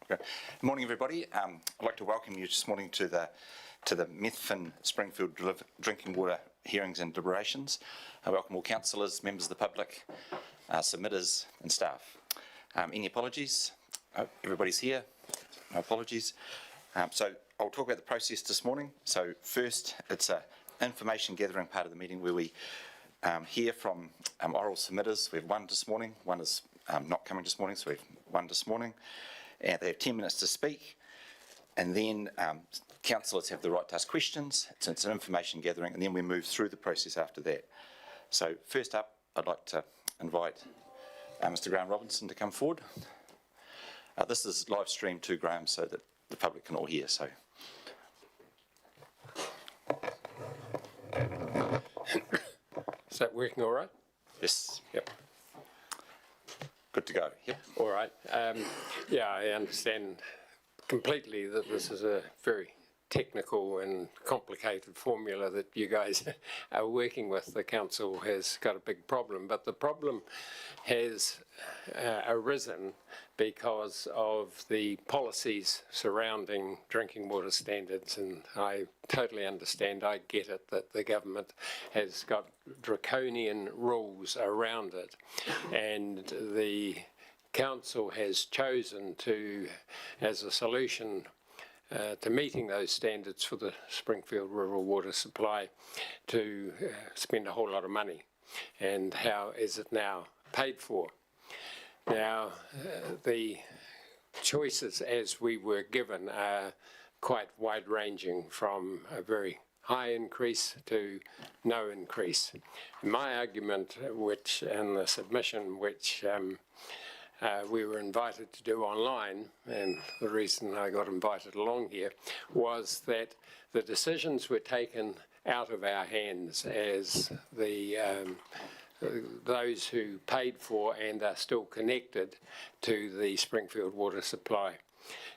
Good morning, everybody. I'd like to welcome you this morning to the Methven Springfield Drinking Water Hearings and Deliberations. I welcome all councillors, members of the public, submitters and staff. Any apologies? Everybody's here. No apologies. So I'll talk about the process this morning. So first, it's an information gathering part of the meeting where we hear from oral submitters. We have one this morning. One is not coming this morning, so we have one this morning. And they have 10 minutes to speak. And then councillors have the right to ask questions. So it's an information gathering, and then we move through the process after that. So first up, I'd like to invite Mr. Graham Robinson to come forward. This is live streamed to Graham so that the public can all hear. So. Is that working all right? Yes. Yep. Good to go. Yep. All right. Yeah, I understand completely that this is a very technical and complicated formula that you guys are working with. The council has got a big problem, but the problem has arisen because of the policies surrounding drinking water standards, and I totally understand, I get it, that the government has got draconian rules around it, and the council has chosen to, as a solution to meeting those standards for the Springfield rural water supply, to spend a whole lot of money. And how is it now paid for? Now, the choices as we were given are quite wide-ranging, from a very high increase to no increase. My argument, which in the submission, which we were invited to do online, and the reason I got invited along here was that the decisions were taken out of our hands as those who paid for and are still connected to the Springfield water supply.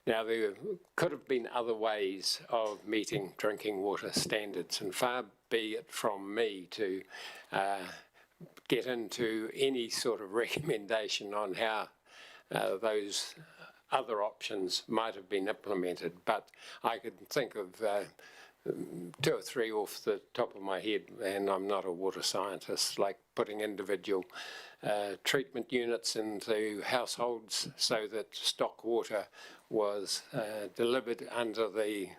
Now, there could have been other ways of meeting drinking water standards, and far be it from me to get into any sort of recommendation on how those other options might have been implemented, but I could think of 2 or 3 off the top of my head, and I'm not a water scientist, like putting individual treatment units into households so that stock water was delivered under the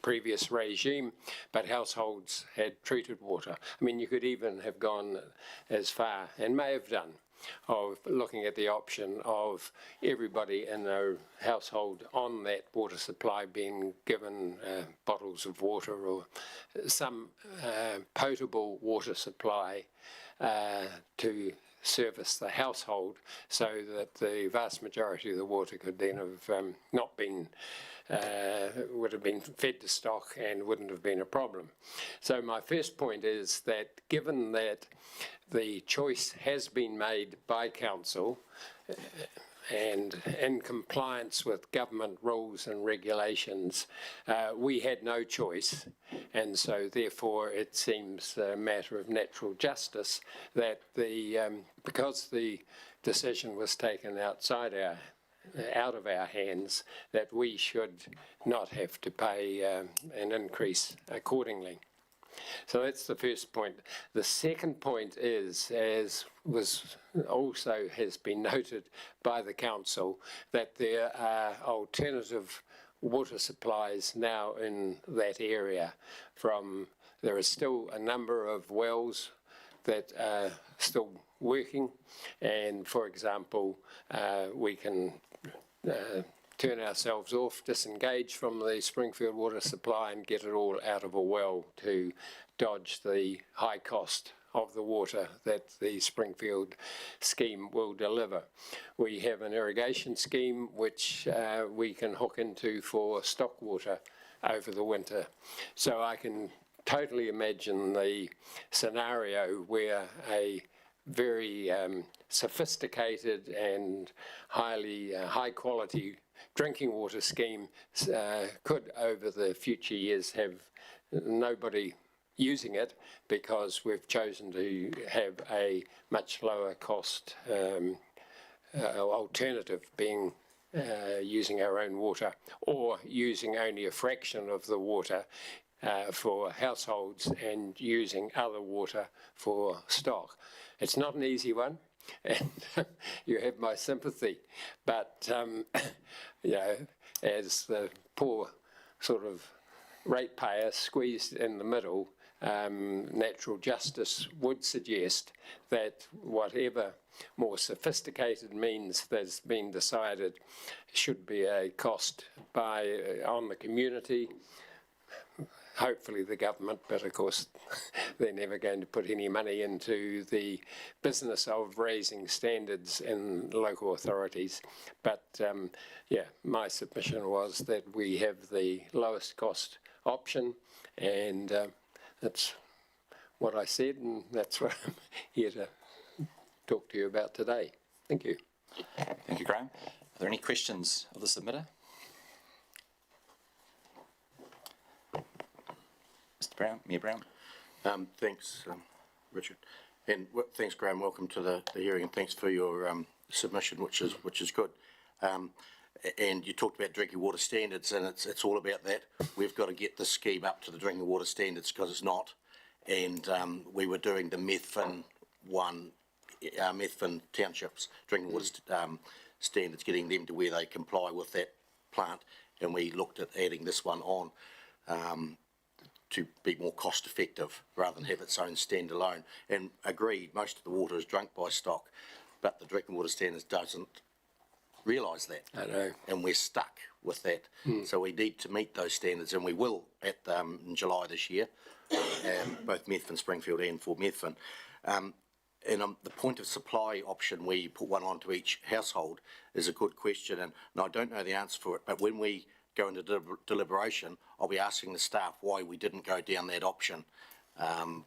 previous regime, but households had treated water. I mean, you could even have gone as far, and may have done, of looking at the option of everybody in a household on that water supply being given bottles of water or some potable water supply to service the household, so that the vast majority of the water could then have not been would have been fed to stock and wouldn't have been a problem. So my first point is that, given that the choice has been made by council and in compliance with government rules and regulations, we had no choice, and so therefore it seems a matter of natural justice that because the decision was taken out of our hands, that we should not have to pay an increase accordingly. So that's the first point. The second point is, as has been noted by the council, that there are alternative water supplies now in that area. There are still a number of wells that are still working, and for example, we can turn ourselves off, disengage from the Springfield water supply and get it all out of a well to dodge the high cost of the water that the Springfield scheme will deliver. We have an irrigation scheme which we can hook into for stock water over the winter. So I can totally imagine the scenario where a very sophisticated and high quality drinking water scheme could, over the future years, have nobody using it, because we've chosen to have a much lower cost alternative being using our own water, or using only a fraction of the water for households and using other water for stock. It's not an easy one, and you have my sympathy, but you know, as the poor sort of ratepayer squeezed in the middle, natural justice would suggest that whatever more sophisticated means that's been decided should be a cost on the community, hopefully the government, but of course they're never going to put any money into the business of raising standards in local authorities. But yeah, my submission was that we have the lowest cost option, and that's what I said, and that's what I'm here to talk to you about today. Thank you. Thank you, Graham. Are there any questions of the submitter? Mr. Brown, Mayor Brown. Thanks, Richard, and thanks, Graham. Welcome to the hearing, and thanks for your submission, which is good. And you talked about drinking water standards, and it's all about that. We've got to get this scheme up to the drinking water standards because it's not. And we were doing the Methven Townships drinking water standards, getting them to where they comply with that plant, and we looked at adding this one on to be more cost effective rather than have its own standalone. And agreed, most of the water is drunk by stock, but the drinking water standards doesn't realise that. I know. And we're stuck with that. So we need to meet those standards, and we will in July this year, both Methven, Springfield and for Methven. And the point of supply option where you put one onto each household is a good question, and I don't know the answer for it, but when we go into deliberation, I'll be asking the staff why we didn't go down that option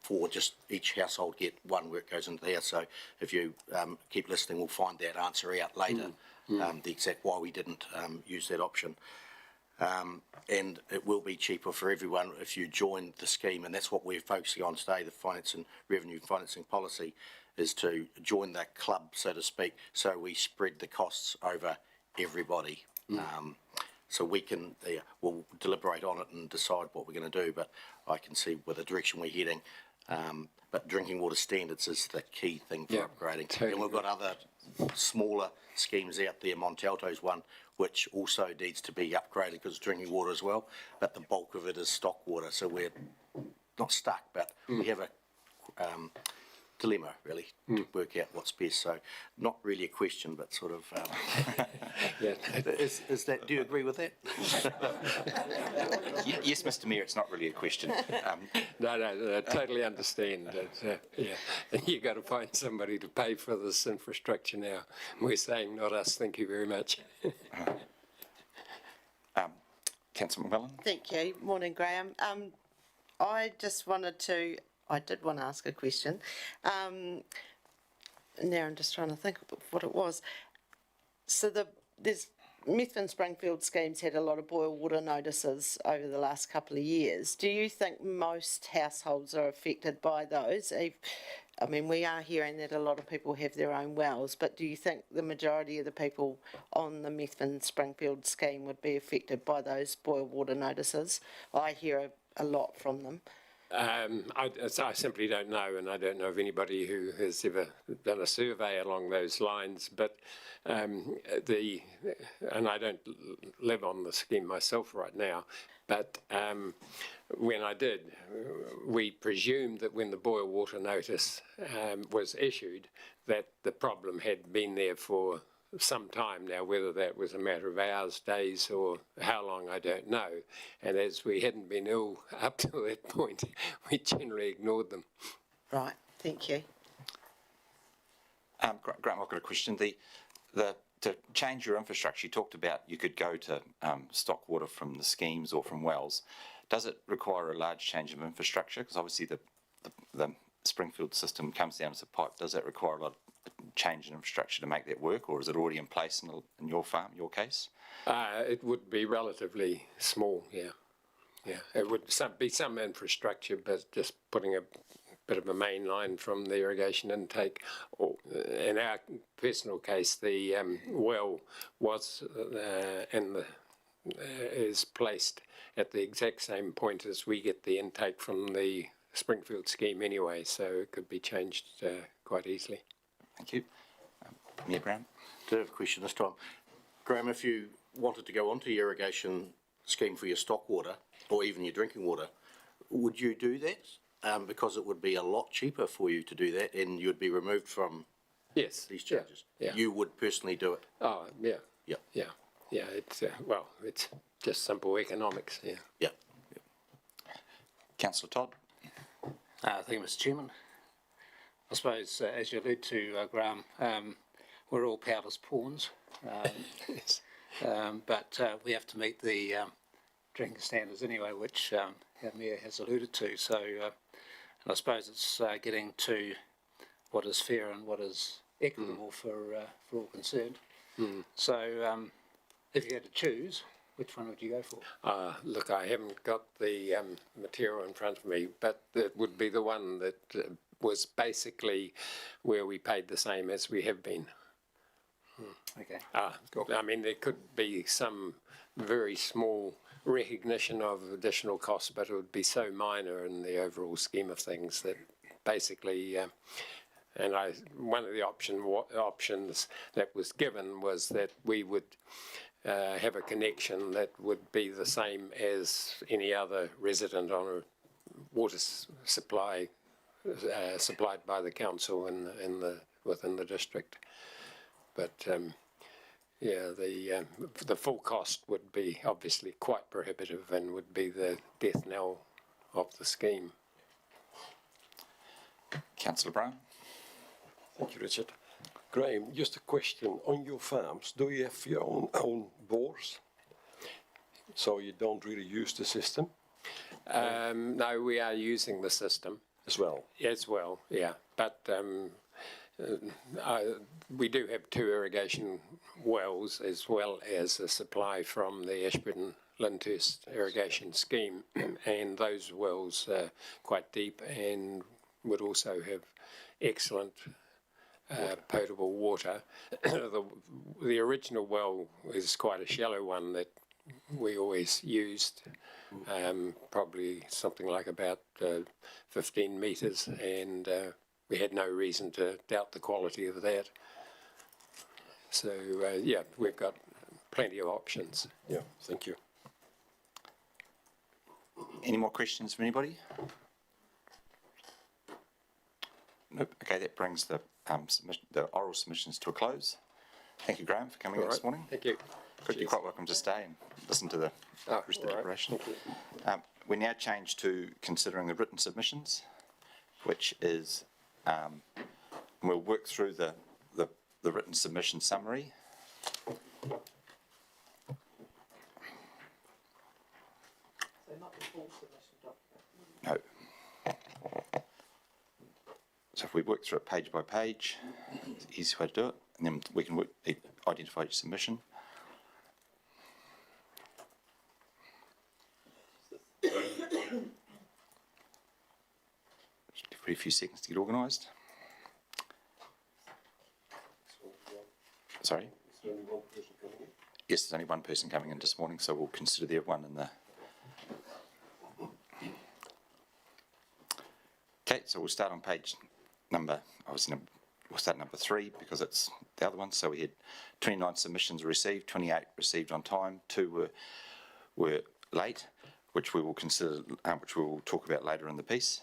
for just each household get one where it goes into the house. So if you keep listening, we'll find that answer out later, the exact why we didn't use that option. And it will be cheaper for everyone if you join the scheme, and that's what we're focusing on today, the finance and revenue financing policy, is to join that club, so to speak, so we spread the costs over everybody. So we can, we'll deliberate on it and decide what we're going to do, but I can see where the direction we're heading. But drinking water standards is the key thing for upgrading. Totally. And we've got other smaller schemes out there, Montalto's one, which also needs to be upgraded because it's drinking water as well, but the bulk of it is stock water, so we're not stuck, but we have a dilemma, really, to work out what's best. So not really a question, but sort of... Yeah. Is that, do you agree with that? Yes, Mr. Mayor, it's not really a question. No, I totally understand that, yeah. And you've got to find somebody to pay for this infrastructure now. We're saying not us, thank you very much. Councillor McMillan. Thank you. Morning, Graham. I did want to ask a question. Now I'm just trying to think of what it was. So there's Methven Springfield schemes had a lot of boil water notices over the last couple of years. Do you think most households are affected by those? I mean, we are hearing that a lot of people have their own wells, but do you think the majority of the people on the Methven Springfield scheme would be affected by those boil water notices? I hear a lot from them. I simply don't know, and I don't know of anybody who has ever done a survey along those lines, but and I don't live on the scheme myself right now, but when I did, we presumed that when the boil water notice was issued, that the problem had been there for some time now. Whether that was a matter of hours, days, or how long, I don't know. And as we hadn't been ill up to that point, we generally ignored them. Right, thank you. Grant, I've got a question. To change your infrastructure, you talked about you could go to stock water from the schemes or from wells. Does it require a large change of infrastructure? Because obviously the Springfield system comes down as a pipe. Does that require a lot of change in infrastructure to make that work, or is it already in place in your farm, your case? It would be relatively small, yeah. Yeah, it would be some infrastructure, but just putting a bit of a main line from the irrigation intake, or in our personal case, the well was is placed at the exact same point as we get the intake from the Springfield scheme anyway, so it could be changed quite easily. Thank you. Mayor Brown? I do have a question this time. Graham, if you wanted to go onto the irrigation scheme for your stock water, or even your drinking water, would you do that? Because it would be a lot cheaper for you to do that, and you'd be removed from Yes. these charges. Yeah. You would personally do it. Oh, yeah. Yeah. Yeah. Yeah. It's well, it's just simple economics. Yeah. Yeah. Councillor Todd? Thank you, Mr. Chairman. I suppose, as you allude to, Graham, we're all powders pawns, Yes. but we have to meet the drinking standards anyway, which our Mayor has alluded to. So, and I suppose it's getting to what is fair and what is equitable for all concerned. So, if you had to choose, which one would you go for? Look, I haven't got the material in front of me, but it would be the one that was basically where we paid the same as we have been. Okay. I mean, there could be some very small recognition of additional costs, but it would be so minor in the overall scheme of things that basically, one of the options that was given was that we would have a connection that would be the same as any other resident on a water supply supplied by the council within the district. But yeah, the full cost would be obviously quite prohibitive and would be the death knell of the scheme. Councillor Brown? Thank you, Richard. Graham, just a question. On your farms, do you have your own bores? So you don't really use the system? No, we are using the system. As well? As well, yeah. But we do have 2 irrigation wells as well as a supply from the Ashburton Lyndhurst irrigation scheme, and those wells are quite deep and would also have excellent potable water. The original well is quite a shallow one that we always used, probably something like about 15 metres, and we had no reason to doubt the quality of that. So, yeah, we've got plenty of options. Yeah, thank you. Any more questions from anybody? Nope. Okay, that brings the oral submissions to a close. Thank you, Graham, for coming in this morning. Thank you. Good, you're quite welcome to stay and listen to the rest of the deliberation. We now change to considering the written submissions, which is, we'll work through the written submission summary. No. So if we work through it page by page, it's the easiest way to do it, and then we can identify each submission. Just give it a few seconds to get organised. Sorry? Yes, there's only one person coming in this morning, so we'll consider the one in the... Okay, so we'll start on page number, we'll start number 3 because it's the other one. So we had 29 submissions received, 28 received on time, 2 were late, which we will consider, which we will talk about later in the piece.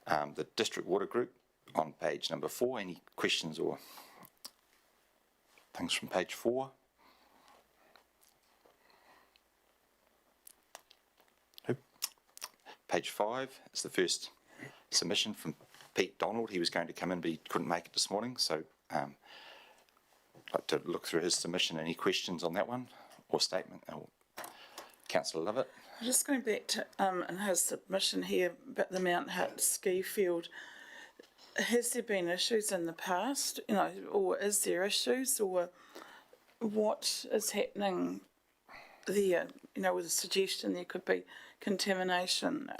The District Water Group on page number 4. Any questions or things from page 4? Page 5 is the first submission from Pete Donald. He was going to come in, but he couldn't make it this morning. So I'd like to look through his submission. Any questions on that one or statement? Councillor Lovett. Just going back to in his submission here about the Mount Hutt ski field, has there been issues in the past, or is there issues, or what is happening there, with a suggestion there could be contamination?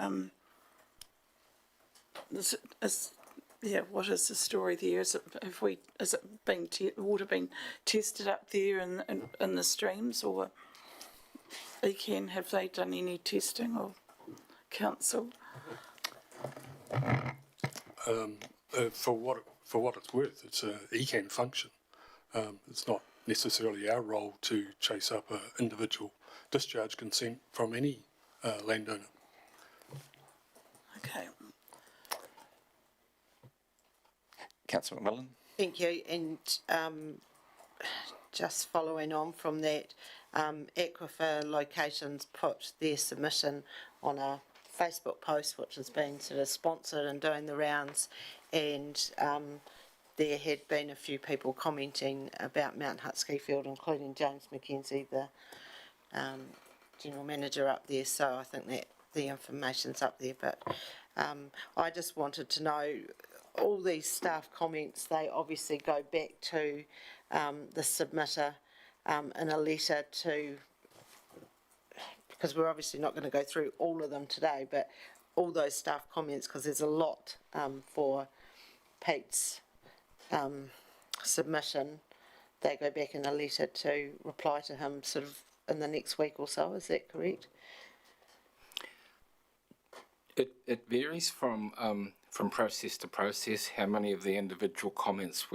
yeah, what is the story there? Is it been water been tested up there in the streams, or have they done any testing, or council? For what it's worth, it's a ECAN function. It's not necessarily our role to chase up an individual discharge consent from any landowner. Okay. Councillor McMillan? Thank you. And just following on from that, Aquifer Locations put their submission on a Facebook post, which has been sort of sponsored and doing the rounds, and there had been a few people commenting about Mount Hutt ski field, including James McKenzie, the general manager up there. So I think that the information's up there. But I just wanted to know, all these staff comments, they obviously go back to the submitter in a letter to, because we're obviously not going to go through all of them today, but all those staff comments, because there's a lot for Pete's submission, they go back in a letter to reply to him sort of in the next week or so. Is that correct? It varies from process to process how many of the individual comments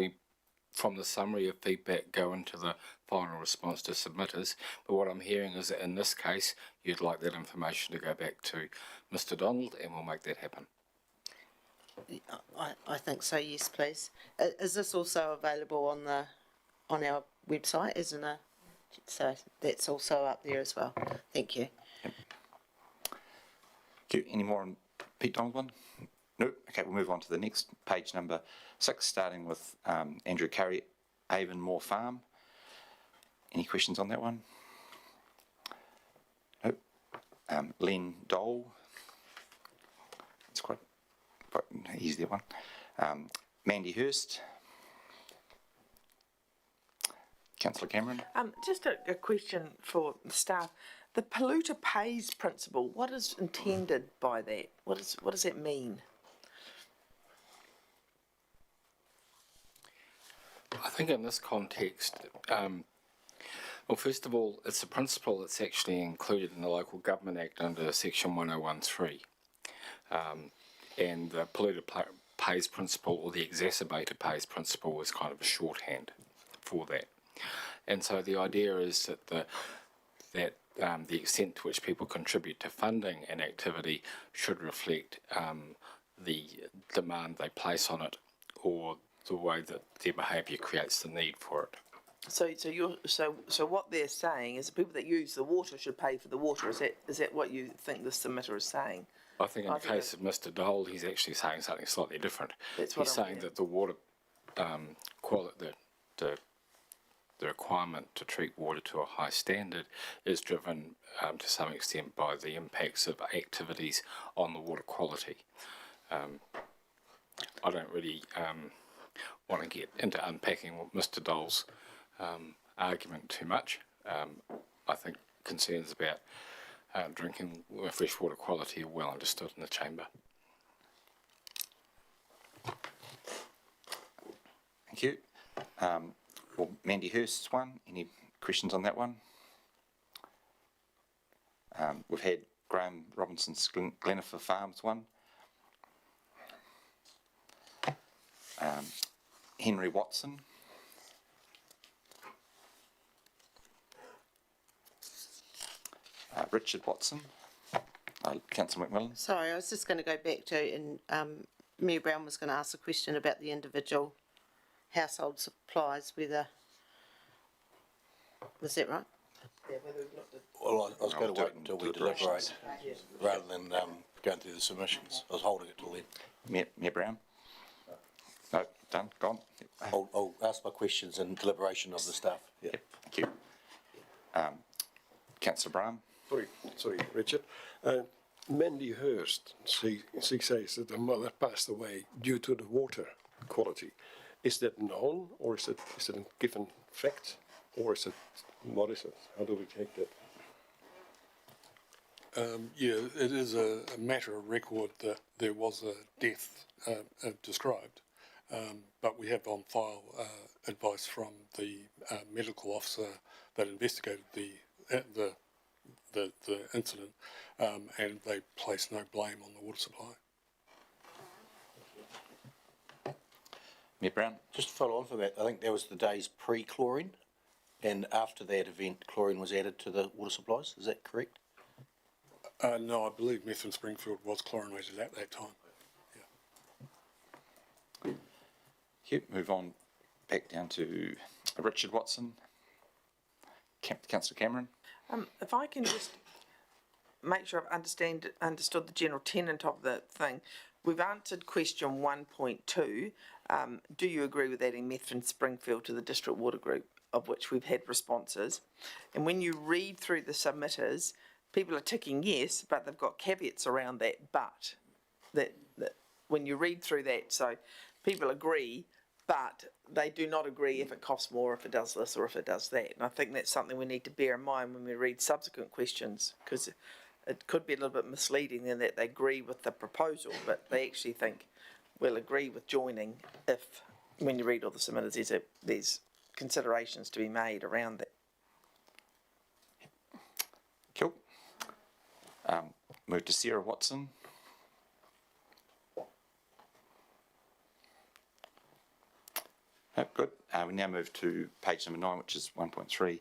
from the summary of feedback go into the final response to submitters. But what I'm hearing is that in this case, you'd like that information to go back to Mr. Donald, and we'll make that happen. I think so, yes, please. Is this also available on our website, isn't it? So that's also up there as well. Thank you. Yep. Thank you. Any more on Pete Donald one? No. Okay, we'll move on to the next, page number 6, starting with Andrew Curry, Avonmore Farm. Any questions on that one? No. Len Dole. It's quite easy, that one. Mandy Hurst. Councillor Cameron. Just a question for the staff. The polluter pays principle, what is intended by that? What does that mean? I think in this context, well, first of all, it's a principle that's actually included in the Local Government Act under Section 1013. And the polluter pays principle, or the exacerbator pays principle, is kind of a shorthand for that. And so the idea is that the extent to which people contribute to funding an activity should reflect the demand they place on it, or the way that their behaviour creates the need for it. So what they're saying is the people that use the water should pay for the water. Is that what you think the submitter is saying? I think in the case of Mr. Dole, he's actually saying something slightly different. That's what he's I'm saying hearing. that the water quality, the requirement to treat water to a high standard is driven to some extent by the impacts of activities on the water quality. I don't really want to get into unpacking Mr. Dole's argument too much. I think concerns about drinking freshwater quality are well understood in the chamber. Thank you. Well, Mandy Hurst's one. Any questions on that one? We've had Graham Robinson's Glenifer Farms one. Henry Watson. Richard Watson. Councillor McMillan. Sorry, I was just going to go back to, and Mayor Brown was going to ask a question about the individual household supplies, whether, was that right? Well, I was going to wait until we deliberate, rather than going through the submissions. I was holding it till then. Mayor Brown? No, done, gone. I'll ask my questions in deliberation of the staff. Yeah. Yep, thank you. Councillor Brown? Sorry, Richard. Mandy Hurst, she says that her mother passed away due to the water quality. Is that known, or is it a given fact, or is it, what is it? How do we take that? Yeah, it is a matter of record that there was a death described, but we have on file advice from the medical officer that investigated the incident, and they placed no blame on the water supply. Mayor Brown? Just to follow on from that, I think that was the days pre-chlorine, and after that event, chlorine was added to the water supplies. Is that correct? No, I believe Methven Springfield was chlorinated at that time. Yeah. Okay, move on back down to Richard Watson. Councillor Cameron? If I can just make sure I've understood the general tenet of the thing. We've answered question 1.2. Do you agree with adding Methven Springfield to the district water group, of which we've had responses? And when you read through the submitters, people are ticking yes, but they've got caveats around that but. That when you read through that, so people agree, but they do not agree if it costs more, if it does this, or if it does that. And I think that's something we need to bear in mind when we read subsequent questions, because it could be a little bit misleading in that they agree with the proposal, but they actually think we'll agree with joining if, when you read all the submitters, there's considerations to be made around that. Cool. Move to Sarah Watson. Oh, good. We now move to page number 9, which is 1.3.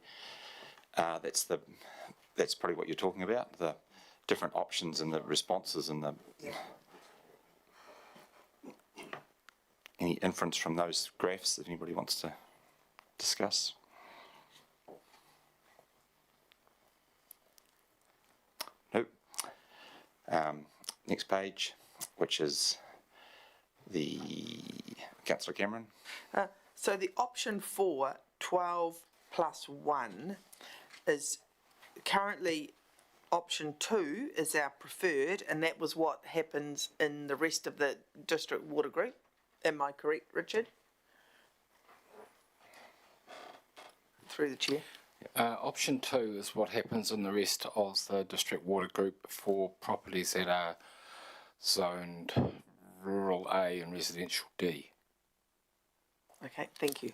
That's probably what you're talking about, the different options and the responses and the any inference from those graphs that anybody wants to discuss. Nope. Next page, which is the Councillor Cameron. So the option 4, 12 plus 1, is currently option 2 is our preferred, and that was what happens in the rest of the district water group. Am I correct, Richard? Through the chair. Option 2 is what happens in the rest of the district water group for properties that are zoned rural A and residential D. Okay, thank you.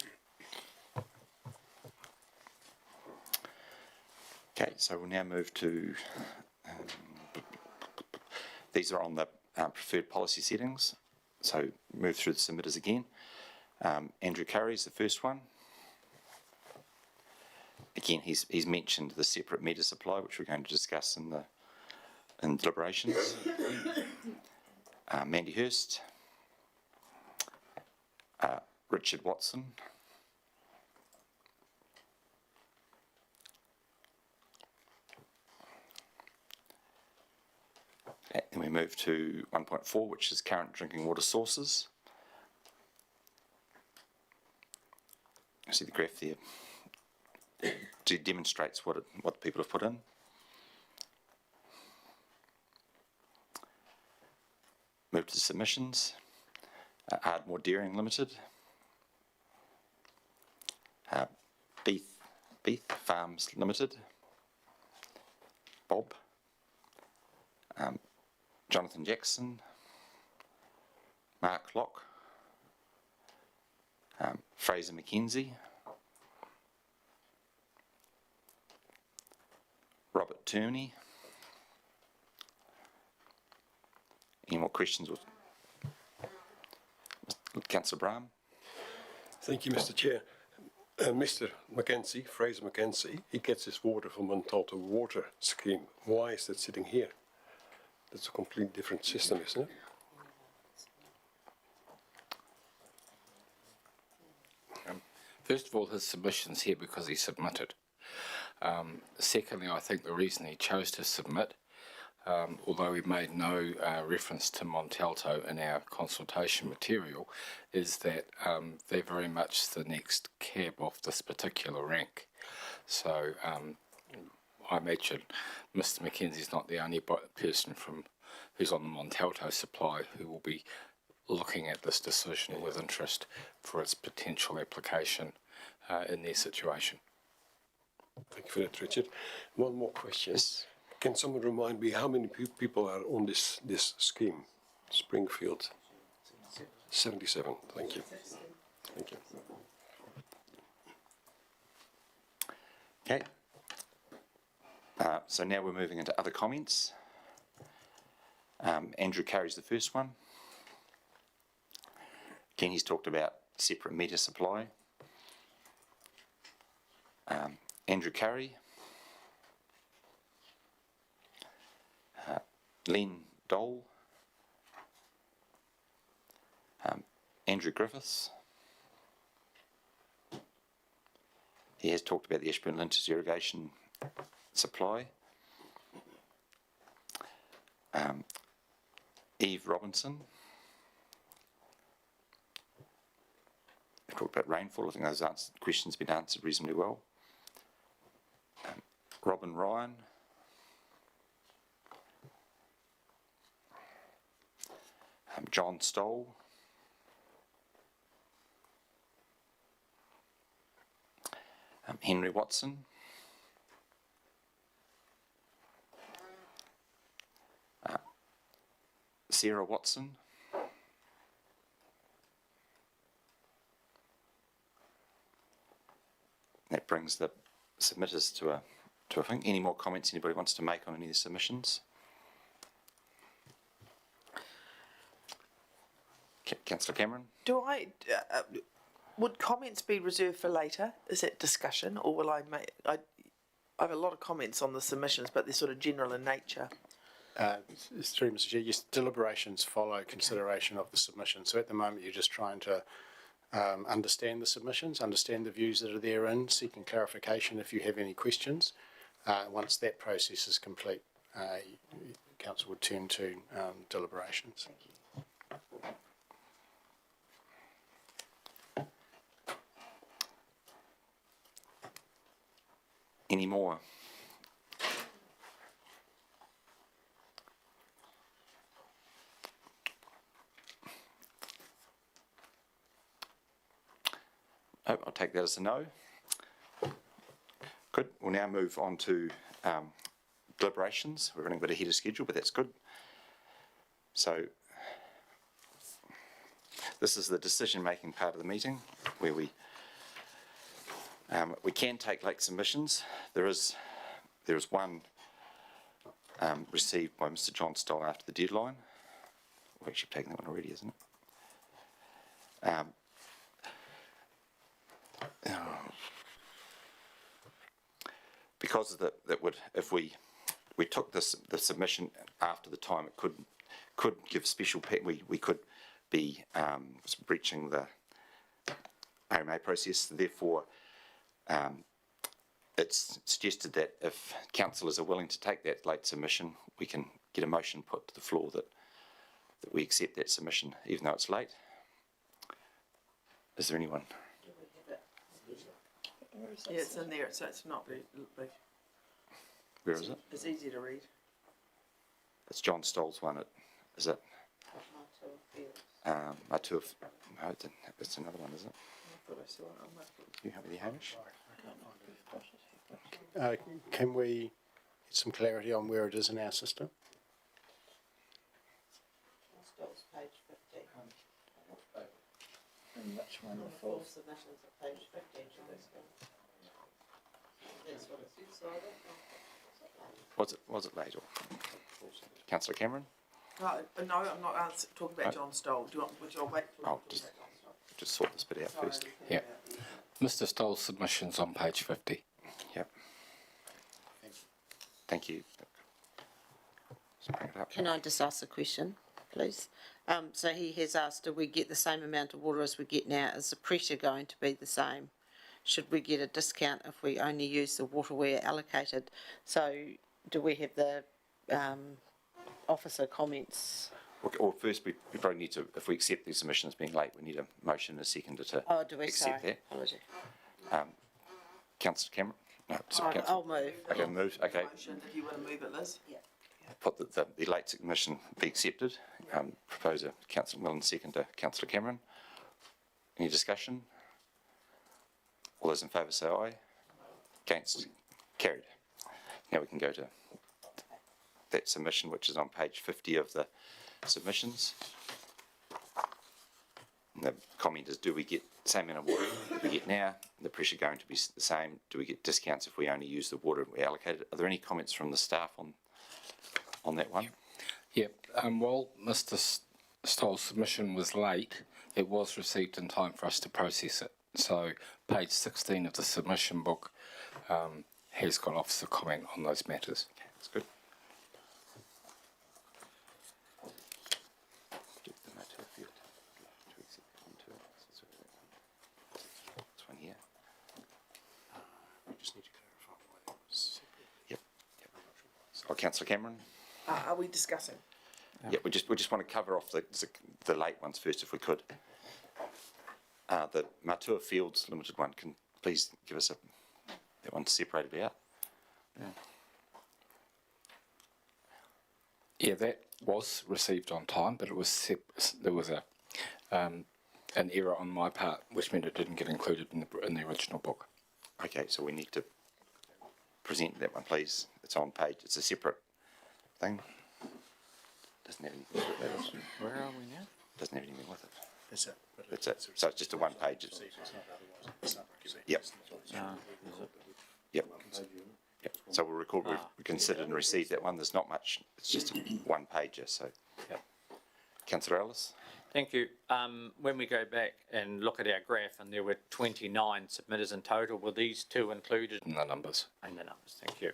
Okay, so we'll now move to, these are on the preferred policy settings, so move through the submitters again. Andrew Curry's the first one. Again, he's mentioned the separate meter supply, which we're going to discuss in deliberations. Mandy Hurst, Richard Watson, and we move to 1.4, which is current drinking water sources. You see the graph there. It demonstrates what the people have put in. Move to the submissions. Ardmore Dairying Limited. Beef Farms Limited. Bob. Jonathan Jackson. Mark Locke. Fraser McKenzie. Robert Turney. Any more questions? Councillor Brahm. Thank you, Mr. Chair. Mr. Mackenzie, Fraser Mackenzie, he gets his water from Montalto Water Scheme. Why is that sitting here? That's a completely different system, isn't it? First of all, his submission's here because he submitted. Secondly, I think the reason he chose to submit, although we made no reference to Montalto in our consultation material, is that they're very much the next cab off this particular rank. So I imagine Mr. Mackenzie's not the only person who's on the Montalto supply who will be looking at this decision with interest for its potential application in their situation. Thank you for that, Richard. One more question. Yes. Can someone remind me how many people are on this scheme? Springfield. 77. Thank you. Thank you. Okay. So now we're moving into other comments. Andrew carries the first one. Again, he's talked about separate meter supply. Andrew Curry. Len Dole. Andrew Griffiths. He has talked about the Ashburn Linters irrigation supply. Eve Robinson. We've talked about rainfall. I think those questions have been answered reasonably well. Robin Ryan. John Stoll. Henry Watson. Sarah Watson. That brings the submitters to a thing. Any more comments anybody wants to make on any of the submissions? Councillor Cameron? Would comments be reserved for later? Is that discussion, or will I make? I have a lot of comments on the submissions, but they're sort of general in nature. It's true, Mr. Chair. Yes, deliberations follow consideration of the submission. So at the moment, you're just trying to understand the submissions, understand the views that are therein, seeking clarification if you have any questions. Once that process is complete, Council would turn to deliberations. Thank you. Any more? Oh, I'll take that as a no. Good. We'll now move on to deliberations. We're running a bit ahead of schedule, but that's good. So this is the decision-making part of the meeting where we can take late submissions. There is one received by Mr. John Stoll after the deadline. We've actually taken that one already, isn't it? Because of that would, if we took the submission after the time, it could give special we could be breaching the RMA process. Therefore, it's suggested that if councillors are willing to take that late submission, we can get a motion put to the floor that we accept that submission, even though it's late. Is there anyone? Yeah, it's in there, so it's not very. Where is it? It's easy to read. It's John Stoll's one. Is it? Matua. No, it's another one, isn't it? I thought I saw it on that. You have the Hamish? Can we get some clarity on where it is in our system? Page 15. And which one? The Full fourth? submissions at page 15 of this one. That's what it says. So I don't know. Was it late or? Councillor Cameron? No, I'm not talking about John Stoll. Would you wait for I'll just sort this bit out first. Yeah. Mr. Stoll's submission's on page 50. Yep. Thank you. Let's bring it up. Can I just ask a question, please? So he has asked, do we get the same amount of water as we get now? Is the pressure going to be the same? Should we get a discount if we only use the water we're allocated? So do we have the officer comments? Or first, we probably need to, if we accept these submissions being late, we need a motion and a seconder to Do we? accept Sorry. that. Apology. Councillor Cameron? No, I'll move. Okay, move. Okay. motion if you want to move it, Liz. Yeah. Put the late submission be accepted. Proposer Councillor Millen, seconder Councillor Cameron. Any discussion? All those in favour say aye. Against? Carried. Now we can go to that submission, which is on page 50 of the submissions. And the comment is, do we get the same amount of water that we get now? The pressure going to be the same? Do we get discounts if we only use the water we allocated? Are there any comments from the staff on that one? Yep. While Mr. Stoll's submission was late, it was received in time for us to process it. So page 16 of the submission book has got officer comment on those matters. Okay, that's good. This one here. We just need to clarify why that was separate. Yep. Oh, Councillor Cameron? Are we discussing? Yeah, we just want to cover off the late ones first, if we could. The Matua Fields Limited one, can please give us that one separated out? Yeah, that was received on time, but it was there was an error on my part, which meant it didn't get included in the original book. Okay, so we need to present that one, please. It's on page. It's a separate thing. Doesn't have anything with it. Does it? Where are we now? Doesn't have anything with it. That's it. But That's it. So it's just a one page. It's not otherwise. It's not received. Yep. Yep. Yep. So we'll record, we considered and received that one. There's not much. It's just a one pager. So, Yep. Councillor Ellis. Thank you. When we go back and look at our graph, and there were 29 submitters in total, were these two included In the numbers. in the numbers? Thank you.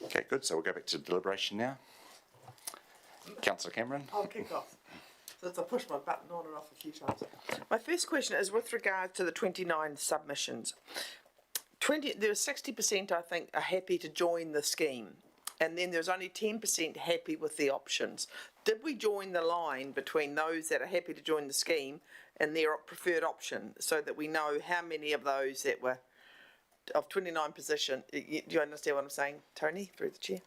Okay, good. So we'll go back to deliberation now. Councillor Cameron. I'll kick off, since I pushed my button on and off a few times. My first question is with regard to the 29 submissions. There was 60%, I think, are happy to join the scheme, and then there's only 10% happy with the options. Did we join the line between those that are happy to join the scheme and their preferred option, so that we know how many of those that were of 29 position? Do you understand what I'm saying, Tony, through the chair?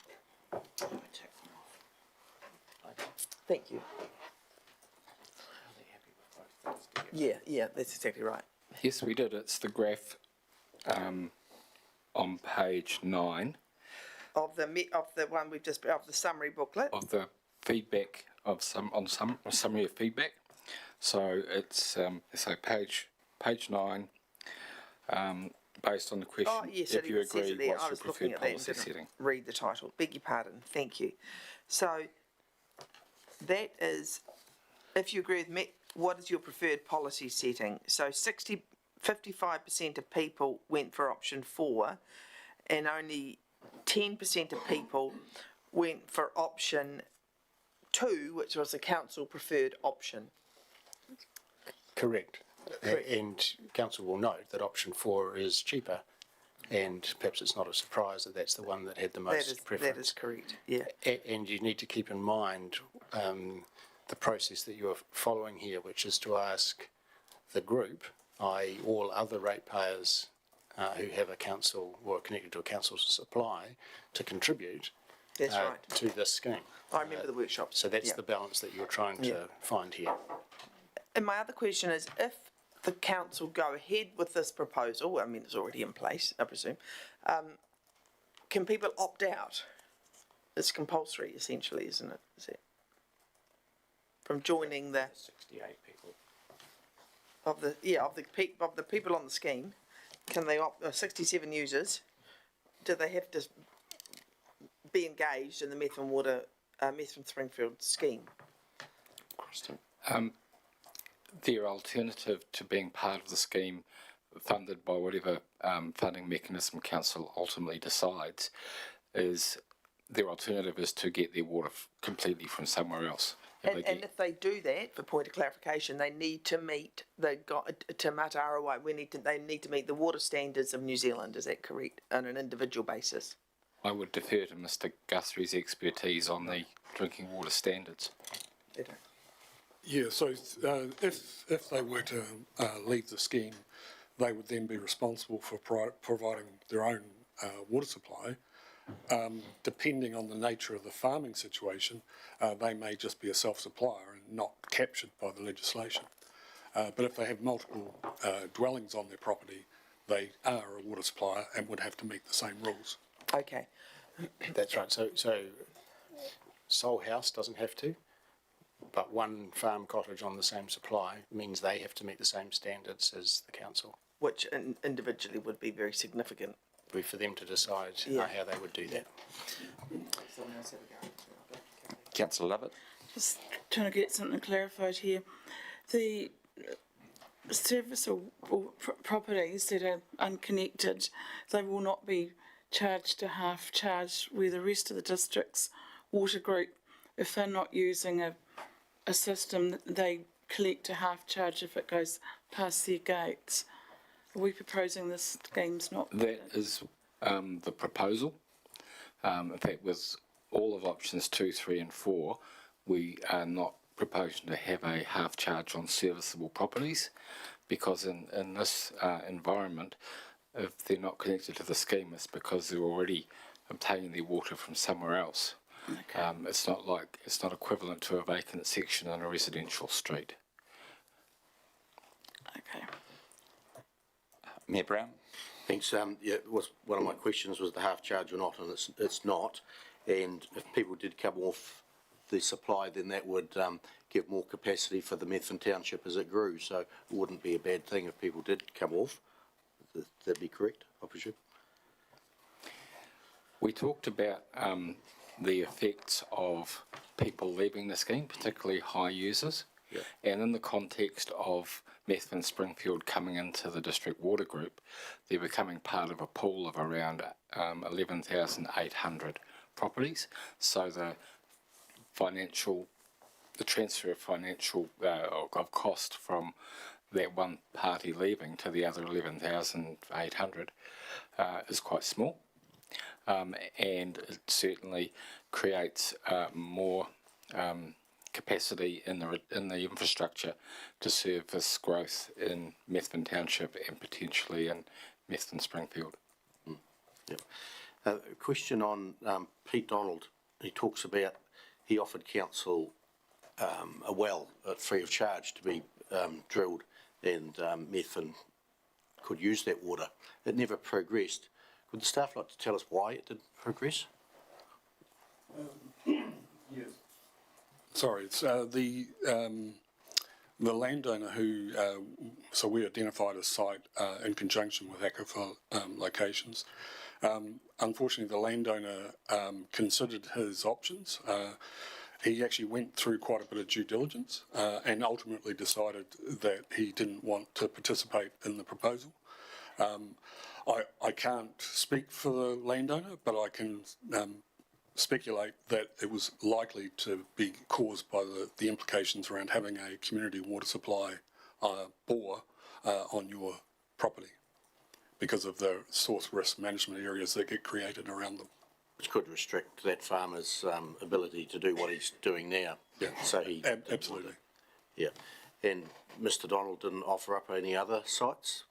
Thank you. Yeah, that's exactly right. Yes, we did. It's the graph on page 9 Of the one we've just, of the summary booklet. of the feedback of a summary of feedback. So it's so page 9, based on the question. Oh, yes, if it you even says agree, it there. what's I your was looking preferred at that and policy didn't setting? read the title. Beg your pardon. Thank you. So that is, if you agree with me, what is your preferred policy setting? So 55% of people went for option 4, and only 10% of people went for option 2, which was the council preferred option. Correct. And council will note that option 4 is cheaper, and perhaps it's not a surprise that that's the one that had the most preference. That is correct, yeah. And you need to keep in mind the process that you're following here, which is to ask the group, i.e. all other ratepayers who have a council or are connected to a council supply, to contribute That's right. to this scheme. I remember the workshop. So that's Yeah. the balance that you're trying to find here. And my other question is, if the council go ahead with this proposal, I mean, it's already in place, I presume, can people opt out? It's compulsory, essentially, isn't it? Is it? From joining the, 68 people. of the people on the scheme, can they opt, 67 users, do they have to be engaged in the Methven Springfield scheme? Their alternative to being part of the scheme, funded by whatever funding mechanism council ultimately decides, is their alternative is to get their water completely from somewhere else. And if they do that, for point of clarification, they need to meet Te Mata Arawai, they need to meet the water standards of New Zealand, is that correct, on an individual basis? I would defer to Mr. Guthrie's expertise on the drinking water standards. Yeah, so if they were to leave the scheme, they would then be responsible for providing their own water supply. Depending on the nature of the farming situation, they may just be a self-supplier and not captured by the legislation. But if they have multiple dwellings on their property, they are a water supplier and would have to meet the same rules. Okay, That's right. So sole house doesn't have to, but one farm cottage on the same supply means they have to meet the same standards as the council. which individually would be very significant. Be for them to decide Yeah. how they would do that. Councillor Lovett? Just trying to get something clarified here. The service or properties that are unconnected, they will not be charged a half charge where the rest of the district's water group, if they're not using a system, they collect a half charge if it goes past their gates. Are we proposing this scheme's not? That is the proposal. In fact, with all of options 2, 3 and 4, we are not proposing to have a half charge on serviceable properties because in this environment, if they're not connected to the scheme, it's because they're already obtaining their water from somewhere else. Okay. It's not equivalent to a vacant section on a residential street. Okay. Mayor Brown? Thanks. Yeah, it was one of my questions was the half charge or not, and it's not. And if people did come off the supply, then that would give more capacity for the Methven Township as it grew. So it wouldn't be a bad thing if people did come off. That'd be correct, I presume. We talked about the effects of people leaving the scheme, particularly high users. Yeah. And in the context of Methven Springfield coming into the district water group, they're becoming part of a pool of around 11,800 properties. So the transfer of financial of cost from that one party leaving to the other 11,800 is quite small. And it certainly creates more capacity in the infrastructure to service growth in Methven Township and potentially in Methven Springfield. Yep. A question on Pete Donald. He talks about he offered council a well free of charge to be drilled, and Methven could use that water. It never progressed. Would the staff like to tell us why it didn't progress? Yes. Sorry, it's the landowner who, so we identified a site in conjunction with Aquifer Locations. Unfortunately, the landowner considered his options. He actually went through quite a bit of due diligence and ultimately decided that he didn't want to participate in the proposal. I can't speak for the landowner, but I can speculate that it was likely to be caused by the implications around having a community water supply bore on your property because of the source risk management areas that get created around them. Which could restrict that farmer's ability to do what he's doing now. Yeah, so he absolutely. Yeah, and Mr. Donald didn't offer up any other sites?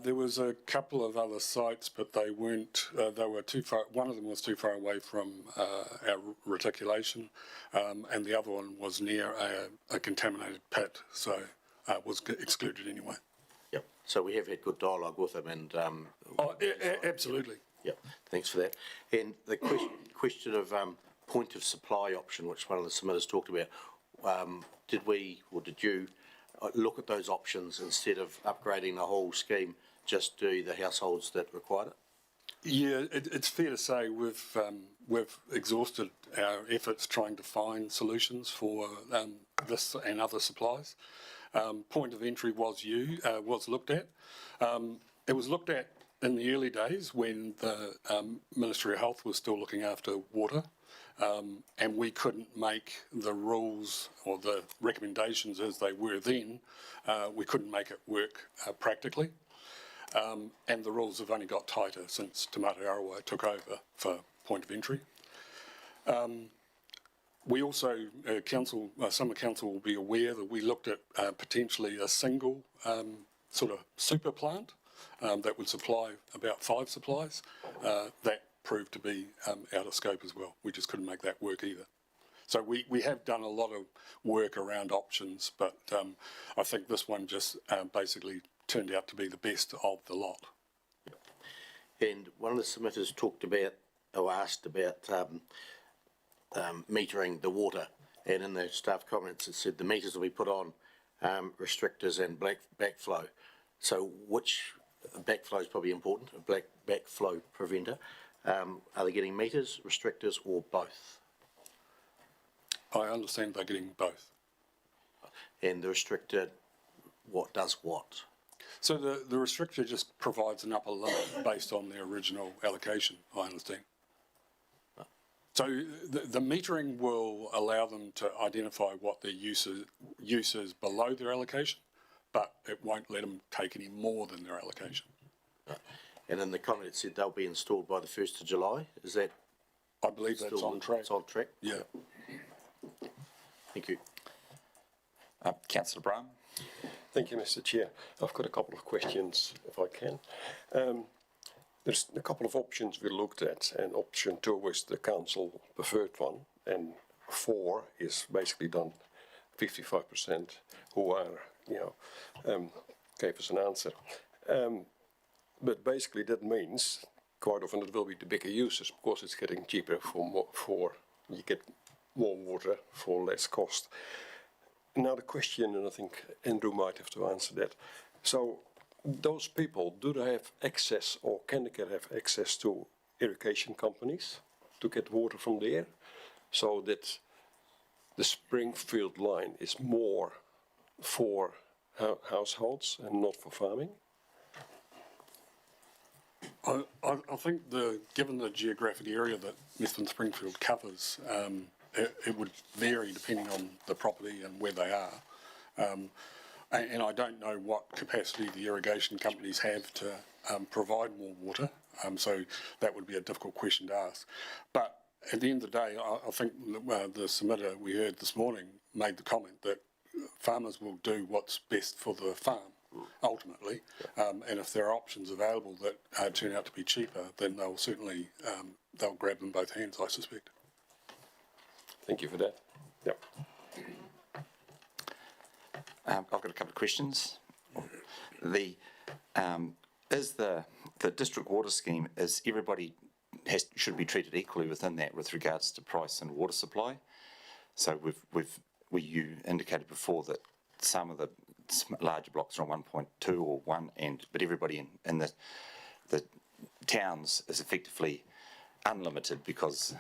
There was a couple of other sites, but they weren't. They were too far. One of them was too far away from our reticulation, and the other one was near a contaminated pit, so was excluded anyway. Yep. So we have had good dialogue with him, and Absolutely. Yep. Thanks for that. And the question of point of supply option, which one of the submitters talked about, did we or did you look at those options instead of upgrading the whole scheme, just do the households that required it? Yeah, it's fair to say we've exhausted our efforts trying to find solutions for this and other supplies. Point of entry was looked at. It was looked at in the early days when the Ministry of Health was still looking after water. And we couldn't make the rules or the recommendations as they were then, we couldn't make it work practically. And the rules have only got tighter since Te Mate Arawa took over for point of entry. We also, Summer Council will be aware that we looked at potentially a single sort of super plant that would supply about 5 supplies. That proved to be out of scope as well. We just couldn't make that work either. So we have done a lot of work around options, but I think this one just basically turned out to be the best of the lot. And one of the submitters talked about, or asked about, metering the water. And in the staff comments, it said the meters will be put on, restrictors and backflow. So which, backflow is probably important, a backflow preventer. Are they getting meters, restrictors, or both? I understand they're getting both. And the restrictor, what does what? So the restrictor just provides an upper limit based on their original allocation, I understand. So the metering will allow them to identify what their use is below their allocation, but it won't let them take any more than their allocation. And in the comment it said they'll be installed by the 1st of July. Is that? I believe that's on track. It's on track? Yeah. Thank you. Councillor Brown. Thank you, Mr. Chair. I've got a couple of questions, if I can. There's a couple of options we looked at, and option 2 was the council preferred one, and 4 is basically done 55%, who are, gave us an answer. But basically that means quite often it will be the bigger users, because it's getting cheaper for you get more water for less cost. Now the question, and I think Andrew might have to answer that. So those people, do they have access, or can they have access to irrigation companies to get water from there, so that the Springfield line is more for households and not for farming? I think given the geographic area that Methven Springfield covers, it would vary depending on the property and where they are. And I don't know what capacity the irrigation companies have to provide more water, so that would be a difficult question to ask. But at the end of the day, I think the submitter we heard this morning made the comment that farmers will do what's best for the farm, ultimately, and if there are options available that turn out to be cheaper, then they'll certainly they'll grab them both hands, I suspect. Thank you for that. Yep. I've got a couple of questions. Is the district water scheme, is everybody should be treated equally within that with regards to price and water supply? So you indicated before that some of the larger blocks are on 1.2 or 1, but everybody in the towns is effectively unlimited, because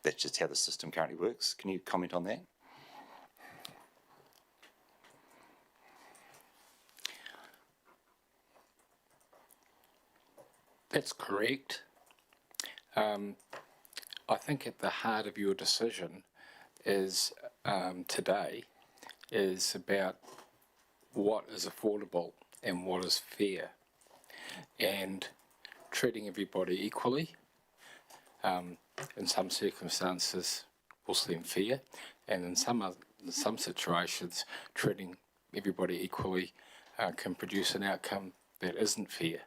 that's just how the system currently works. Can you comment on that? That's correct. I think at the heart of your decision is today is about what is affordable and what is fair, and treating everybody equally. In some circumstances will seem fair, and in some situations treating everybody equally can produce an outcome that isn't fair.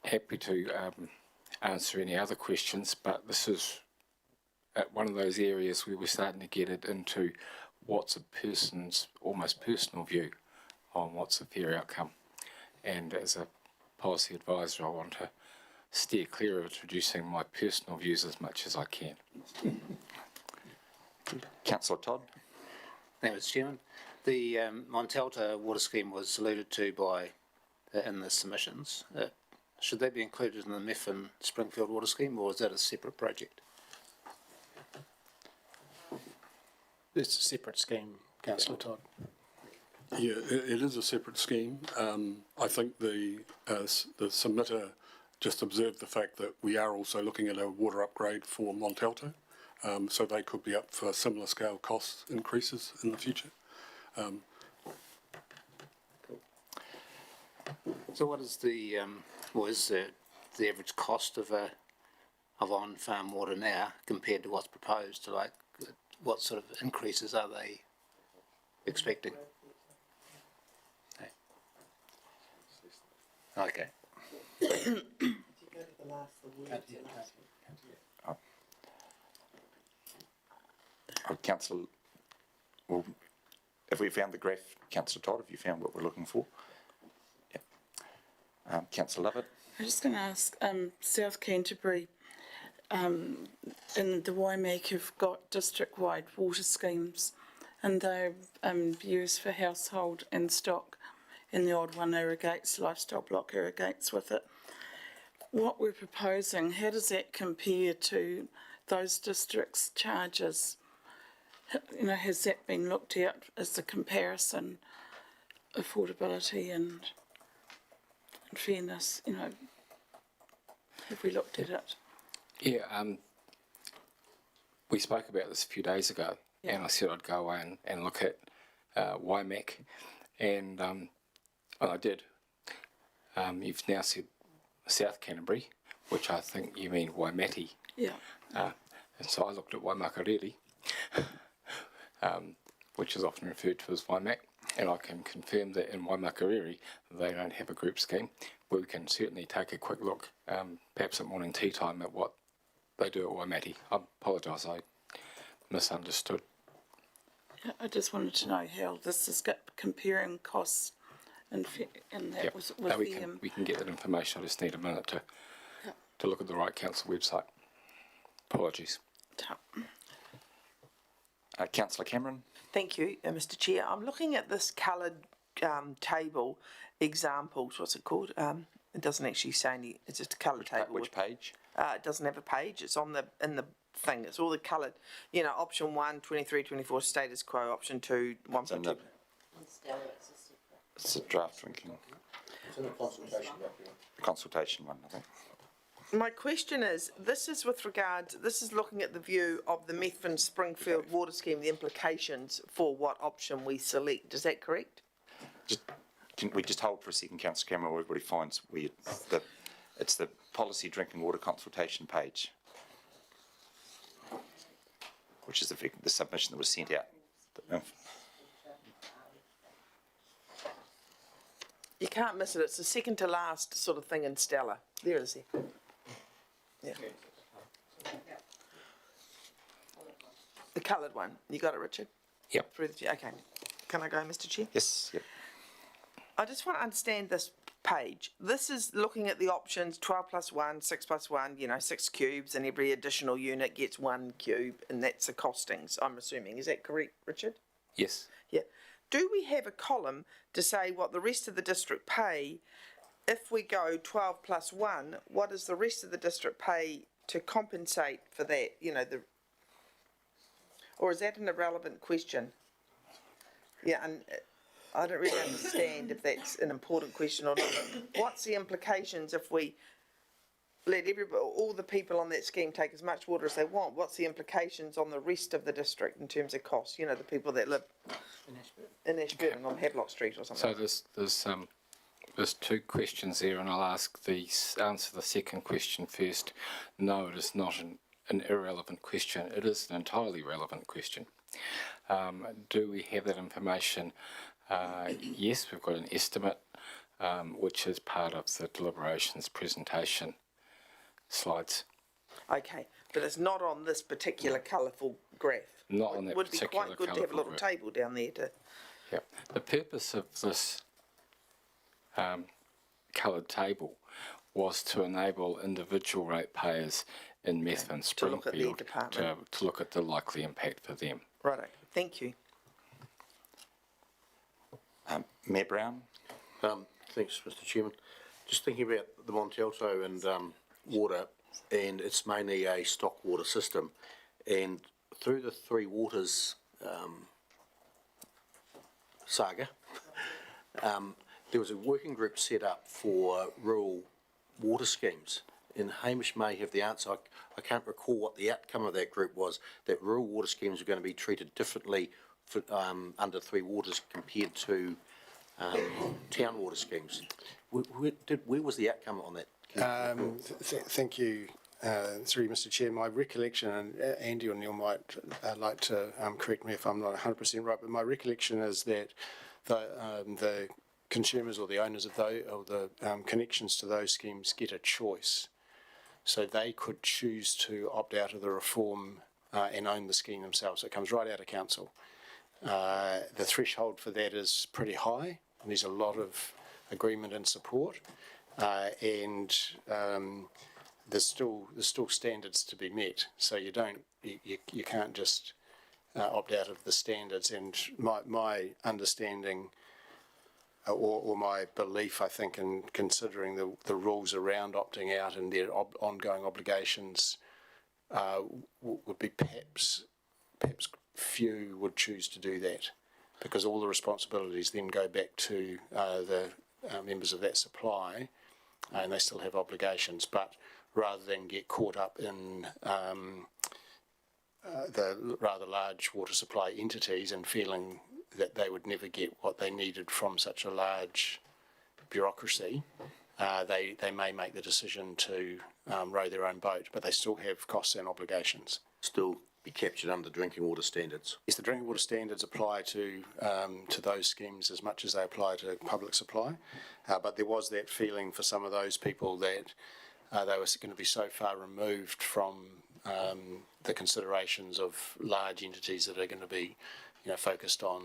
Happy to answer any other questions, but this is one of those areas where we're starting to get it into what's a person's almost personal view on what's a fair outcome. And as a policy advisor, I want to steer clear of introducing my personal views as much as I can. Councillor Todd. Thank you, Mr. Chairman. The Montalta water scheme was alluded to by in the submissions. Should they be included in the Methven Springfield water scheme, or is that a separate project? It's a separate scheme, Councillor Todd. Yeah, it is a separate scheme. I think the submitter just observed the fact that we are also looking at a water upgrade for Montalto, so they could be up for similar scale cost increases in the future. So what is the average cost of on-farm water now compared to what's proposed? Like, what sort of increases are they expecting? Okay. Councillor, well, have we found the graph, Councillor Todd? Have you found what we're looking for? Yeah. Councillor Lovett? I'm just going to ask, South Canterbury, and the Waimak have got district-wide water schemes, and they're used for household and stock, and the odd one irrigates, livestock block irrigates with it. What we're proposing, how does that compare to those districts' charges? You know, has that been looked at as a comparison, affordability and fairness, you know? Have we looked at it? Yeah, we spoke about this a few days ago, and I said I'd go away and look at Waimak, and I did. You've now said South Canterbury, which I think you mean Waimati. Yeah. And so I looked at Waimakariri, which is often referred to as Waimak, and I can confirm that in Waimakariri they don't have a group scheme. We can certainly take a quick look, perhaps at morning tea time, at what they do at Waimati. I apologise, I misunderstood. I just wanted to know how this is comparing costs and that Yep. was No, with we can get that information. I just need a minute to look at the right council website. Apologies. Councillor Cameron? Thank you, Mr Chair. I'm looking at this coloured table examples. What's it called? It doesn't actually say any. It's just a coloured table. Which page? It doesn't have a page. It's in the thing. It's all the coloured. You know, option 1, 23, 24 status quo. Option 2, 1.2. It's a draft drinking. It's in the consultation document. Consultation one, I think. My question is, this is looking at the view of the Methven Springfield Water Scheme, the implications for what option we select. Is that correct? Can we just hold for a second, Councillor Cameron, while everybody finds where it's the policy drinking water consultation page, which is the submission that was sent out. You can't miss it. It's the second to last sort of thing in Stella. There it is. Yeah. The coloured one. You got it, Richard? Yep. Okay. Can I go, Mr Chair? Yes. Yep. I just want to understand this page. This is looking at the options 12 plus 1, 6 plus 1, 6 cubes, and every additional unit gets 1 cube, and that's the costings, I'm assuming. Is that correct, Richard? Yes. Yeah. Do we have a column to say what the rest of the district pay if we go 12 plus 1? What does the rest of the district pay to compensate for that? Or is that an irrelevant question? Yeah, and I don't really understand if that's an important question or not. What's the implications if we let all the people on that scheme take as much water as they want? What's the implications on the rest of the district in terms of costs? The people that live in Ashburton on Havelock Street or something. So there's two questions there, and I'll answer the second question first. No, it is not an irrelevant question. It is an entirely relevant question. Do we have that information? Yes, we've got an estimate, which is part of the deliberations presentation slides. Okay, but it's not on this particular colourful graph. Not on that particular colourful graph. Would be quite good to have a little table down there to... Yeah. The purpose of this coloured table was to enable individual ratepayers in Methven Springfield to look at the likely impact for them. Righto, thank you. Mayor Brown? Thanks, Mr Chairman. Just thinking about the Monte Alto and water, and it's mainly a stock water system, and through the Three Waters saga, there was a working group set up for rural water schemes, and Hamish may have the answer. I can't recall what the outcome of that group was, that rural water schemes are going to be treated differently for, under Three Waters compared to town water schemes. Where was the outcome on that? Thank you, through Mr Chair. My recollection, and Andy or Neil might like to correct me if I'm not 100% right, but my recollection is that the consumers or the owners of the connections to those schemes get a choice. So they could choose to opt out of the reform and own the scheme themselves. So it comes right out of council. The threshold for that is pretty high, and there's a lot of agreement and support, and there's still standards to be met. So you can't just opt out of the standards. And my understanding or my belief, I think, in considering the rules around opting out and their ongoing obligations would be perhaps few would choose to do that, because all the responsibilities then go back to the members of that supply, and they still have obligations. But rather than get caught up in the rather large water supply entities and feeling that they would never get what they needed from such a large bureaucracy, they may make the decision to row their own boat, but they still have costs and obligations. Still be captured under drinking water standards. Yes, the drinking water standards apply to those schemes as much as they apply to public supply, but there was that feeling for some of those people that they were going to be so far removed from the considerations of large entities that are going to be, focused on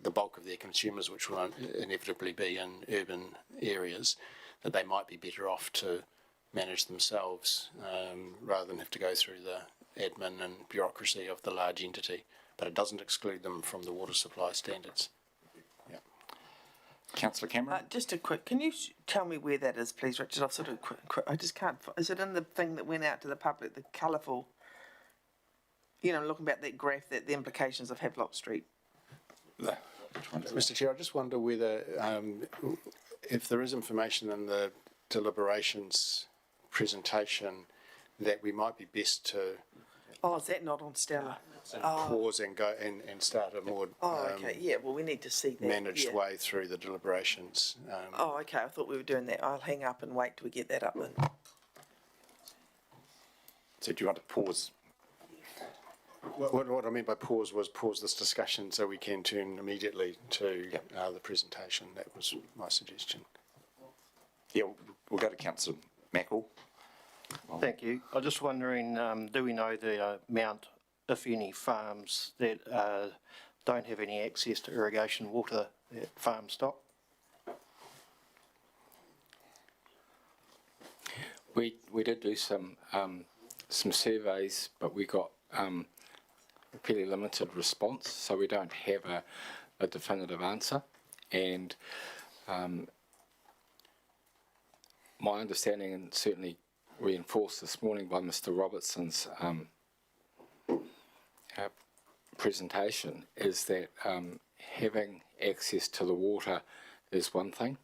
the bulk of their consumers, which will inevitably be in urban areas, that they might be better off to manage themselves rather than have to go through the admin and bureaucracy of the large entity. But it doesn't exclude them from the water supply standards. Yeah. Councillor Cameron? Just a quick, can you tell me where that is, please, Richard? I've sort of, I just can't, is it in the thing that went out to the public, the colourful, looking about that graph, the implications of Havelock Street? Mr. Chair, I just wonder whether, if there is information in the deliberations presentation, that we might be best to Oh, is that not on Stella? pause and go and start a more Okay, yeah, well, we need to see that. managed way through the deliberations. Okay, I thought we were doing that. I'll hang up and wait till we get that up then. So do you want to pause? What I meant by pause was pause this discussion so we can turn immediately to the presentation. That was my suggestion. Yeah, we'll go to Councillor Mackel. Thank you. I'm just wondering, do we know the amount, if any, farms that don't have any access to irrigation water at farm stock? We did do some surveys, but we got a fairly limited response, so we don't have a definitive answer. And my understanding, and certainly reinforced this morning by Mr. Robertson's presentation, is that having access to the water is one thing.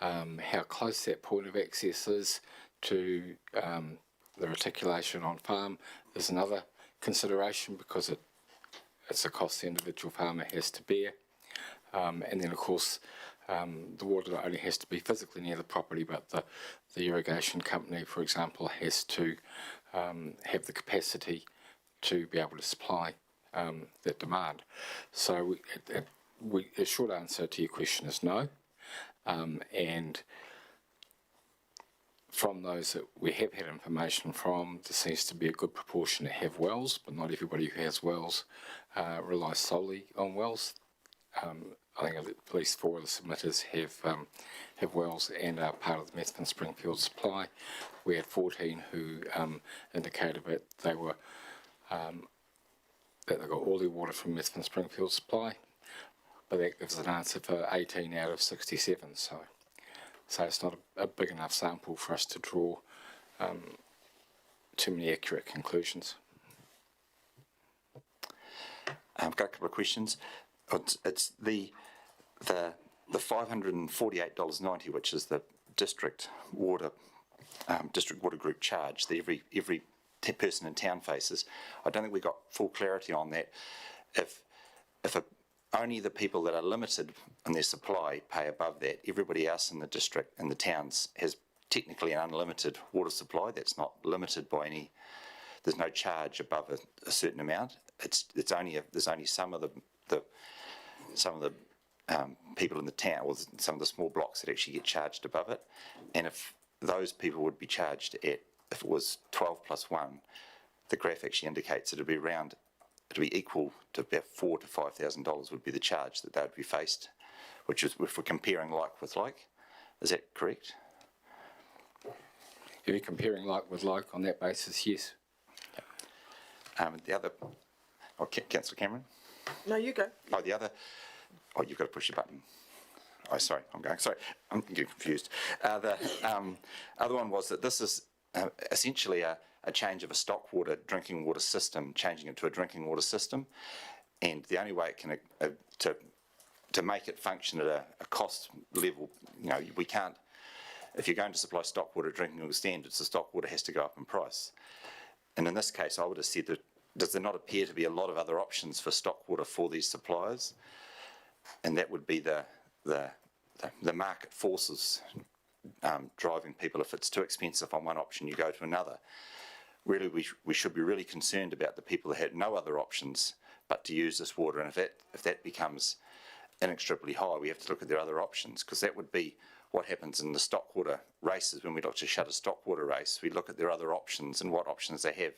How close that point of access is to the reticulation on farm is another consideration, because it's a cost the individual farmer has to bear. And then, of course, the water not only has to be physically near the property, but the irrigation company, for example, has to have the capacity to be able to supply that demand. So the short answer to your question is no. And from those that we have had information from, there seems to be a good proportion that have wells, but not everybody who has wells relies solely on wells. I think at least 4 of the submitters have wells and are part of the Methven Springfield supply. We had 14 who indicated that they were that they got all their water from Methven Springfield supply, but that gives an answer for 18 out of 67. So it's not a big enough sample for us to draw too many accurate conclusions. I've got a couple of questions. It's the $548.90, which is the district water group charge that every person in town faces. I don't think we got full clarity on that. If only the people that are limited in their supply pay above that, everybody else in the district and the towns has technically an unlimited water supply that's not limited by any. There's no charge above a certain amount. There's only some of the people in the town, or some of the small blocks that actually get charged above it. And if those people would be charged if it was 12 plus 1, the graph actually indicates it would be around it'll be equal to about $4,000 to $5,000 would be the charge that they would be faced, which is if we're comparing like with like. Is that correct? If you're comparing like with like on that basis, yes. The other, Councillor Cameron? No, you go. Oh, the other, you've got to push your button. Oh, sorry, I'm getting confused. The other one was that this is essentially a change of a stock water drinking water system, changing it to a drinking water system, and the only way it can to make it function at a cost level, we can't. If you're going to supply stock water drinking water standards, the stock water has to go up in price. And in this case, I would have said that does there not appear to be a lot of other options for stock water for these suppliers? And that would be the market forces driving people. If it's too expensive on one option, you go to another. Really, we should be really concerned about the people that had no other options but to use this water. And if that becomes inextricably high, we have to look at their other options, because that would be what happens in the stock water races. When we look to shut a stock water race, we look at their other options and what options they have.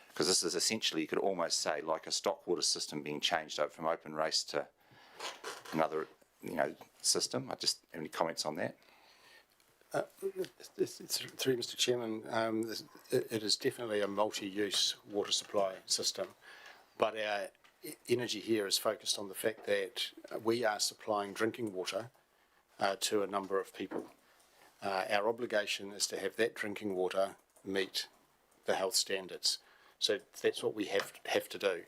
Because this is essentially, you could almost say, like a stock water system being changed over from open race to another, system. Any comments on that? Through Mr. Chairman, it is definitely a multi-use water supply system, but our energy here is focused on the fact that we are supplying drinking water to a number of people. Our obligation is to have that drinking water meet the health standards. So that's what we have to do.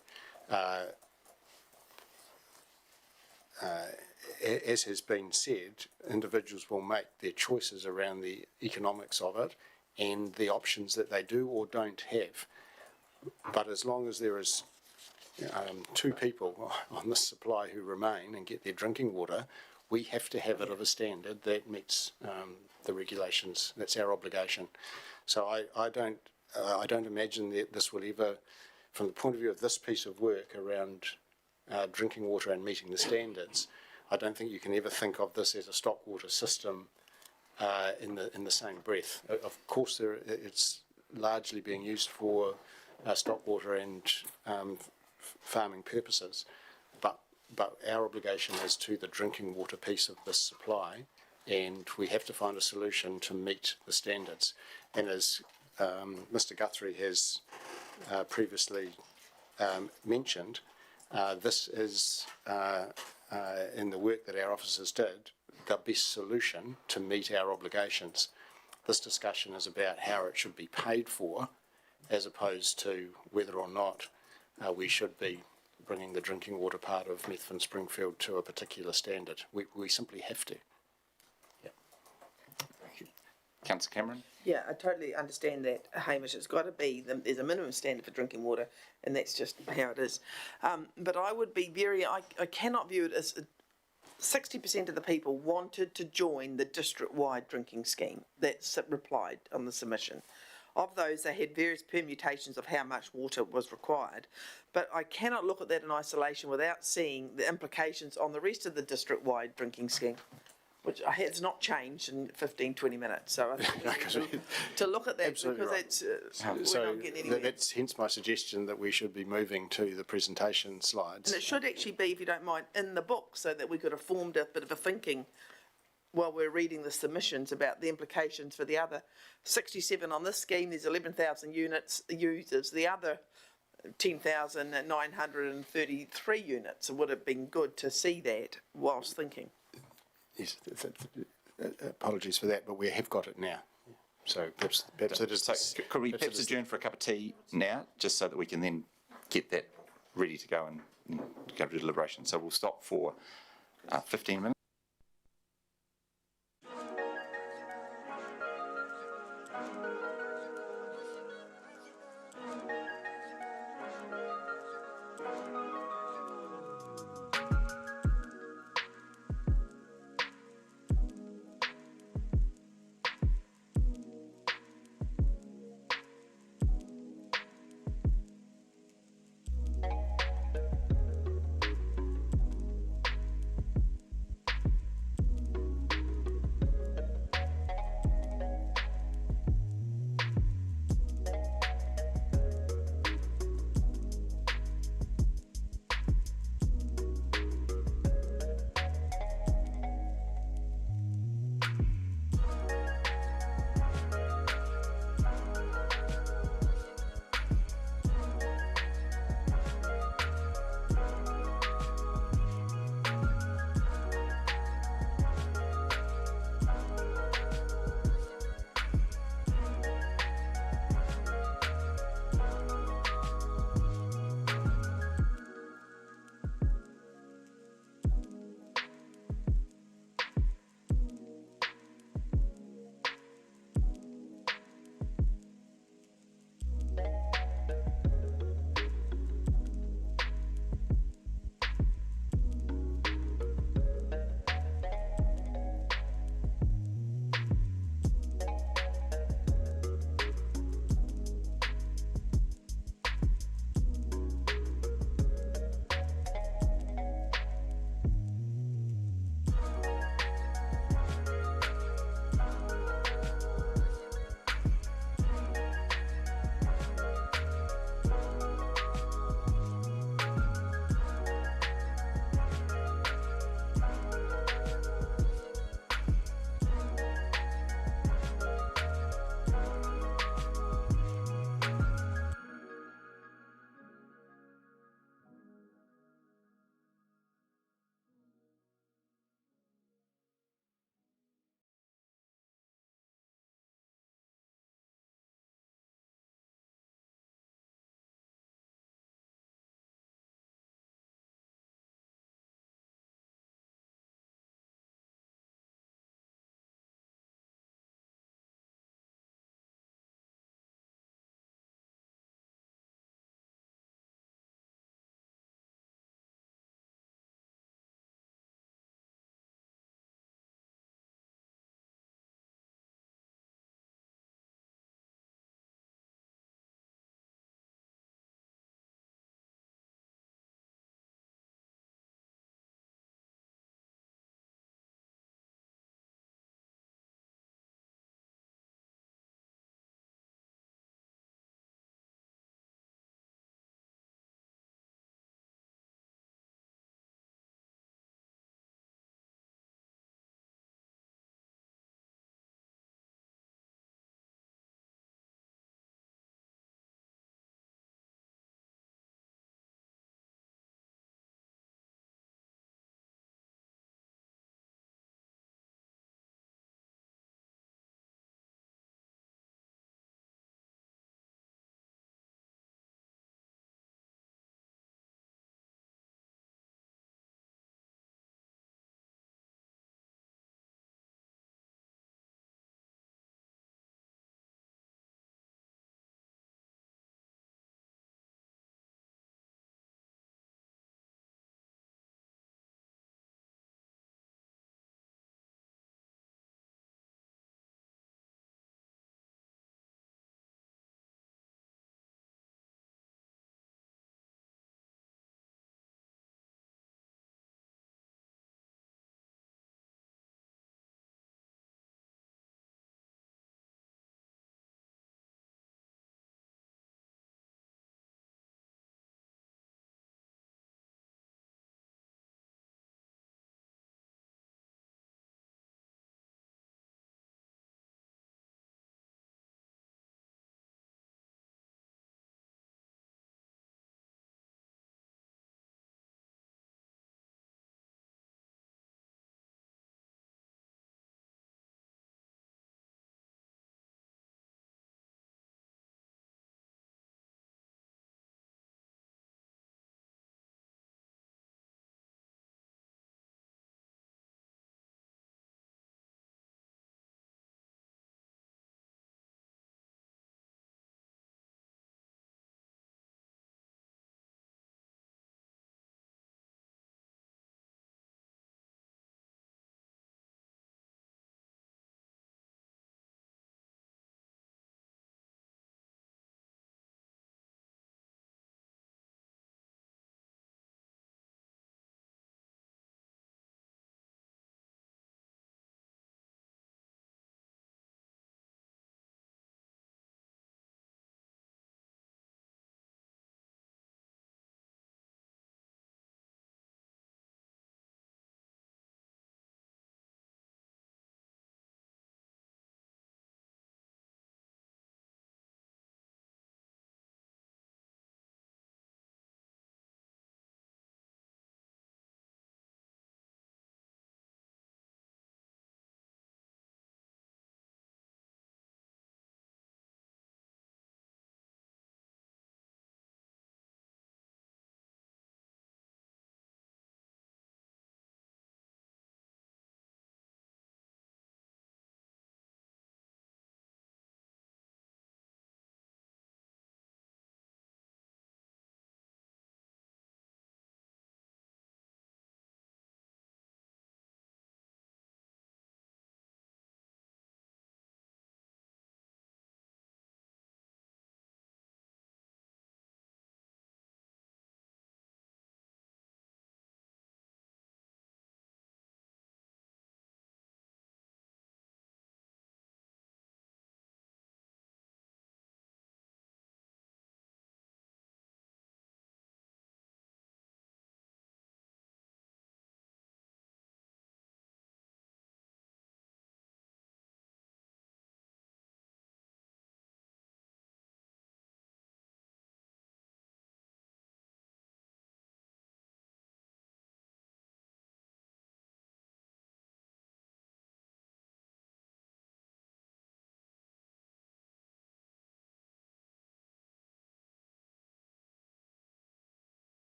As has been said, individuals will make their choices around the economics of it and the options that they do or don't have. But as long as there is 2 people on this supply who remain and get their drinking water, we have to have it of a standard that meets the regulations. That's our obligation. So I don't imagine that this will ever, from the point of view of this piece of work around drinking water and meeting the standards, I don't think you can ever think of this as a stock water system in the same breath. Of course, it's largely being used for stock water and farming purposes, but our obligation is to the drinking water piece of this supply, and we have to find a solution to meet the standards. And as Mr. Guthrie has previously mentioned, this is, in the work that our officers did, the best solution to meet our obligations. This discussion is about how it should be paid for, as opposed to whether or not we should be bringing the drinking water part of Methven Springfield to a particular standard. We simply have to. Yeah. Councillor Cameron? Yeah, I totally understand that, Hamish. It's got to be, there's a minimum standard for drinking water, and that's just how it is. But I would be I cannot view it as 60% of the people wanted to join the district-wide drinking scheme. That's replied on the submission. Of those, they had various permutations of how much water was required. But I cannot look at that in isolation without seeing the implications on the rest of the district-wide drinking scheme, which has not changed in 15, 20 minutes. So I think to look at that, Absolutely because right. it's, we're not getting anywhere. That's hence my suggestion that we should be moving to the presentation slides. And it should actually be, if you don't mind, in the book, so that we could have formed a bit of a thinking while we're reading the submissions about the implications for the other 67 on this scheme. There's 11,000 users. The other 10,933 units. It would have been good to see that whilst thinking. Yes, apologies for that, but we have got it now. So perhaps it is. So could we perhaps adjourn for a cup of tea now, just so that we can then get that ready to go and go to deliberation? So we'll stop for 15 minutes.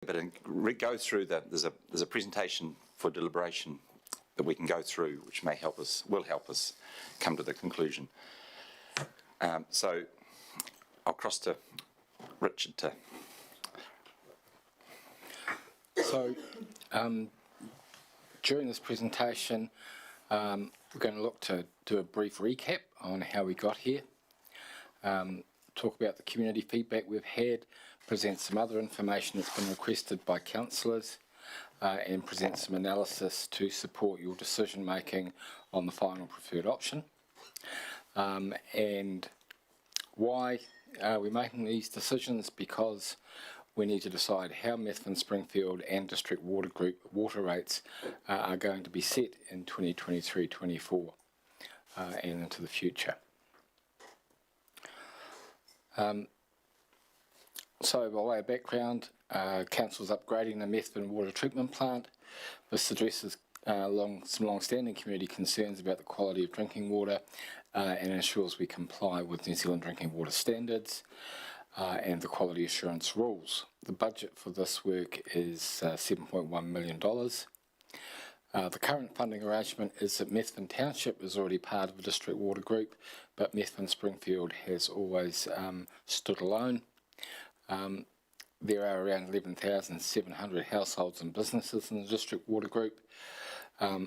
But go through there's a presentation for deliberation that we can go through, which will help us come to the conclusion. So I'll cross to Richard to. So during this presentation, we're going to look to do a brief recap on how we got here, talk about the community feedback we've had, present some other information that's been requested by councillors, and present some analysis to support your decision making on the final preferred option. And why are we making these decisions? Because we need to decide how Methven, Springfield and District Water Group water rates are going to be set in 2023-24 and into the future. So by way of background, Council's upgrading the Methven water treatment plant. This addresses some long-standing community concerns about the quality of drinking water and ensures we comply with New Zealand drinking water standards and the quality assurance rules. The budget for this work is $7.1 million. The current funding arrangement is that Methven Township is already part of the District Water Group, but Methven Springfield has always stood alone. There are around 11,700 households and businesses in the District Water Group.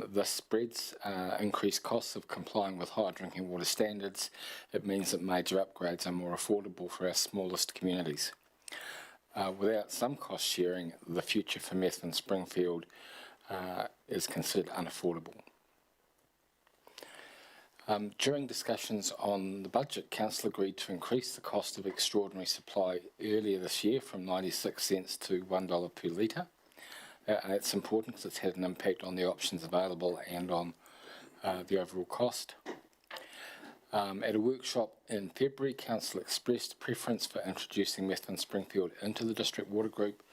This spreads increased costs of complying with higher drinking water standards. It means that major upgrades are more affordable for our smallest communities. Without some cost sharing, the future for Methven Springfield is considered unaffordable. During discussions on the budget, Council agreed to increase the cost of extraordinary supply earlier this year from 96 cents to $1 per litre. It's important because it's had an impact on the options available and on the overall cost. At a workshop in February, Council expressed preference for introducing Methven Springfield into the District Water Group.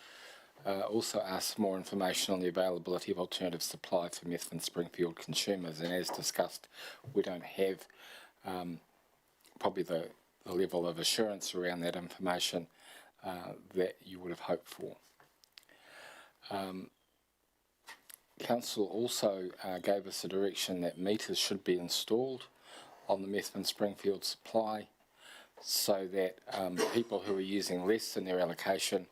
Also asked for more information on the availability of alternative supply for Methven Springfield consumers, and as discussed, we don't have probably the level of assurance around that information that you would have hoped for. Council also gave us a direction that meters should be installed on the Methven Springfield supply so that people who are using less than their allocation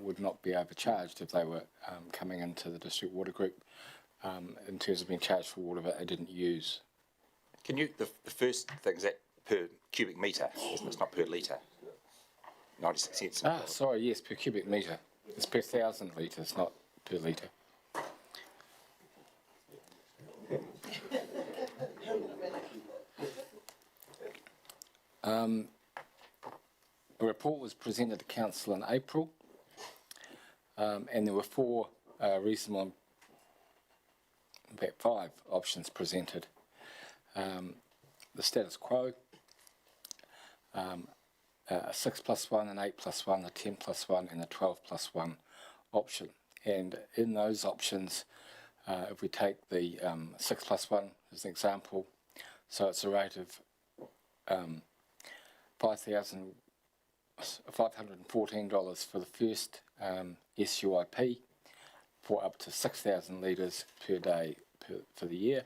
would not be overcharged if they were coming into the District Water Group in terms of being charged for water that they didn't use. Can you, the first thing, is that per cubic metre, isn't it? It's not per litre. 96 cents. Ah, sorry, yes, per cubic metre. It's per 1,000 litres, not per litre. A report was presented to Council in April, and there were four reasonable, in fact 5 options presented. The status quo, a 6+1, an 8+1, a 10+1 and a 12+1 option. And in those options, if we take the 6+1 as an example, so it's a rate of $514 for the first SUIP for up to 6,000 litres per day for the year,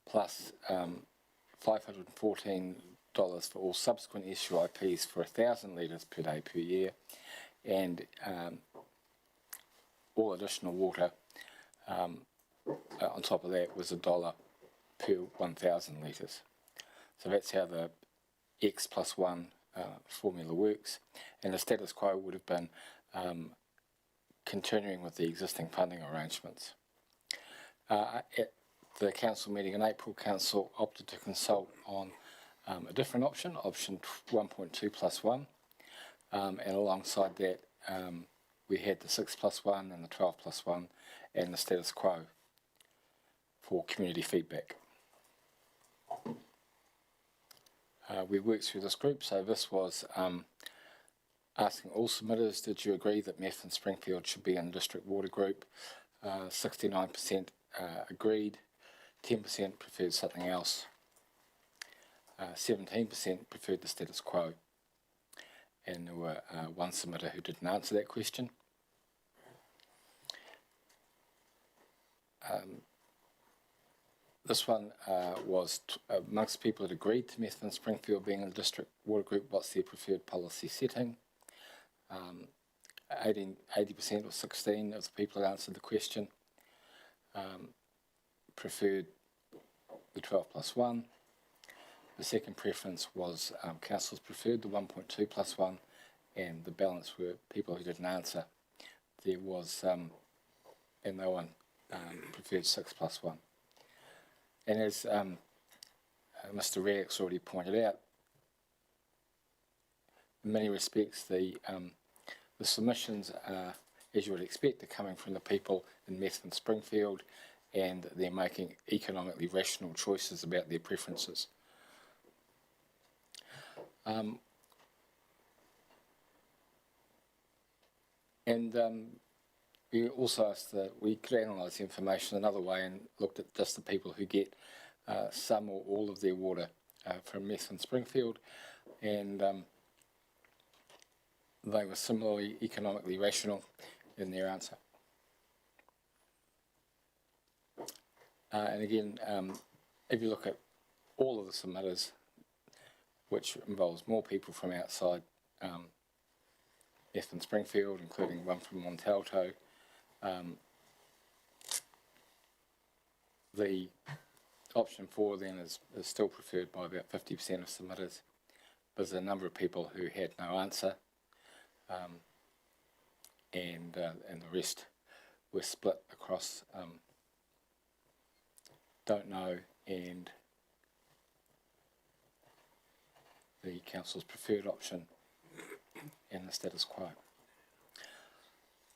plus $514 for all subsequent SUIPs for 1,000 litres per day per year, and all additional water on top of that was $1 per 1,000 litres. So that's how the X+1 formula works, and the status quo would have been continuing with the existing funding arrangements. At the council meeting in April, Council opted to consult on a different option, option 1.2+1, and alongside that we had the 6+1 and the 12+1 and the status quo for community feedback. We worked through this group, so this was asking all submitters, did you agree that Methven Springfield should be in the District Water Group? 69% agreed, 10% preferred something else, 17% preferred the status quo, and there were one submitter who didn't answer that question. This one was amongst people that agreed to Methven Springfield being in the district water group, what's their preferred policy setting? 80% or 16 of the people that answered the question preferred the 12+1. The second preference was councillors preferred the 1.2+1, and the balance were people who didn't answer. There was, and no one preferred 6+1. And as Mr. Reddick's already pointed out, in many respects the submissions are, as you would expect, are coming from the people in Methven Springfield, and they're making economically rational choices about their preferences. We also asked that we could analyse the information another way and looked at just the people who get some or all of their water from Methven Springfield, and they were similarly economically rational in their answer. And again, if you look at all of the submitters, which involves more people from outside Methven Springfield, including one from Montalto, the option 4 then is still preferred by about 50% of submitters. There's a number of people who had no answer, and the rest were split across don't know and the council's preferred option and the status quo.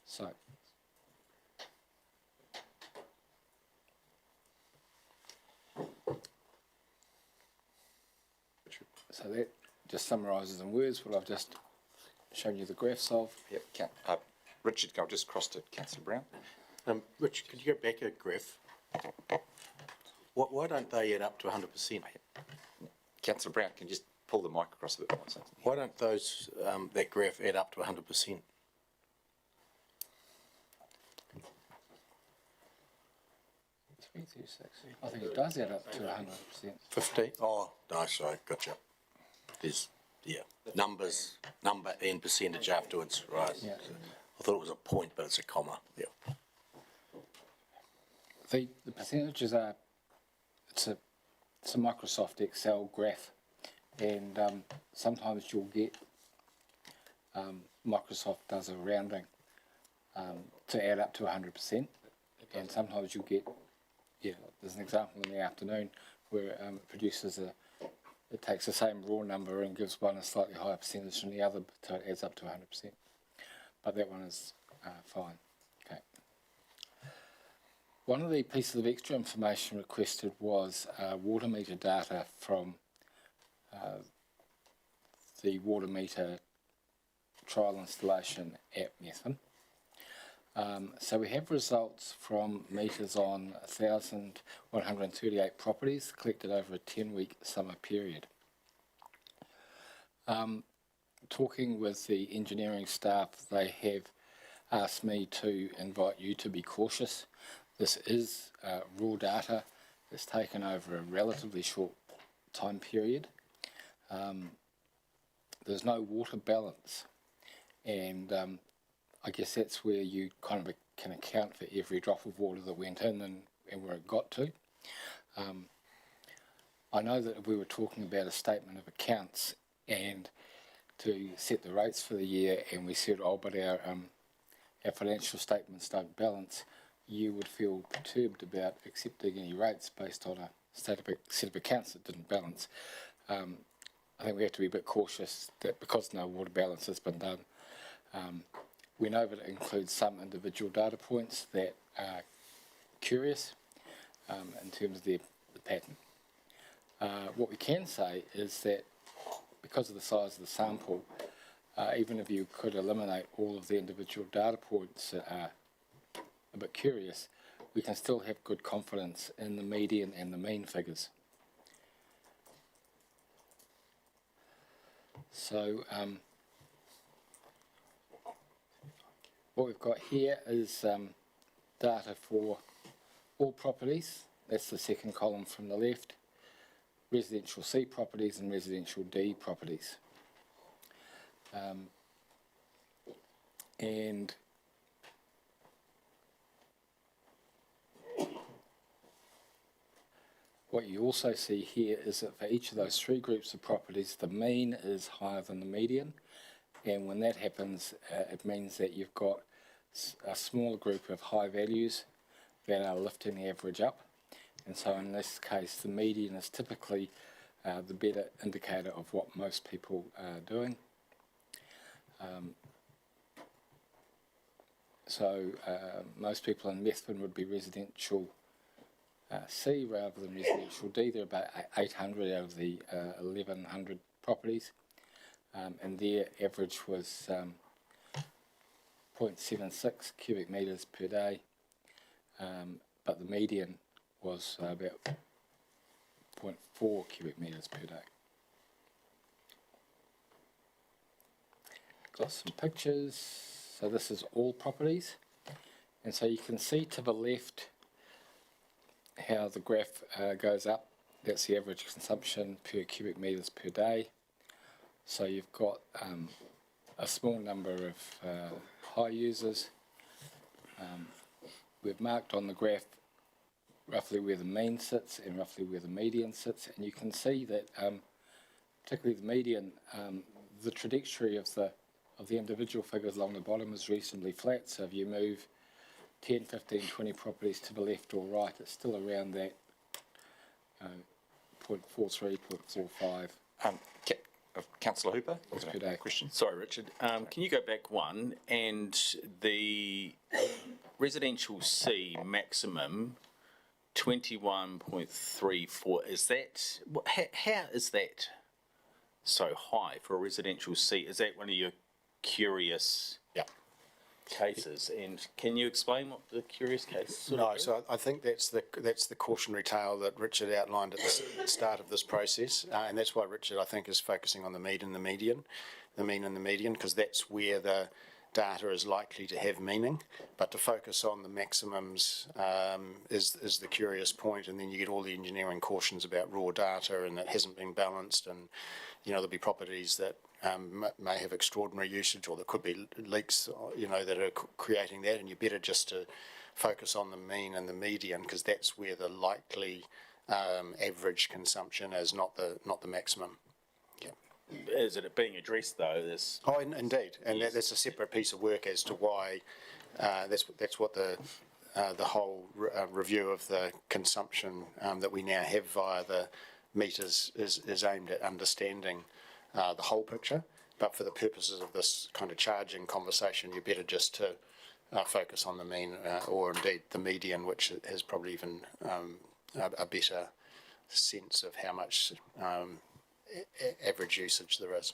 So that just summarises in words what I've just shown you the graphs of. Yep. Richard, I'll just cross to Councillor Brown. Richard, could you go back a graph? Why don't they add up to 100%? Councillor Brown, can you just pull the mic across a bit more? Why don't those, that graph add up to 100%? I think it does add up to 100%. 50? Oh, no, sorry, gotcha. There's, number and percentage afterwards, right? Yeah. I thought it was a point, but it's a comma, yeah. The percentages are, it's a Microsoft Excel graph, and sometimes you'll get, Microsoft does a rounding to add up to 100%, and sometimes you'll get, there's an example in the afternoon where it produces it takes the same raw number and gives one a slightly higher percentage than the other, so it adds up to 100%. But that one is fine. Okay. One of the pieces of extra information requested was water meter data from the water meter trial installation at Methven. So we have results from meters on 1,138 properties collected over a 10-week summer period. Talking with the engineering staff, they have asked me to invite you to be cautious. This is raw data. It's taken over a relatively short time period. There's no water balance, and I guess that's where you kind of can account for every drop of water that went in and where it got to. I know that if we were talking about a statement of accounts and to set the rates for the year, and we said, oh, but our financial statements don't balance, you would feel perturbed about accepting any rates based on a set of accounts that didn't balance. I think we have to be a bit cautious that because no water balance has been done, we know that it includes some individual data points that are curious in terms of the pattern. What we can say is that because of the size of the sample, even if you could eliminate all of the individual data points that are a bit curious, we can still have good confidence in the median and the mean figures. So what we've got here is data for all properties, that's the second column from the left, residential C properties and residential D properties. And what you also see here is that for each of those three groups of properties, the mean is higher than the median. And when that happens, it means that you've got a smaller group of high values that are lifting the average up. And so in this case, the median is typically the better indicator of what most people are doing. Most people in Methven would be residential C rather than residential D. There are about 800 out of the 1,100 properties, and their average was 0.76 cubic metres per day, but the median was about 0.4 cubic metres per day. Got some pictures. So this is all properties, and so you can see to the left how the graph goes up. That's the average consumption per cubic metres per day. So you've got a small number of high users. We've marked on the graph roughly where the mean sits and roughly where the median sits, and you can see that particularly the median, the trajectory of the individual figures along the bottom is reasonably flat. So if you move 10, 15, 20 properties to the left or right, it's still around that 0.43, 0.45. Councillor Hooper, per day. question. Sorry, Richard. Can you go back one? And the residential C maximum 21.34, is that, how is that so high for a residential C? Is that one of your curious cases? And can you explain what the curious case No, so I think that's the cautionary tale that Richard outlined at the start of this process, and that's why Richard, I think, is focusing on the mean and the median, because that's where the data is likely to have meaning. But to focus on the maximums is the curious point, and then you get all the engineering cautions about raw data and it hasn't been balanced, and there'll be properties that may have extraordinary usage, or there could be leaks, that are creating that, and you're better just to focus on the mean and the median, because that's where the likely average consumption is, not the maximum. Is it being addressed though? Indeed, and that's a separate piece of work as to why. That's what the whole review of the consumption that we now have via the meters is aimed at understanding the whole picture. But for the purposes of this kind of charging conversation, you're better just to focus on the mean or indeed the median, which has probably even a better sense of how much average usage there is.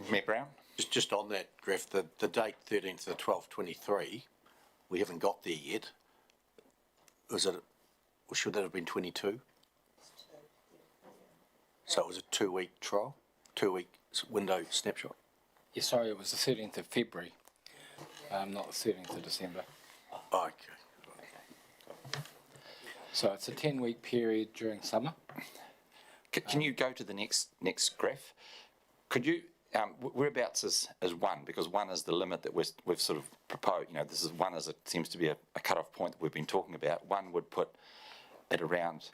Mayor Brown? Just on that graph, the date 13th of 12/23, we haven't got there yet. Or should that have been 22? So it was a 2-week trial, 2-week window snapshot. Yeah, sorry, it was the 13th of February, not the 13th of December. Okay. So it's a 10-week period during summer. Can you go to the next graph? Could you, whereabouts is one? Because one is the limit that we've sort of proposed. This is one as it seems to be a cut-off point that we've been talking about. One would put it around,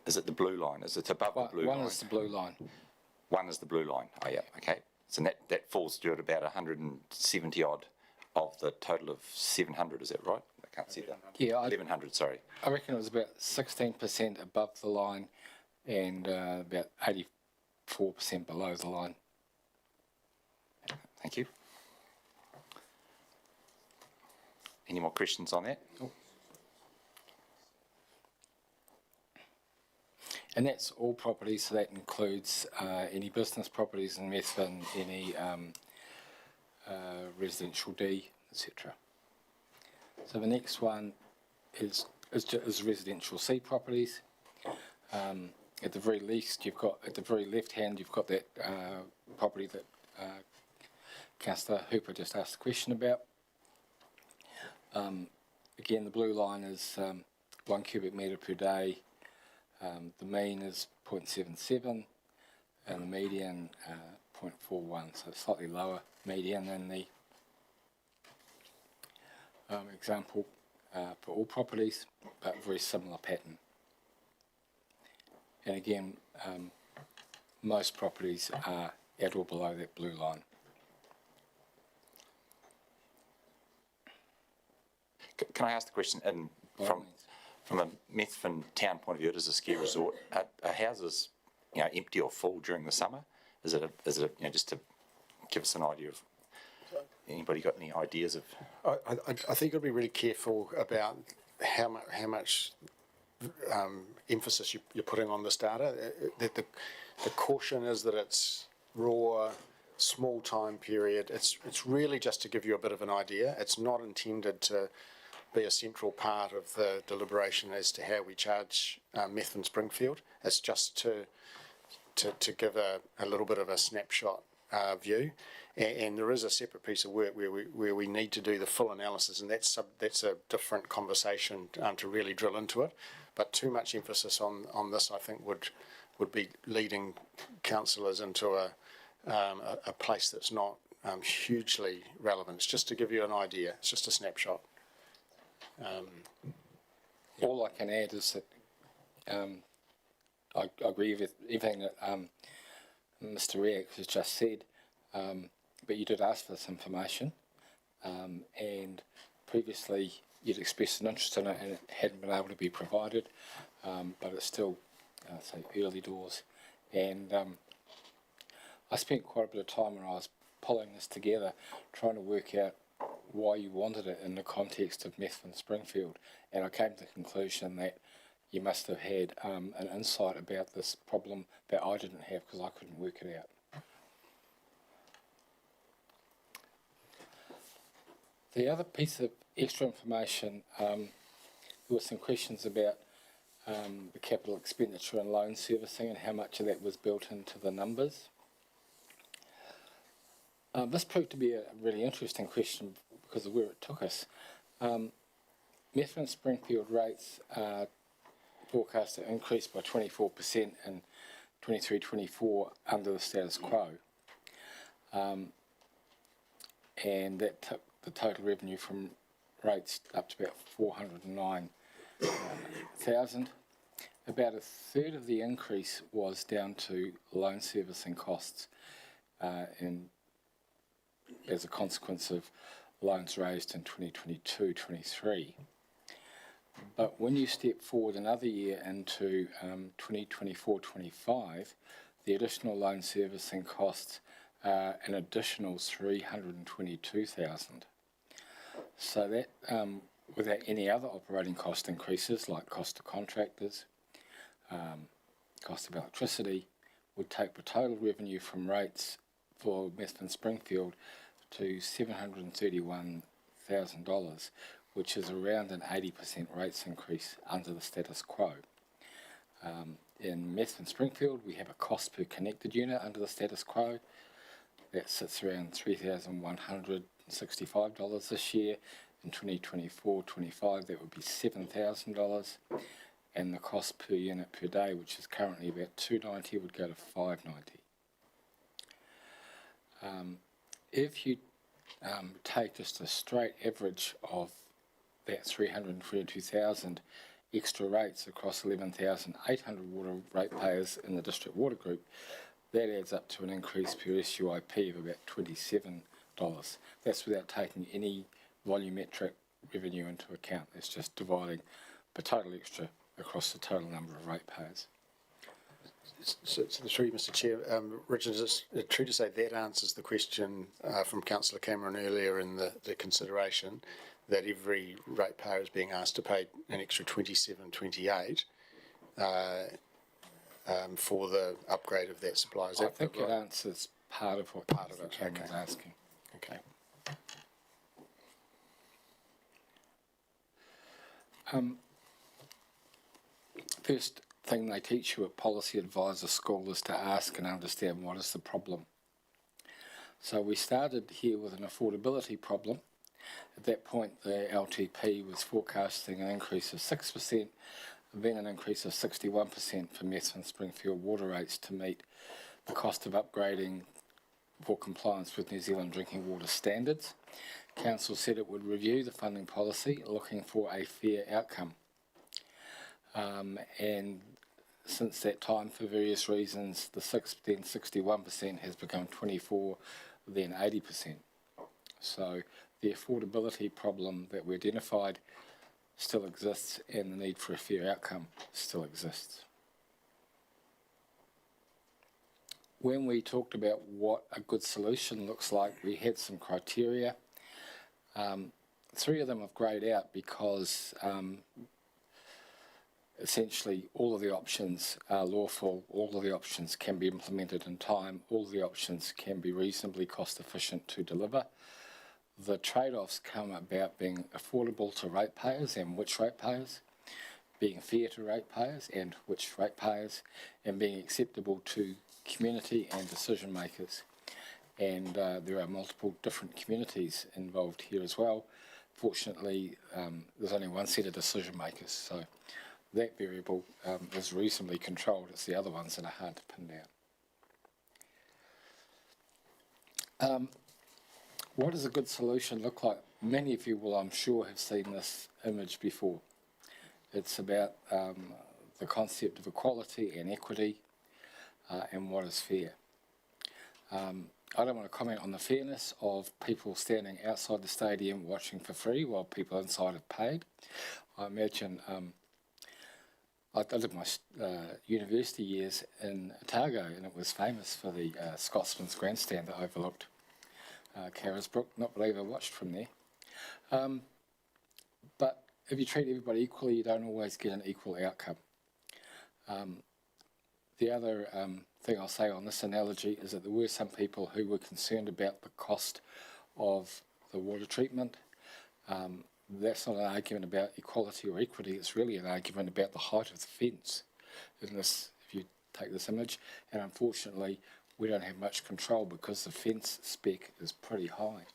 is it the blue line? Is it above the blue line? One is the blue line. One is the blue line. Oh, yeah, okay. So that falls to about 170 odd of the total of 700, is that right? I can't see that. Yeah, 1100, sorry. I reckon it was about 16% above the line and about 84% below the line. Thank you. Any more questions on that? Oh. And that's all properties, so that includes any business properties in Methven, any residential D, etc. So the next one is residential C properties. At the very least, at the very left hand, you've got that property that Councillor Hooper just asked a question about. Again, the blue line is 1 cubic metre per day. The mean is 0.77 and the median 0.41, so slightly lower median than the example for all properties, but very similar pattern. And again, most properties are at or below that blue line. Can I ask the question, and from a Methven town point of view, it is a ski resort, are houses, empty or full during the summer? Is it just to give us an idea of, anybody got any ideas of? I think you'll be really careful about how much emphasis you're putting on this data. The caution is that it's raw, small time period. It's really just to give you a bit of an idea. It's not intended to be a central part of the deliberation as to how we charge Methven Springfield. It's just to give a little bit of a snapshot view. And there is a separate piece of work where we need to do the full analysis, and that's a different conversation to really drill into it. But too much emphasis on this, I think, would be leading councillors into a place that's not hugely relevant. It's just to give you an idea. It's just a snapshot. All I can add is that I agree with everything that Mr. Reack has just said, but you did ask for this information, and previously you'd expressed an interest in it and it hadn't been able to be provided, but it's still, say, early doors. And I spent quite a bit of time when I was pulling this together trying to work out why you wanted it in the context of Methven Springfield, and I came to the conclusion that you must have had an insight about this problem that I didn't have because I couldn't work it out. The other piece of extra information, there were some questions about the capital expenditure and loan servicing and how much of that was built into the numbers. This proved to be a really interesting question because of where it took us. Methven Springfield rates are forecast to increase by 24% in 23-24 under the status quo. And that took the total revenue from rates up to about 409,000. About a third of the increase was down to loan servicing costs as a consequence of loans raised in 2022-23. But when you step forward another year into 2024-25, the additional loan servicing costs are an additional 322,000. So that, without any other operating cost increases like cost of contractors, cost of electricity, would take the total revenue from rates for Methven Springfield to $731,000, which is around an 80% rates increase under the status quo. In Methven Springfield, we have a cost per connected unit under the status quo that sits around $3,165 this year. In 2024-25, that would be $7,000, and the cost per unit per day, which is currently about $290, would go to $590. If you take just a straight average of that 322,000 extra rates across 11,800 water ratepayers in the district water group, that adds up to an increase per SUIP of about $27. That's without taking any volumetric revenue into account. That's just dividing the total extra across the total number of ratepayers. So through you, Mr. Chair, Richard, is it true to say that answers the question from Councillor Cameron earlier in the consideration that every ratepayer is being asked to pay an extra $27.28 for the upgrade of that supply? Is that I think it answers part of what Cameron was asking. Okay. First thing they teach you at Policy Advisor School is to ask and understand what is the problem. So we started here with an affordability problem. At that point, the LTP was forecasting an increase of 6%, then an increase of 61% for Methven Springfield water rates to meet the cost of upgrading for compliance with New Zealand drinking water standards. Council said it would review the funding policy looking for a fair outcome. And since that time, for various reasons, the 6 then 61% has become 24, then 80%. So the affordability problem that we identified still exists, and the need for a fair outcome still exists. When we talked about what a good solution looks like, we had some criteria. 3 of them have greyed out because essentially all of the options are lawful, all of the options can be implemented in time, all of the options can be reasonably cost efficient to deliver. The trade-offs come about being affordable to ratepayers and which ratepayers, being fair to ratepayers and which ratepayers, and being acceptable to community and decision makers. And there are multiple different communities involved here as well. Fortunately, there's only one set of decision makers, so that variable is reasonably controlled. It's the other ones that are hard to pin down. What does a good solution look like? Many of you will, I'm sure, have seen this image before. It's about the concept of equality and equity and what is fair. I don't want to comment on the fairness of people standing outside the stadium watching for free while people inside have paid. I imagine I did my university years in Otago, and it was famous for the Scotsman's grandstand that overlooked Carisbrook. Not believe I watched from there. But if you treat everybody equally, you don't always get an equal outcome. The other thing I'll say on this analogy is that there were some people who were concerned about the cost of the water treatment. That's not an argument about equality or equity, it's really an argument about the height of the fence. In this, if you take this image, and unfortunately we don't have much control because the fence spec is pretty high.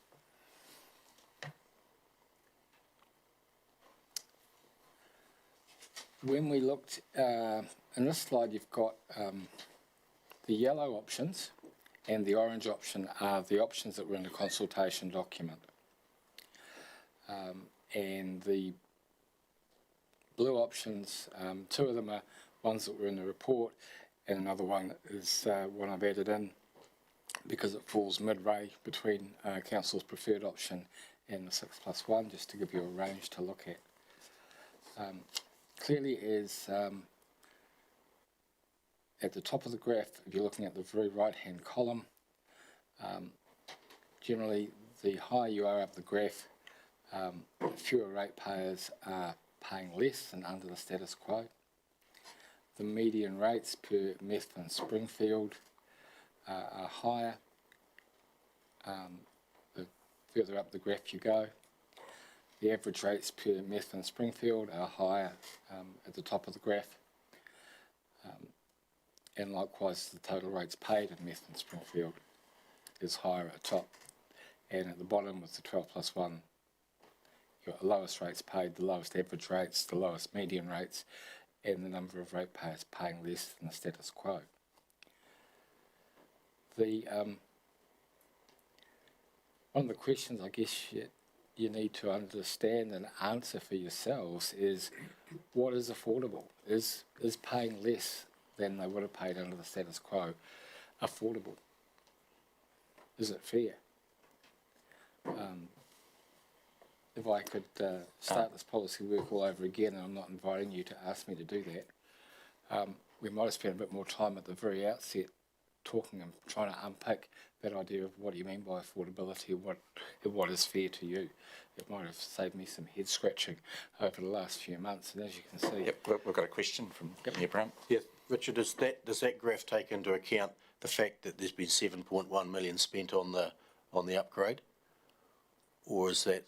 When we looked, in this slide you've got the yellow options and the orange option are the options that were in the consultation document. And the blue options, 2 of them are ones that were in the report, and another one is one I've added in because it falls midway between Council's preferred option and the 6+1, just to give you a range to look at. Clearly, as at the top of the graph, if you're looking at the very right-hand column, generally the higher you are up the graph, fewer ratepayers are paying less than under the status quo. The median rates per Methven Springfield are higher the further up the graph you go. The average rates per Methven Springfield are higher at the top of the graph, and likewise the total rates paid in Methven Springfield is higher at the top, and at the bottom with the 12+1 you've got the lowest rates paid, the lowest average rates, the lowest median rates, and the number of ratepayers paying less than the status quo. One of the questions I guess you need to understand and answer for yourselves is, what is affordable? Is paying less than they would have paid under the status quo affordable? Is it fair? If I could start this policy work all over again, and I'm not inviting you to ask me to do that, we might have spent a bit more time at the very outset talking and trying to unpick that idea of what do you mean by affordability and what is fair to you. It might have saved me some head scratching over the last few months, and as you can see... Yep, we've got a question from Abraham. Yes, Richard, does that graph take into account the fact that there's been 7.1 million spent on the upgrade, or is that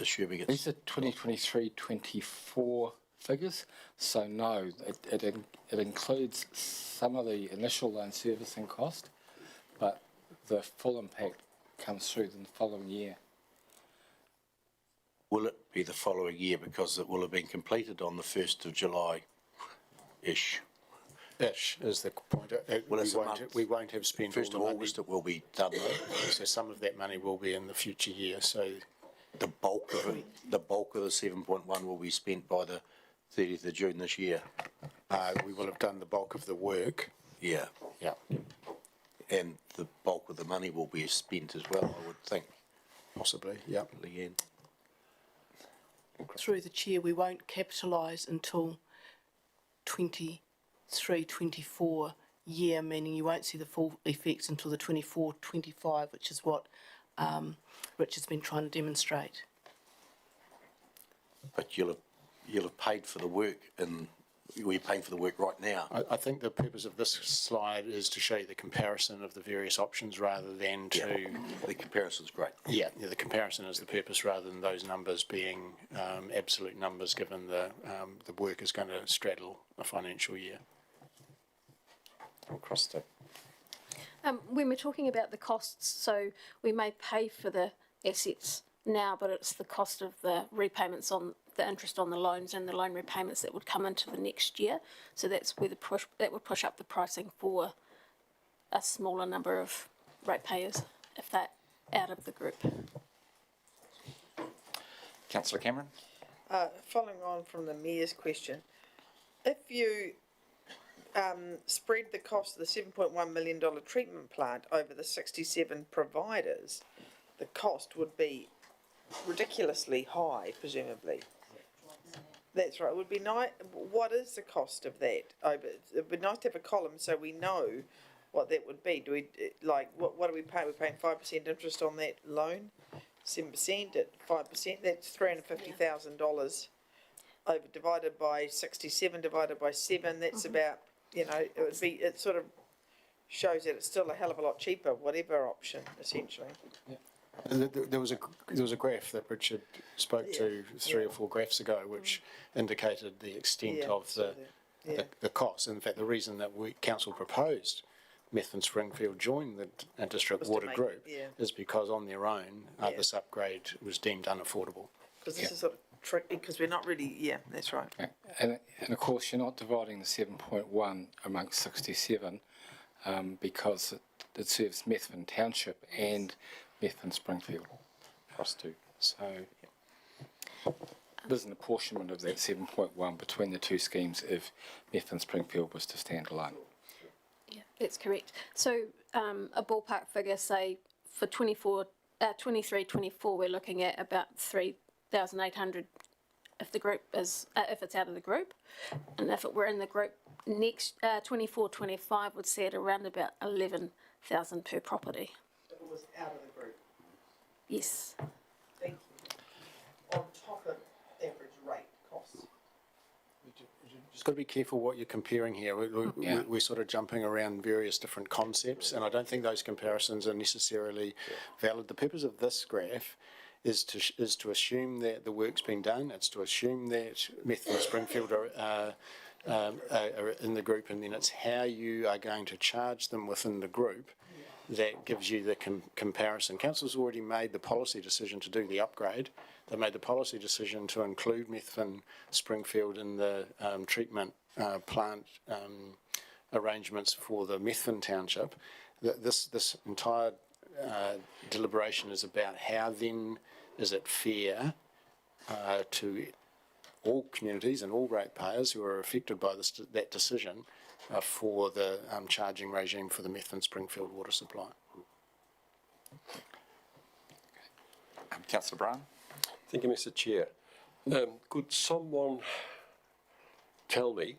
assuming it's... These are 2023-24 figures, so no, it includes some of the initial loan servicing cost, but the full impact comes through in the following year. Will it be the following year because it will have been completed on the 1st of July-ish? Ish is the point. Well, it's a month. We won't have spent all First the of money. August it will be done though. So some of that money will be in the future year, so The bulk of it, the bulk of the 7.1 will be spent by the 30th of June this year. we will have done the bulk of the work. Yeah. Yeah. And the bulk of the money will be spent as well, I would think. Possibly, yeah. Leanne? Through the chair, we won't capitalise until 23-24 year, meaning you won't see the full effects until the 24-25, which is what Rich has been trying to demonstrate. But you'll have paid for the work and we're paying for the work right now. I think the purpose of this slide is to show you the comparison of the various options rather than to... Yeah, the comparison's great. Yeah, the comparison is the purpose rather than those numbers being absolute numbers, given the work is going to straddle a financial year. Across the When we're talking about the costs, so we may pay for the assets now, but it's the cost of the repayments on the interest on the loans and the loan repayments that would come into the next year. So that's where that would push up the pricing for a smaller number of ratepayers if they're out of the group. Councillor Cameron? Following on from the Mayor's question, if you spread the cost of the $7.1 million treatment plant over the 67 providers, the cost would be ridiculously high, presumably. That's right. It would be nice. What is the cost of that? It would be nice to have a column so we know what that would be. Do we what do we pay? We're paying 5% interest on that loan, 7% at 5%. That's $350,000 over divided by 67 divided by 7. That's about, it would be. It sort of shows that it's still a hell of a lot cheaper, whatever option, essentially. Yeah. There was a graph that Richard spoke to 3 or 4 graphs ago, which indicated the extent of the cost. In fact, the reason that council proposed Methven Springfield join the district water group is because on their own this upgrade was deemed unaffordable. Because this is sort of tricky, because we're not really. That's right. And of course, you're not dividing the 7.1 amongst 67 because it serves Methven Township and Methven Springfield across two. So there's an apportionment of that 7.1 between the two schemes if Methven Springfield was to stand alone. Yeah, that's correct. So a ballpark figure, say for 23-24, we're looking at about 3,800 if the group is if it's out of the group, and if it were in the group next 24-25 would see it around about 11,000 per property. If it was out of the group. Yes. Thank you. On top of average rate costs. Just got to be careful what you're comparing here. We're sort of jumping around various different concepts, and I don't think those comparisons are necessarily valid. The purpose of this graph is to assume that the work's been done. It's to assume that Methven and Springfield are in the group, and then it's how you are going to charge them within the group that gives you the comparison. Council's already made the policy decision to do the upgrade. They made the policy decision to include Methven Springfield in the treatment plant arrangements for the Methven Township. This entire deliberation is about how then is it fair to all communities and all ratepayers who are affected by that decision for the charging regime for the Methven Springfield water supply. Councillor Brown. Thank you, Mr. Chair. Could someone tell me,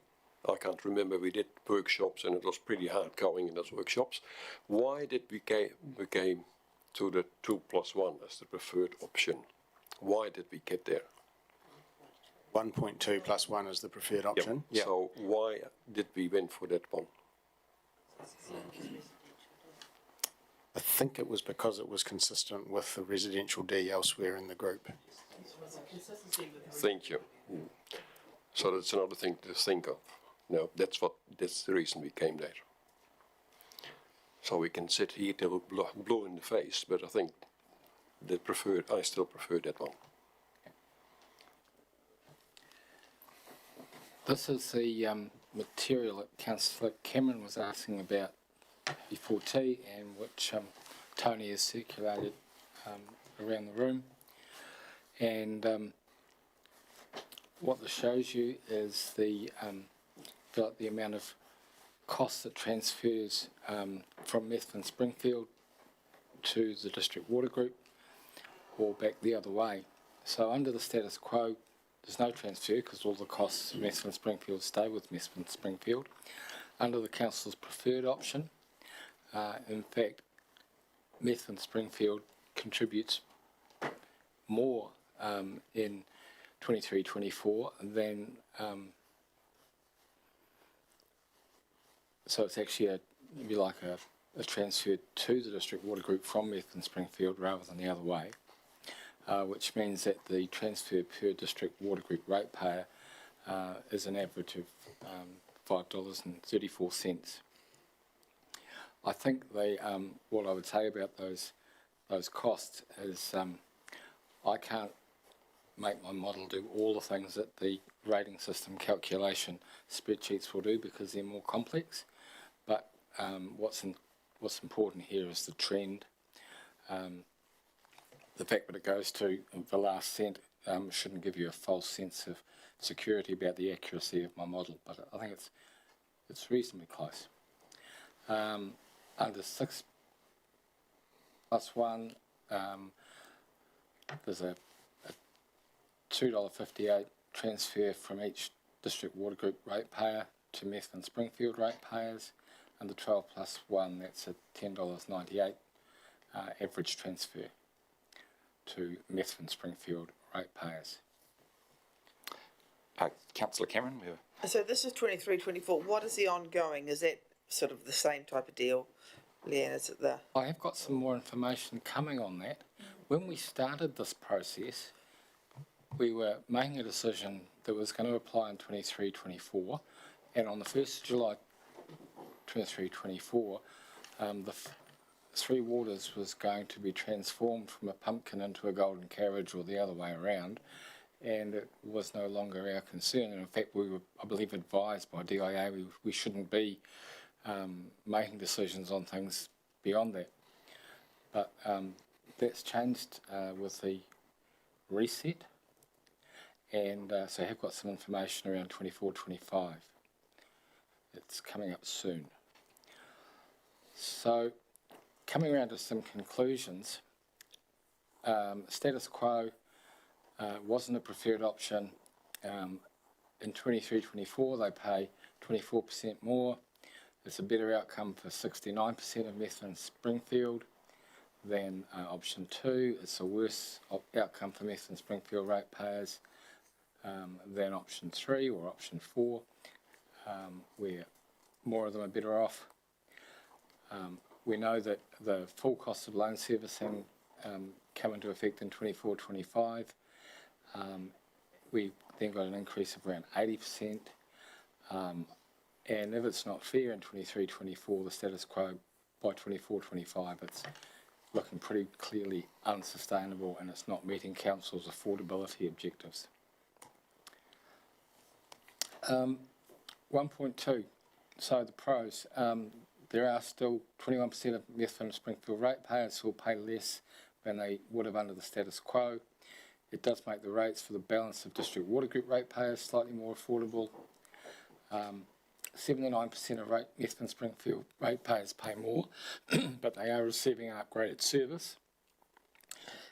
I can't remember, we did workshops and it was pretty hard going in those workshops, why did we came to the 2+1 as the preferred option? Why did we get there? 1.2 plus 1 is the preferred option. Yep. So why did we went for that one? I think it was because it was consistent with the residential D elsewhere in the group. Thank you. So that's another thing to think of. No, that's the reason we came there. So we can sit here till blow in the face, but I think I still prefer that one. This is the material that Councillor Cameron was asking about before tea, and which Tony has circulated around the room. And what this shows you is the amount of cost that transfers from Methven Springfield to the district water group, or back the other way. So under the status quo, there's no transfer because all the costs of Methven Springfield stay with Methven Springfield. Under the council's preferred option, in fact, Methven Springfield contributes more in 23-24 than so it's actually a transfer to the district water group from Methven Springfield rather than the other way, which means that the transfer per district water group ratepayer is an average of $5.34. I think what I would say about those costs is I can't make my model do all the things that the rating system calculation spreadsheets will do because they're more complex. But what's important here is the trend. The fact that it goes to the last cent shouldn't give you a false sense of security about the accuracy of my model, but I think it's reasonably close. Under 6+1, there's a $2.58 transfer from each district water group ratepayer to Methven Springfield ratepayers. Under 12+1, that's a $10.98 average transfer to Methven Springfield ratepayers. Councillor Cameron? So this is 23-24. What is the ongoing? Is that sort of the same type of deal, Leanne? Is it the... I have got some more information coming on that. When we started this process, we were making a decision that was going to apply in 23-24, and on the 1st of July 23-24, the Three Waters was going to be transformed from a pumpkin into a golden carriage, or the other way around, and it was no longer our concern. And in fact, we were, I believe, advised by DIA we shouldn't be making decisions on things beyond that. But that's changed with the reset, and so I have got some information around 24-25. It's coming up soon. So, coming around to some conclusions, status quo wasn't a preferred option. In 23-24, they pay 24% more. It's a better outcome for 69% of Methven Springfield than option 2. It's a worse outcome for Methven Springfield ratepayers than option 3 or option 4, where more of them are better off. We know that the full cost of loan servicing come into effect in 24-25. We then got an increase of around 80%. And if it's not fair in 23-24, the status quo by 24-25, it's looking pretty clearly unsustainable, and it's not meeting council's affordability objectives. 1.2, so the pros. There are still 21% of Methven Springfield ratepayers who will pay less than they would have under the status quo. It does make the rates for the balance of district water group ratepayers slightly more affordable. 79% of Methven Springfield ratepayers pay more, but they are receiving an upgraded service.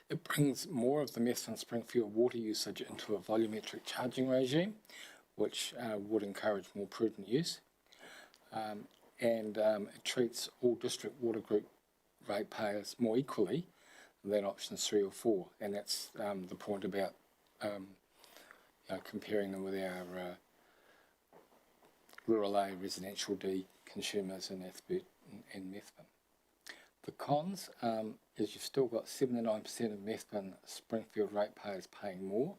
It brings more of the Methven Springfield water usage into a volumetric charging regime, which would encourage more prudent use. And it treats all district water group ratepayers more equally than options 3 or 4, and that's the point about comparing them with our Rural A, Residential D consumers in Athbert and Methven. The cons is you've still got 79% of Methven Springfield ratepayers paying more,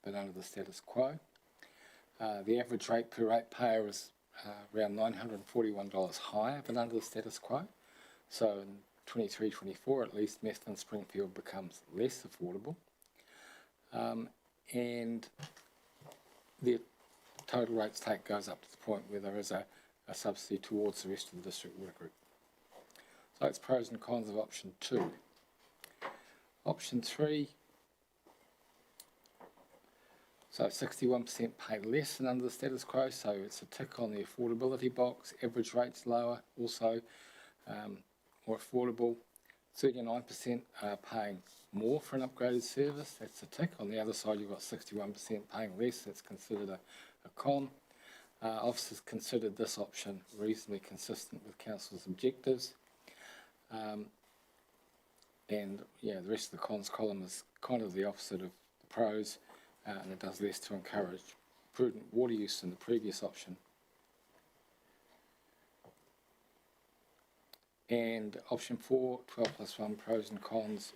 but under the status quo. The average rate per ratepayer is around $941 higher than under the status quo, So in 23-24 at least, Methven Springfield becomes less affordable. And the total rates take goes up to the point where there is a subsidy towards the rest of the district water group. So it's pros and cons of option 2. Option 3, so 61% pay less than under the status quo, so it's a tick on the affordability box. Average rates lower, also more affordable. 39% are paying more for an upgraded service, that's a tick. On the other side, you've got 61% paying less, that's considered a con. Officers considered this option reasonably consistent with council's objectives. And yeah, the rest of the cons column is kind of the opposite of the pros, and it does less to encourage prudent water use than the previous option. And option 4, 12+1 pros and cons.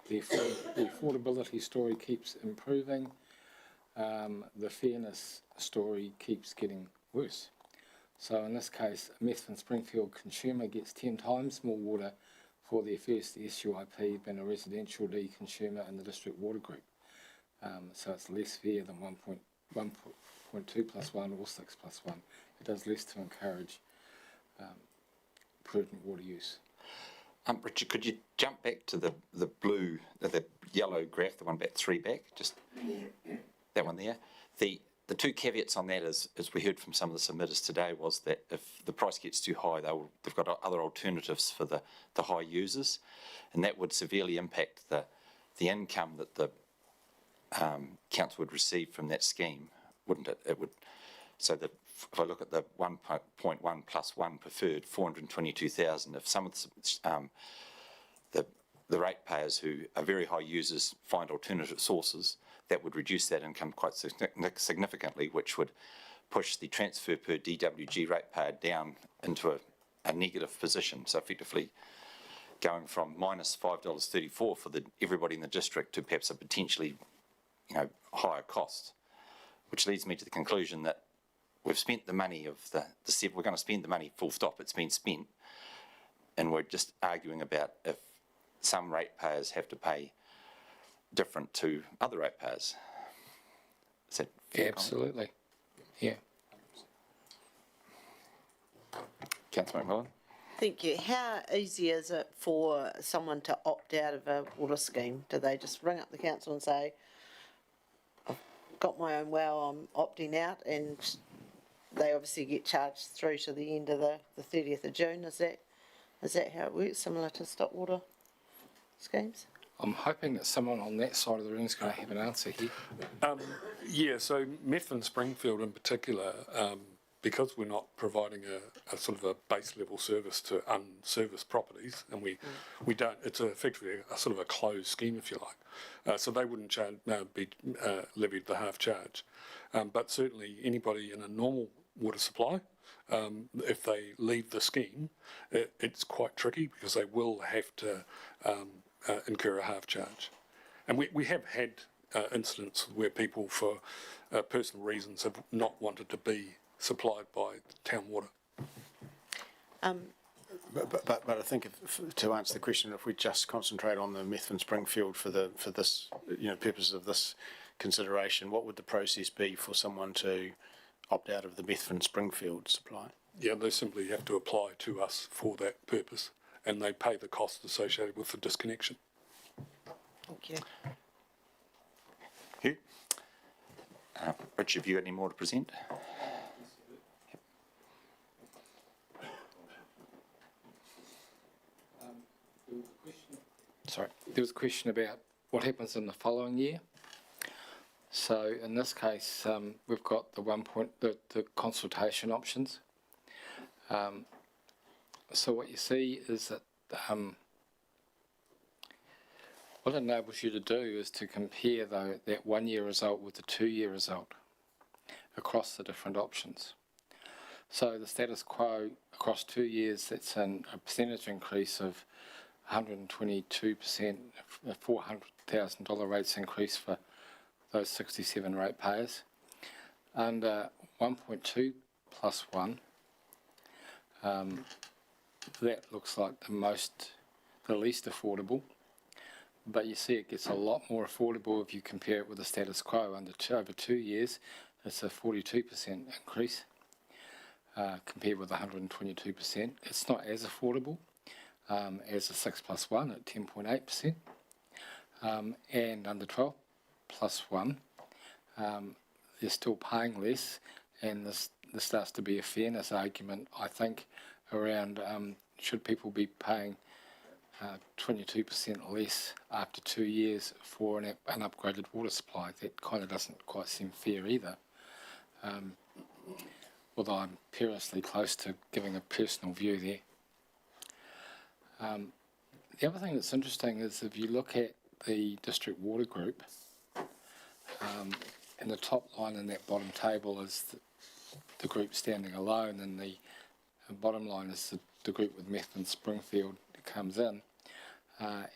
The affordability story keeps improving. The fairness story keeps getting worse. So in this case, a Methven Springfield consumer gets 10 times more water for their first SUIP than a residential D consumer in the district water group. So it's less fair than 1.2+1 or 6+1. It does less to encourage prudent water use. Richard, could you jump back to the blue, the yellow graph, the one back 3 back, just that one there? The two caveats on that is, as we heard from some of the submitters today, was that if the price gets too high, they've got other alternatives for the high users, and that would severely impact the income that the council would receive from that scheme, wouldn't it? It would. So that if I look at the 1.1 plus 1 preferred, 422,000. If some of the ratepayers who are very high users find alternative sources, that would reduce that income quite significantly, which would push the transfer per DWG ratepayer down into a negative position. So effectively going from minus $5.34 for everybody in the district to perhaps a potentially, higher cost, which leads me to the conclusion that we've spent the money of we're going to spend the money full stop. It's been spent, and we're just arguing about if some ratepayers have to pay different to other ratepayers. Is that fair? Absolutely. Yeah. Councillor McMillan. Thank you. How easy is it for someone to opt out of a water scheme? Do they just ring up the council and say, I've got my own well, I'm opting out, and they obviously get charged through to the end of the 30th of June? Is that how it works, similar to stop water schemes? I'm hoping that someone on that side of the room is going to have an answer here. Yeah, so Methven Springfield in particular, because we're not providing a sort of a base level service to unserviced properties, and we don't, it's effectively a sort of a closed scheme, if you like. So they wouldn't be levied the half charge. But certainly anybody in a normal water supply, if they leave the scheme, it's quite tricky because they will have to incur a half charge. And we have had incidents where people for personal reasons have not wanted to be supplied by town water. But I think to answer the question, if we just concentrate on the Methven Springfield for this purpose of this consideration, what would the process be for someone to opt out of the Methven Springfield supply? Yeah, they simply have to apply to us for that purpose, and they pay the costs associated with the disconnection. Thank you. Hugh? Rich, have you got any more to present? Sorry, there was a question about what happens in the following year. So in this case, we've got the consultation options. So what you see is that what it enables you to do is to compare that 1 year result with the 2 year result across the different options. So the status quo across 2 years, that's a percentage increase of 122%, a $400,000 rates increase for those 67 ratepayers. Under 1.2 plus 1, that looks like the least affordable. But you see it gets a lot more affordable if you compare it with the status quo. Over 2 years, it's a 42% increase compared with 122%. It's not as affordable as a 6+1 at 10.8%. And under 12+1, they're still paying less, and this starts to be a fairness argument, I think, around should people be paying 22% less after 2 years for an upgraded water supply. That kind of doesn't quite seem fair either. Although I'm perilously close to giving a personal view there. The other thing that's interesting is if you look at the district water group, and the top line in that bottom table is the group standing alone, and the bottom line is the group with Methven Springfield that comes in.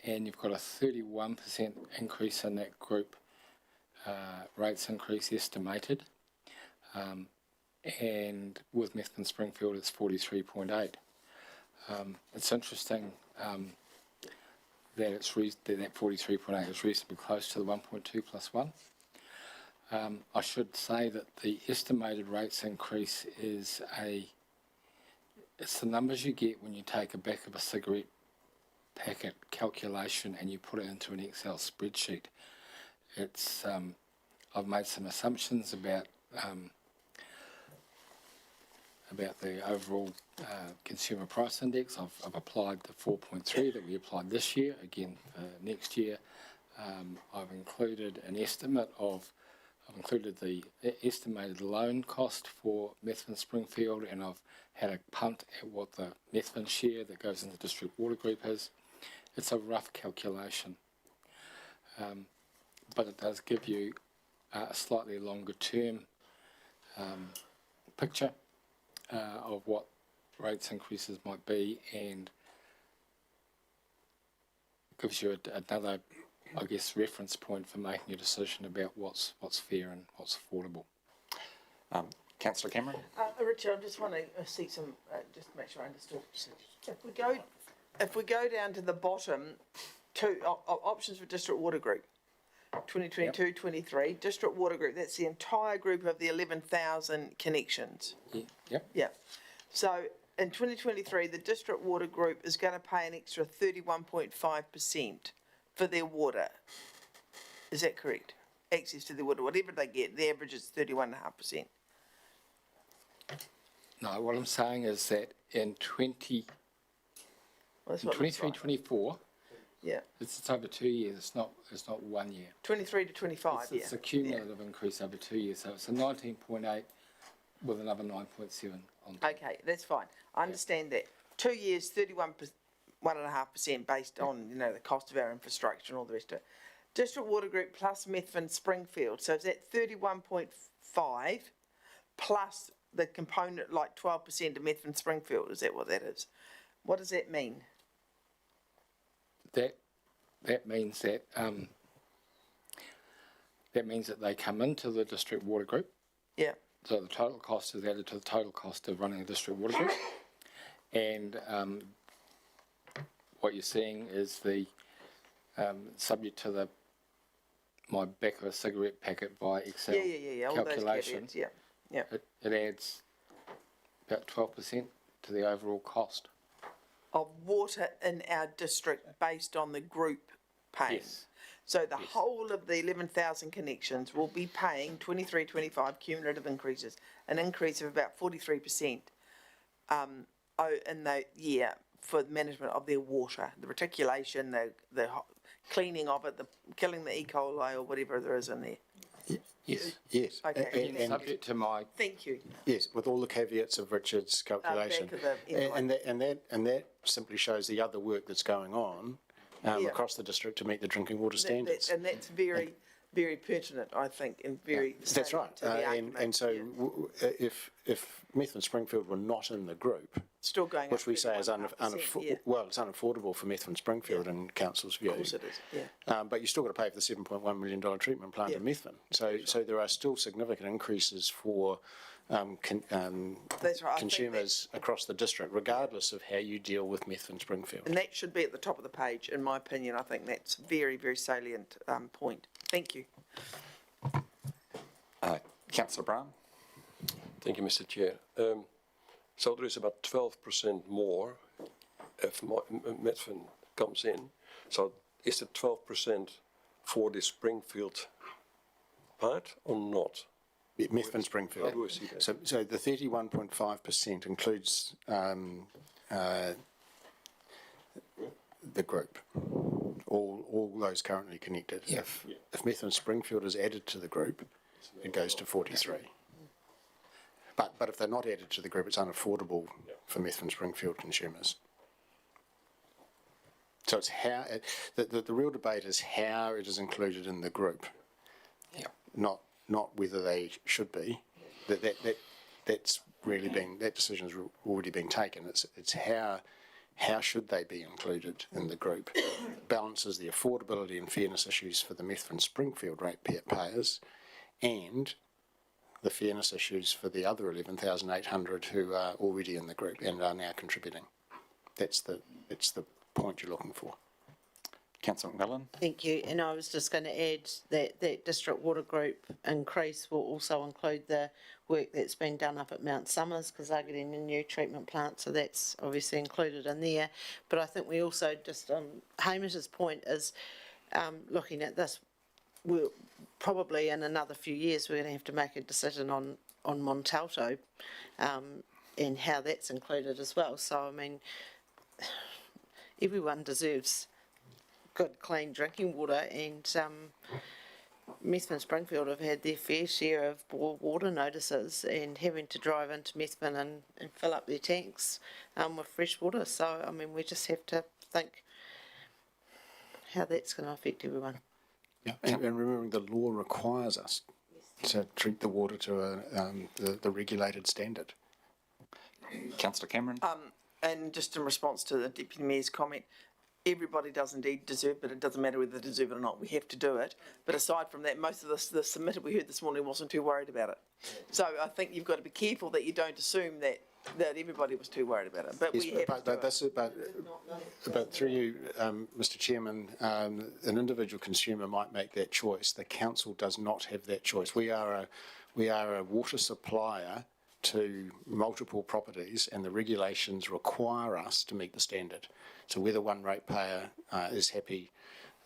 And you've got a 31% increase in that group rates increase estimated, and with Methven Springfield it's 43.8. It's interesting that that 43.8 is reasonably close to the 1.2+1. I should say that the estimated rates increase is it's the numbers you get when you take a back of a cigarette packet calculation and you put it into an Excel spreadsheet. It's I've made some assumptions about the overall consumer price index. I've applied the 4.3 that we applied this year, again next year. I've included an estimate I've included the estimated loan cost for Methven Springfield, and I've had a punt at what the Methven share that goes into district water group is. It's a rough calculation, but it does give you a slightly longer term picture of what rates increases might be, and gives you another, I guess, reference point for making a decision about what's fair and what's affordable. Councillor Cameron? Richard, I just want to see some, just to make sure I understood. If we go down to the bottom, two options for district water group, 2022-23, district water group, that's the entire group of the 11,000 connections. Yep. Yep. So in 2023, the district water group is going to pay an extra 31.5% for their water. Is that correct? Access to their water, whatever they get, the average is 31.5%. No, what I'm saying is that in 23-24, yeah, it's over 2 years. It's not 1 year. 23 to 25. It's a cumulative increase over 2 years, so it's a 19.8 with another 9.7 on top. Okay, that's fine. I understand that. 2 years, 1.5% based on the cost of our infrastructure and all the rest of it. District water group plus Methven Springfield, so is that 31.5 plus the component like 12% of Methven Springfield? Is that what that is? What does that mean? That means that they come into the district water group. Yeah. So the total cost is added to the total cost of running a district water group, and what you're seeing is the subject to my back of a cigarette packet by Excel calculation. Yeah. It adds about 12% to the overall cost of water in our district based on the group paying. Yes. So the whole of the 11,000 connections will be paying 23-25 cumulative increases, an increase of about 43% in the year for the management of their water, the reticulation, the cleaning of it, the killing the E. coli or whatever there is in there. Yes. Okay. And subject to my thank you. yes, with all the caveats of Richard's calculation, and that simply shows the other work that's going on across the district to meet the drinking water standards. And that's very, very pertinent, I think, and very. That's right. And so if Methven Springfield were not in the group, still going, which we say is it's unaffordable for Methven Springfield in council's view. Of course it is. Yeah. But you still got to pay for the $7.1 million treatment plant in Methven. So there are still significant increases for That's right, I think consumers across the district, regardless of how you deal with Methven Springfield. And that should be at the top of the page, in my opinion. I think that's a very, very salient point. Thank you. Councillor Brown. Thank you, Mr. Chair. So there is about 12% more if Methven comes in. So is it 12% for the Springfield part or not? Methven Springfield. How do I see that? So the 31.5% includes the group, all those currently connected. Yeah. If Methven Springfield is added to the group, it goes to 43. But if they're not added to the group, it's unaffordable for Methven Springfield consumers. So it's how the real debate is how it is included in the group. Yeah. Not whether they should be. That's really been, that decision's already been taken. It's how should they be included in the group. Balances the affordability and fairness issues for the Methven Springfield ratepayers and the fairness issues for the other 11,800 who are already in the group and are now contributing. That's the point you're looking for. Councillor McMillan. Thank you. And I was just going to add that district water group increase will also include the work that's been done up at Mount Somers, because they're getting a new treatment plant, so that's obviously included in there. But I think we also, just on Hamish's point, is looking at this, we'll probably in another few years we're going to have to make a decision on Montalto and how that's included as well. So, I mean, everyone deserves good, clean drinking water, and Methven Springfield have had their fair share of boil water notices and having to drive into Methven and fill up their tanks with fresh water. So, I mean, we just have to think how that's going to affect everyone. Yeah, and remembering the law requires us to treat the water to the regulated standard. Councillor Cameron. And just in response to the Deputy Mayor's comment, everybody does indeed deserve, but it doesn't matter whether they deserve it or not. We have to do it. But aside from that, most of the submitter we heard this morning wasn't too worried about it. So I think you've got to be careful that you don't assume that everybody was too worried about it. But yes, we have to do it. But through you, Mr. Chairman, an individual consumer might make that choice. The council does not have that choice. We are a water supplier to multiple properties, and the regulations require us to meet the standard. So whether one ratepayer is happy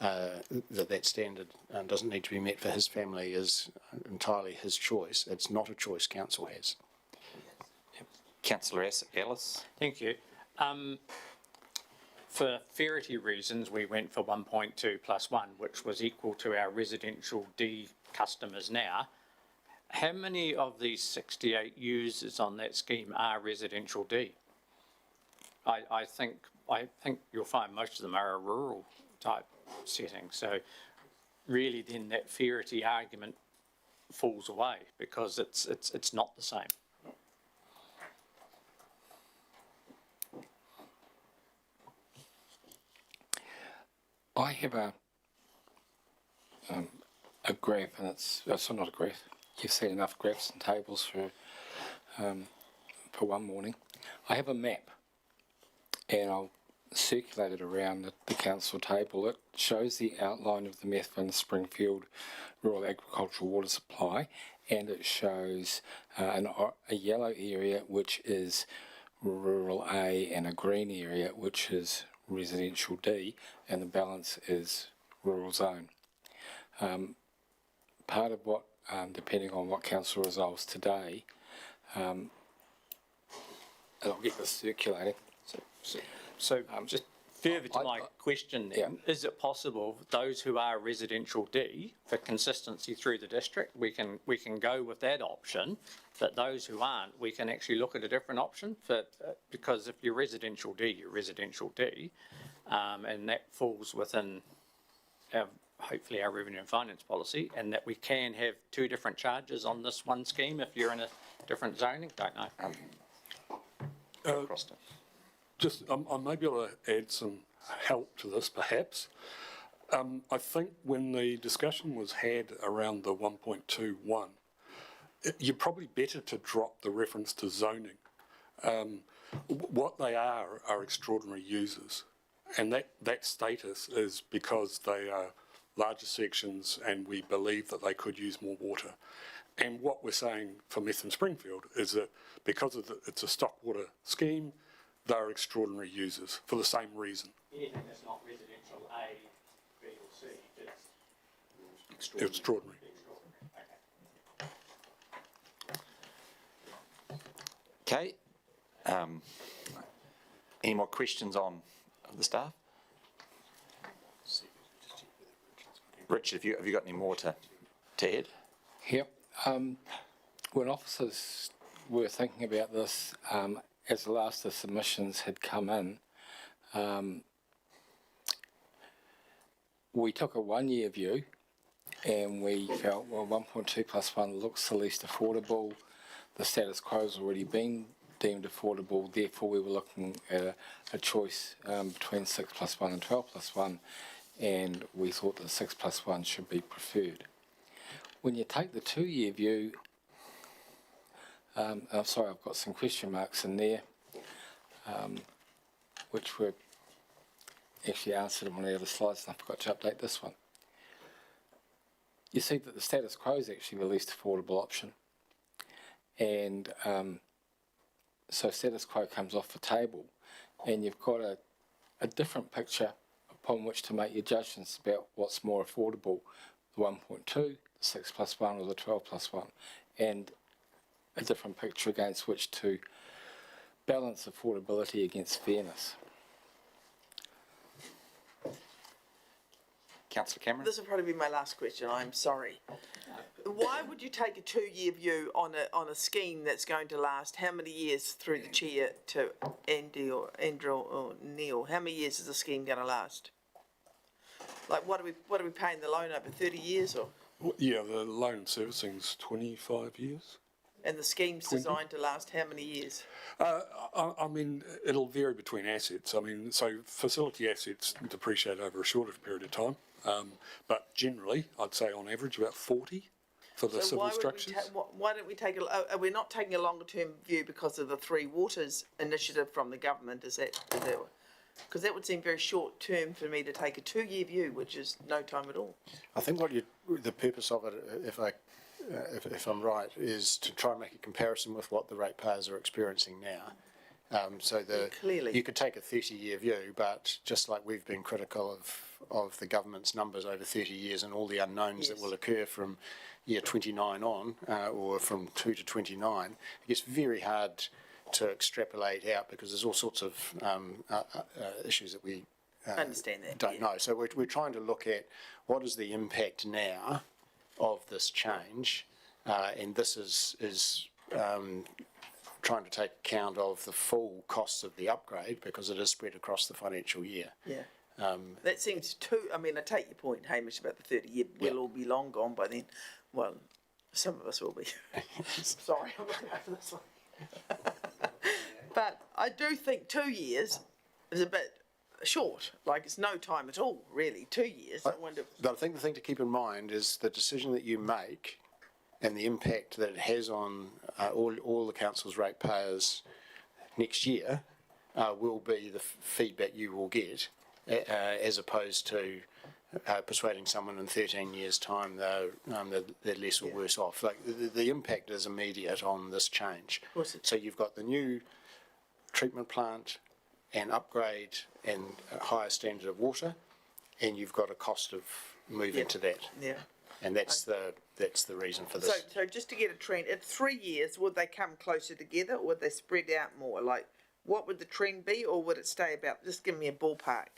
that standard doesn't need to be met for his family is entirely his choice. It's not a choice council has. Councillor Ellis. Thank you. For fairity reasons, we went for 1.2 plus 1, which was equal to our residential D customers now. How many of these 68 users on that scheme are residential D? I think you'll find most of them are a rural type setting. So really then that fairity argument falls away because it's not the same. I have a graph, and it's not a graph. You've seen enough graphs and tables for one morning. I have a map, and I'll circulate it around the council table. It shows the outline of the Methven Springfield rural agricultural water supply, and it shows a yellow area which is rural A and a green area which is residential D, and the balance is rural zone. Part of what, depending on what council resolves today, and I'll get this circulating. So just further to my question then, is it possible those who are residential D, for consistency through the district, we can go with that option, but those who aren't, we can actually look at a different option because if you're residential D, you're residential D, and that falls within hopefully our revenue and finance policy, and that we can have two different charges on this one scheme if you're in a different zoning. Don't know. Just, I may be able to add some help to this, perhaps. I think when the discussion was had around the 1.21, you're probably better to drop the reference to zoning. What they are extraordinary users, and that status is because they are larger sections and we believe that they could use more water. And what we're saying for Methven Springfield is that because it's a stock water scheme, they're extraordinary users for the same reason. Anything that's not residential A, B or C, it's Extraordinary. Okay. Any more questions on the staff? Richard, have you got any more to add? Yep. When officers were thinking about this, as the last of the submissions had come in, we took a 1 year view and we felt, well, 1.2 plus 1 looks the least affordable. The status quo has already been deemed affordable, therefore we were looking at a choice between 6 plus 1 and 12 plus 1, and we thought that 6 plus 1 should be preferred. When you take the 2 year view, I'm sorry, I've got some question marks in there, which were actually answered on one of the other slides, and I forgot to update this one. You see that the status quo is actually the least affordable option, and so status quo comes off the table, and you've got a different picture upon which to make your judgments about what's more affordable, the 1.2, the 6 plus 1 or the 12 plus 1, and a different picture against which to balance affordability against fairness. Councillor Cameron? This will probably be my last question, I'm sorry. Why would you take a 2 year view on a scheme that's going to last how many years through the chair to Andy or Andrew or Neil? How many years is the scheme going to last? Like what are we paying the loan over, 30 years or? Yeah, the loan servicing's 25 years. And the scheme's designed to last how many years? I mean, it'll vary between assets. I mean, so facility assets depreciate over a shorter period of time, but generally, I'd say on average about 40 for the civil structures. Why don't we take are we not taking a longer term view because of the Three Waters initiative from the government? Is that because that would seem very short term for me to take a 2 year view, which is no time at all. I think the purpose of it, if I'm right, is to try and make a comparison with what the ratepayers are experiencing now. Clearly. You could take a 30-year view, but just like we've been critical of the government's numbers over 30 years and all the unknowns that will occur from year 29 on, or from 2 to 29, it gets very hard to extrapolate out because there's all sorts of issues that we understand that, don't know. So we're trying to look at what is the impact now of this change, and this is trying to take account of the full costs of the upgrade because it is spread across the financial year. Yeah. That seems too. I mean, I take your point, Hamish, about the 30 year. We'll all be long gone by then. Well, some of us will be. Sorry, I'm looking over this one. But I do think 2 years is a bit short. Like it's no time at all, really. 2 years. I wonder. But I think the thing to keep in mind is the decision that you make and the impact that it has on all the council's ratepayers next year will be the feedback you will get, as opposed to persuading someone in 13 years' time they're less or worse off. Like the impact is immediate on this change. So you've got the new treatment plant and upgrade and a higher standard of water, and you've got a cost of moving to that. Yeah. And that's the reason for this. So just to get a trend, at 3 years, would they come closer together or would they spread out more? Like, what would the trend be, or would it stay about? Just give me a ballpark.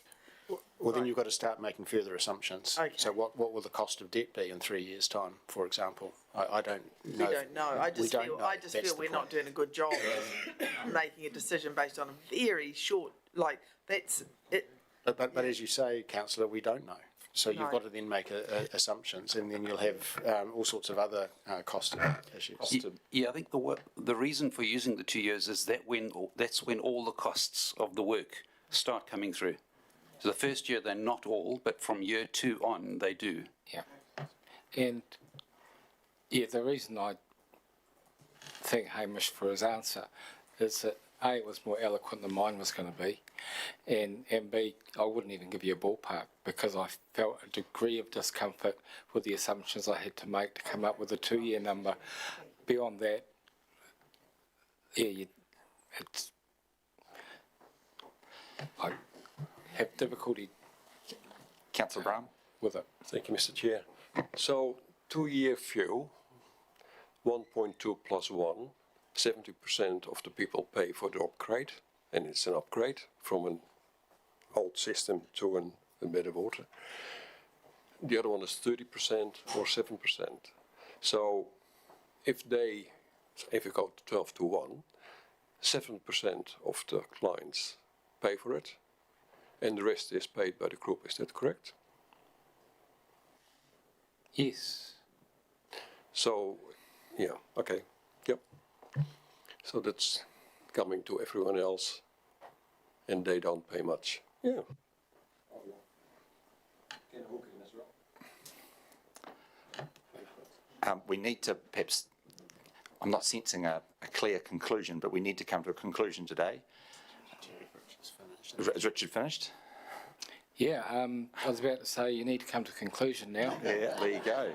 Well, then you've got to start making further assumptions. Okay. So what will the cost of debt be in 3 years' time, for example? I don't know. We don't know. I just feel we're not doing a good job of making a decision based on a very short, like, that's it. But as you say, councillor, we don't know. So you've got to then make assumptions, and then you'll have all sorts of other cost issues. Yeah, I think the reason for using the 2 years is that's when all the costs of the work start coming through. So the first year they're not all, but from year 2 on they do. Yeah. And yeah, the reason I thank Hamish for his answer, is that A, it was more eloquent than mine was going to be, and B, I wouldn't even give you a ballpark because I felt a degree of discomfort with the assumptions I had to make to come up with a 2-year number. Beyond that, yeah, I have difficulty. Councillor Brown? With it. Thank you, Mr. Chair. So, 2-year fuel, 1.2 plus 1, 70% of the people pay for the upgrade, and it's an upgrade from an old system to a better water. The other one is 30% or 7%. So, if you go to 12 to 1, 7% of the clients pay for it, and the rest is paid by the group. Is that correct? Yes. So, yeah, okay, yep. So that's coming to everyone else, and they don't pay much. Yeah. We need to perhaps, I'm not sensing a clear conclusion, but we need to come to a conclusion today. Is Richard finished? Yeah, I was about to say you need to come to a conclusion now. Yeah, there you go.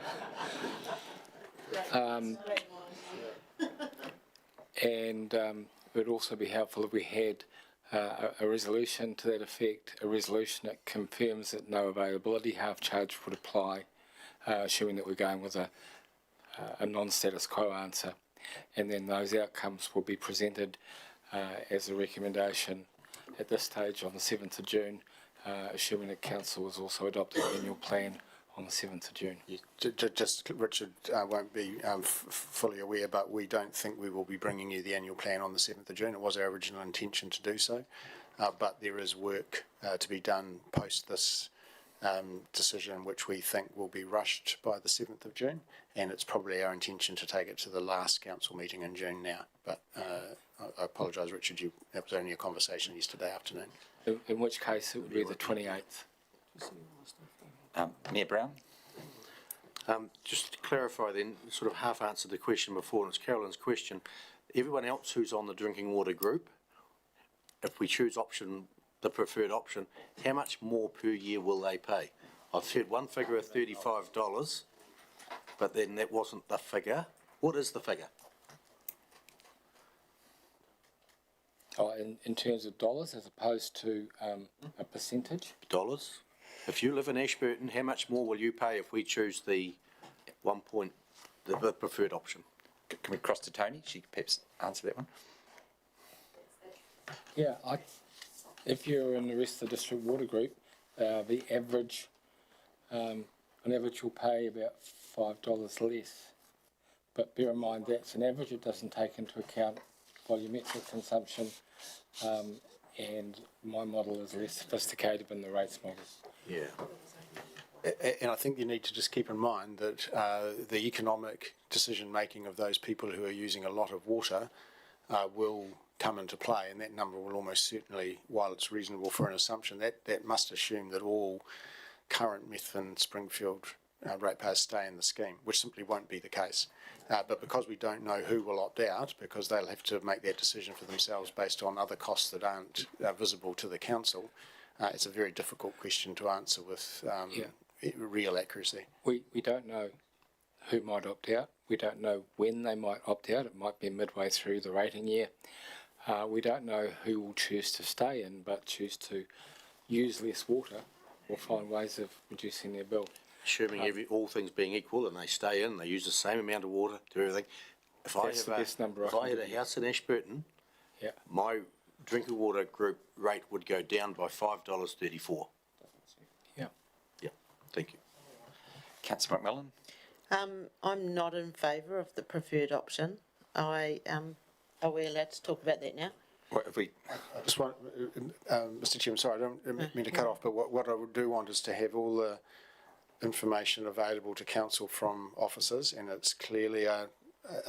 And it would also be helpful if we had a resolution to that effect, a resolution that confirms that no availability half charge would apply, assuming that we're going with a non-status quo answer. And then those outcomes will be presented as a recommendation at this stage on the 7th of June, assuming that Council has also adopted the annual plan on the 7th of June. Yeah, just Richard won't be fully aware, but we don't think we will be bringing you the annual plan on the 7th of June. It was our original intention to do so, but there is work to be done post this decision, which we think will be rushed by the 7th of June, and it's probably our intention to take it to the last council meeting in June now. But I apologise, Richard, that was only a conversation yesterday afternoon. In which case it would be the 28th. Mayor Brown? Just to clarify then, sort of half answered the question before, and it's Carolyn's question. Everyone else who's on the drinking water group, if we choose the preferred option, how much more per year will they pay? I've heard one figure of $35, but then that wasn't the figure. What is the figure? Oh, in terms of dollars as opposed to a percentage? Dollars. If you live in Ashburton, how much more will you pay if we choose the the preferred option? Can we cross to Tony? She could perhaps answer that one. Yeah, if you're in the rest of the district water group, the average, on average you'll pay about $5 less. But bear in mind that's an average, it doesn't take into account volumetric consumption, and my model is less sophisticated than the rates model. Yeah. And I think you need to just keep in mind that the economic decision-making of those people who are using a lot of water will come into play, and that number will almost certainly, while it's reasonable for an assumption, that must assume that all current Methven Springfield ratepayers stay in the scheme, which simply won't be the case. But because we don't know who will opt out, because they'll have to make that decision for themselves based on other costs that aren't visible to the council, it's a very difficult question to answer with real accuracy. We don't know who might opt out. We don't know when they might opt out. It might be midway through the rating year. We don't know who will choose to stay in but choose to use less water or find ways of reducing their bill. Assuming all things being equal and they stay in, they use the same amount of water to everything. If I had a house in Ashburton, my drinking water group rate would go down by $5.34. Yeah. Yeah, thank you. Councillor McMillan? I'm not in favour of the preferred option. Are we allowed to talk about that now? What if we? I just want, Mr. Chairman, sorry, I don't mean to cut off, but what I do want is to have all the information available to council from officers, and it's clearly a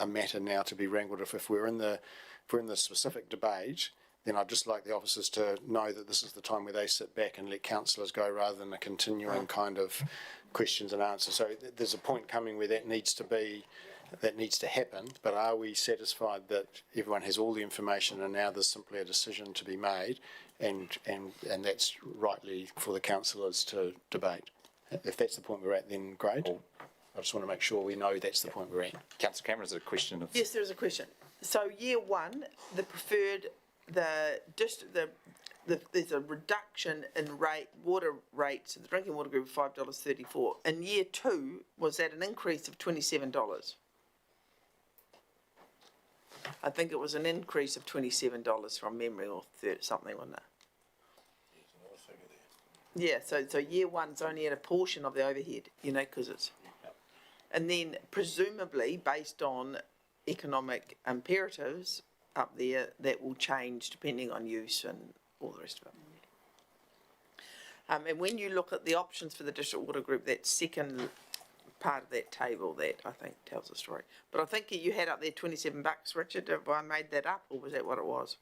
matter now to be wrangled. If we're in the specific debate, then I'd just like the officers to know that this is the time where they sit back and let councillors go rather than a continuing kind of questions and answers. So there's a point coming where that needs to be that needs to happen, but are we satisfied that everyone has all the information and now there's simply a decision to be made and that's rightly for the councillors to debate? If that's the point we're at, then great. I just want to make sure we know that's the point we're at. Councillor Cameron, is it a question of? Yes, there is a question. So year one, the preferred, there's a reduction in water rates in the drinking water group of $5.34. In year two, was that an increase of $27? I think it was an increase of $27 from memory or something, wasn't it? Yeah, so year one's only at a portion of the overhead, you know, because it's... And then presumably, based on economic imperatives up there, that will change depending on use and all the rest of it. And when you look at the options for the district water group, that second part of that table, that I think tells the story. But I think you had up there $27, Richard. Have I made that up, or was that what it was?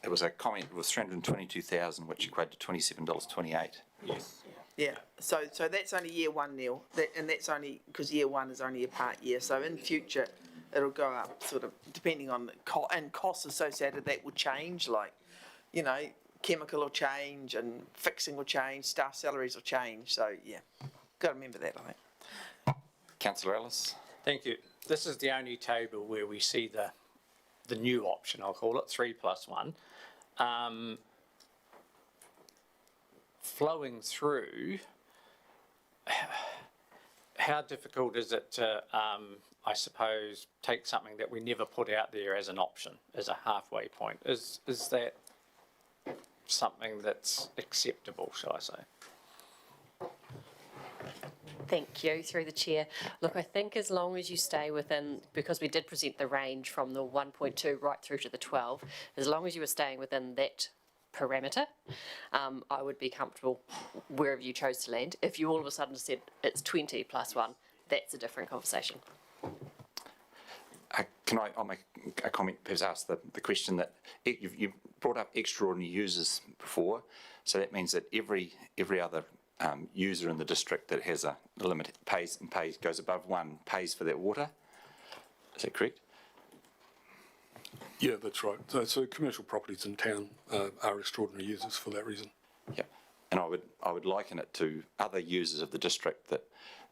It was a comment, it was 322,000, which equated to $27.28. Yes. Yeah, so that's only year one, Neil, and that's only, because year one is only a part year, so in future, it'll go up, sort of, depending on the costs associated, that will change, like, you know, chemical will change, and fixing will change, staff salaries will change, so, yeah, got to remember that, I think. Councillor Ellis? Thank you. This is the only table where we see the new option, I'll call it, 3+1. Flowing through, how difficult is it to, I suppose, take something that we never put out there as an option, as a halfway point? Is that something that's acceptable, shall I say? Thank you, through the chair. Look, I think as long as you stay within, because we did present the range from the 1.2 right through to the 12, as long as you were staying within that parameter, I would be comfortable wherever you chose to land. If you all of a sudden said it's 20+1, that's a different conversation. I'll make a comment, perhaps ask the question that you brought up extraordinary users before, so that means that every other user in the district that has a limit goes above one pays for that water. Is that correct? Yeah, that's right. So commercial properties in town are extraordinary users for that reason. Yeah, and I would liken it to other users of the district that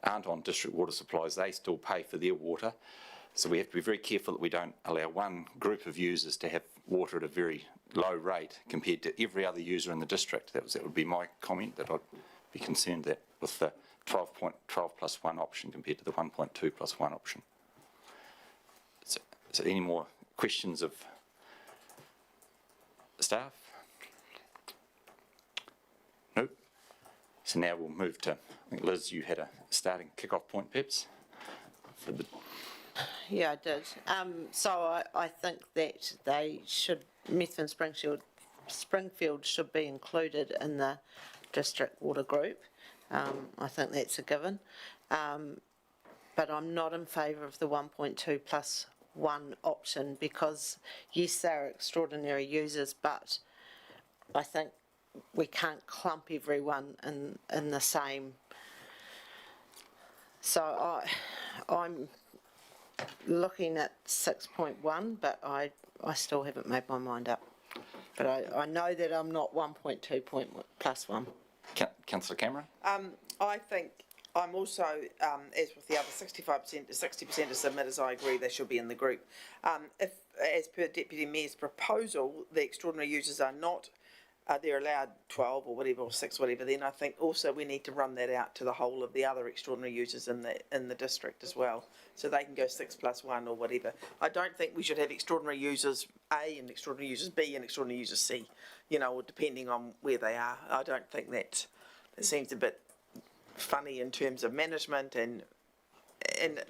aren't on district water supplies. They still pay for their water, so we have to be very careful that we don't allow one group of users to have water at a very low rate compared to every other user in the district. That would be my comment, that I'd be concerned that with the 12+1 option compared to the 1.2+1 option. So any more questions of staff? Nope. So now we'll move to, I think Liz, you had a starting kick-off point perhaps? Yeah, I did. So I think that Methven Springfield should be included in the district water group. I think that's a given. But I'm not in favour of the 1.2+1 option because, yes, they're extraordinary users, but I think we can't clump everyone in the same. So I'm looking at 6.1, but I still haven't made my mind up. But I know that I'm not 1.2+1. Councillor Cameron? I think I'm also, as with the other 65% to 60% of submitters, I agree they should be in the group. If, as per Deputy Mayor's proposal, the extraordinary users are not, they're allowed 12 or whatever, or 6, whatever, then I think also we need to run that out to the whole of the other extraordinary users in the district as well, so they can go 6+1 or whatever. I don't think we should have extraordinary users A and extraordinary users B and extraordinary users C, you know, or depending on where they are. I don't think that seems a bit funny in terms of management and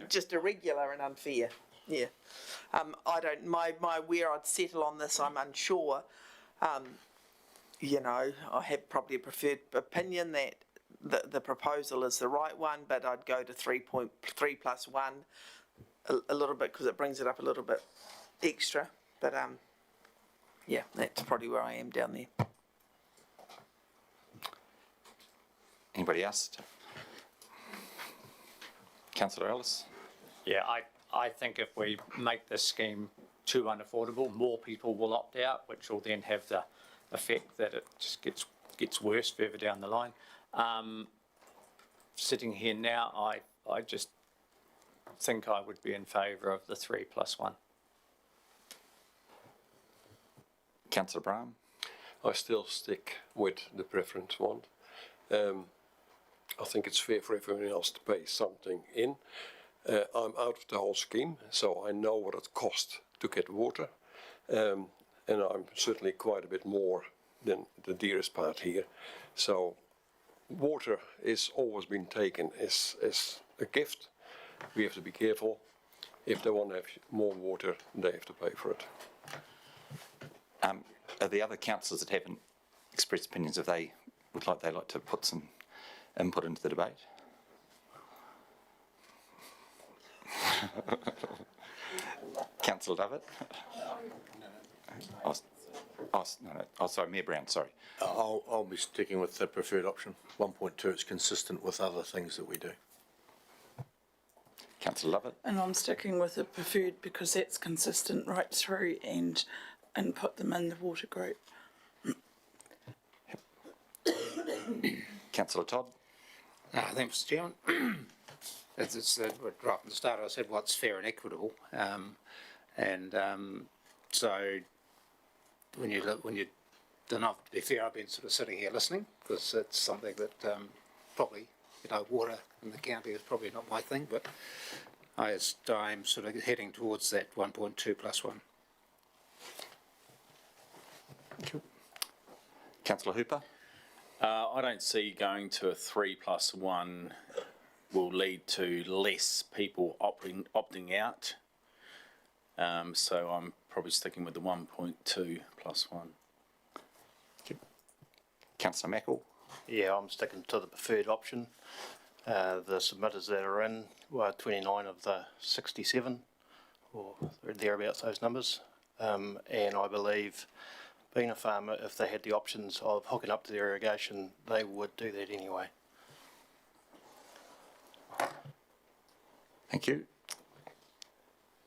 just irregular and unfair. Yeah. I don't, where I'd settle on this, I'm unsure. You know, I have probably a preferred opinion that the proposal is the right one, but I'd go to 3.3+1 a little bit because it brings it up a little bit extra. But yeah, that's probably where I am down there. Anybody else? Councillor Ellis? Yeah, I think if we make this scheme too unaffordable, more people will opt out, which will then have the effect that it just gets worse further down the line. Sitting here now, I just think I would be in favour of the 3+1. Councillor Brown? I still stick with the preference one. I think it's fair for everyone else to pay something in. I'm out of the whole scheme, so I know what it costs to get water. And I'm certainly quite a bit more than the dearest part here. So water is always been taken as a gift. We have to be careful. If they want to have more water, they have to pay for it. Are the other councillors that haven't expressed opinions, if they would like, they like to put some input into the debate? Councillor Lovett? Sorry, Mayor Brown, sorry. I'll be sticking with the preferred option. 1.2, it's consistent with other things that we do. Councillor Lovett? And I'm sticking with the preferred because that's consistent right through and put them in the water group. Councillor Todd? Thanks, Mr Chairman. As it's right from the start, I said what's fair and equitable, so when you don't have to be fair, I've been sort of sitting here listening because it's something that probably water in the county is probably not my thing, but I'm sort of heading towards that 1.2+1. Thank you. Councillor Hooper? I don't see going to a 3+1 will lead to less people opting out. So I'm probably sticking with the 1.2+1. Councillor Mackle? Yeah, I'm sticking to the preferred option. The submitters that are in were 29 of the 67, or thereabouts those numbers. And I believe, being a farmer, if they had the options of hooking up to the irrigation, they would do that anyway. Thank you.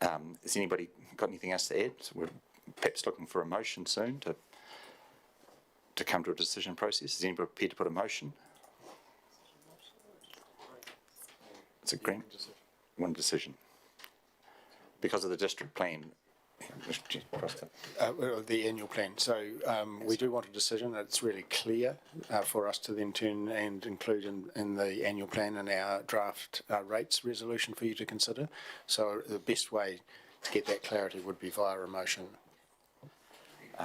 Has anybody got anything else to add? So we're perhaps looking for a motion soon to come to a decision process. Is anybody prepared to put a motion? It's a grant. One decision. Because of the district plan. The annual plan. So we do want a decision that's really clear for us to then turn and include in the annual plan and our draft rates resolution for you to consider. So the best way to get that clarity would be via a motion.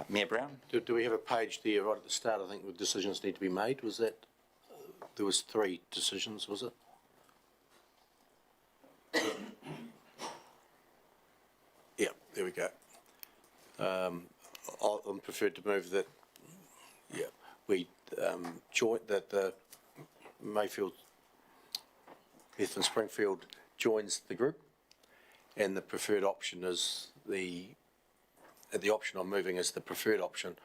Mayor Brown? Do we have a page there right at the start? I think the decisions need to be made. Was that, there was 3 decisions, was it? Yeah, there we go. I'm preferred to move that, yeah, we join, that the Mayfield, Methven Springfield joins the group, and the preferred option is the option I'm moving is the preferred option,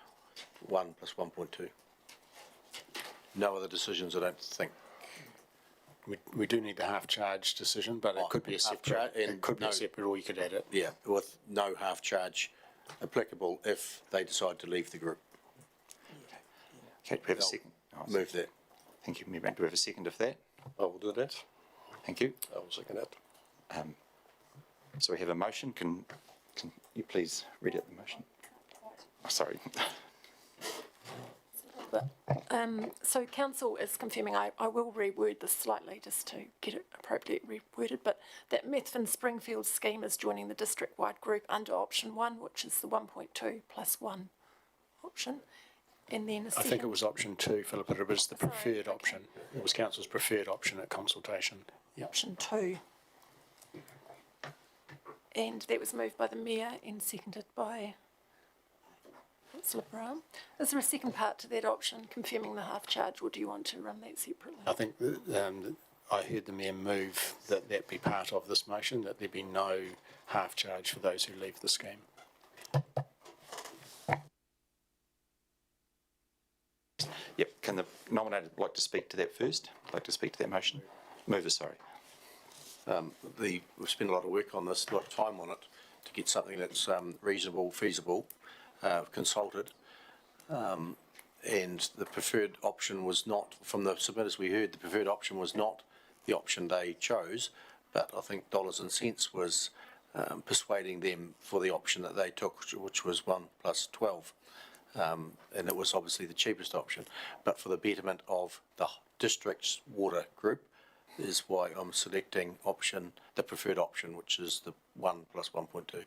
1 + 1.2. No other decisions, I don't think. We do need the half charge decision, but it could be a separate. It could be a separate, or you could add it. Yeah, with no half charge applicable if they decide to leave the group. Okay, do we have a second? Move that. Thank you, Mayor Brown. Do we have a second of that? I will do that. Thank you. I will second that. So we have a motion. Can you please read out the motion? Oh, sorry. So council is confirming, I will reword this slightly just to get it appropriately reworded, but that Methven Springfield scheme is joining the district-wide group under option 1, which is the 1.2+1 option. And then I think it was option 2, Philippa, it was the preferred option. It was council's preferred option at consultation. Yep. Option 2. And that was moved by the Mayor and seconded by Councillor Brown. Is there a second part to that option, confirming the half charge, or do you want to run that separately? I think I heard the Mayor move that be part of this motion, that there be no half charge for those who leave the scheme. Yep, can the nominated like to speak to that first? Like to speak to that motion? Mover, sorry. We've spent a lot of work on this, a lot of time on it, to get something that's reasonable, feasible, consulted. And the preferred option was not, from the submitters we heard, the preferred option was not the option they chose, but I think dollars and cents was persuading them for the option that they took, which was 1 plus 12. And it was obviously the cheapest option, but for the betterment of the district's water group is why I'm selecting the preferred option, which is the 1 plus 1.2.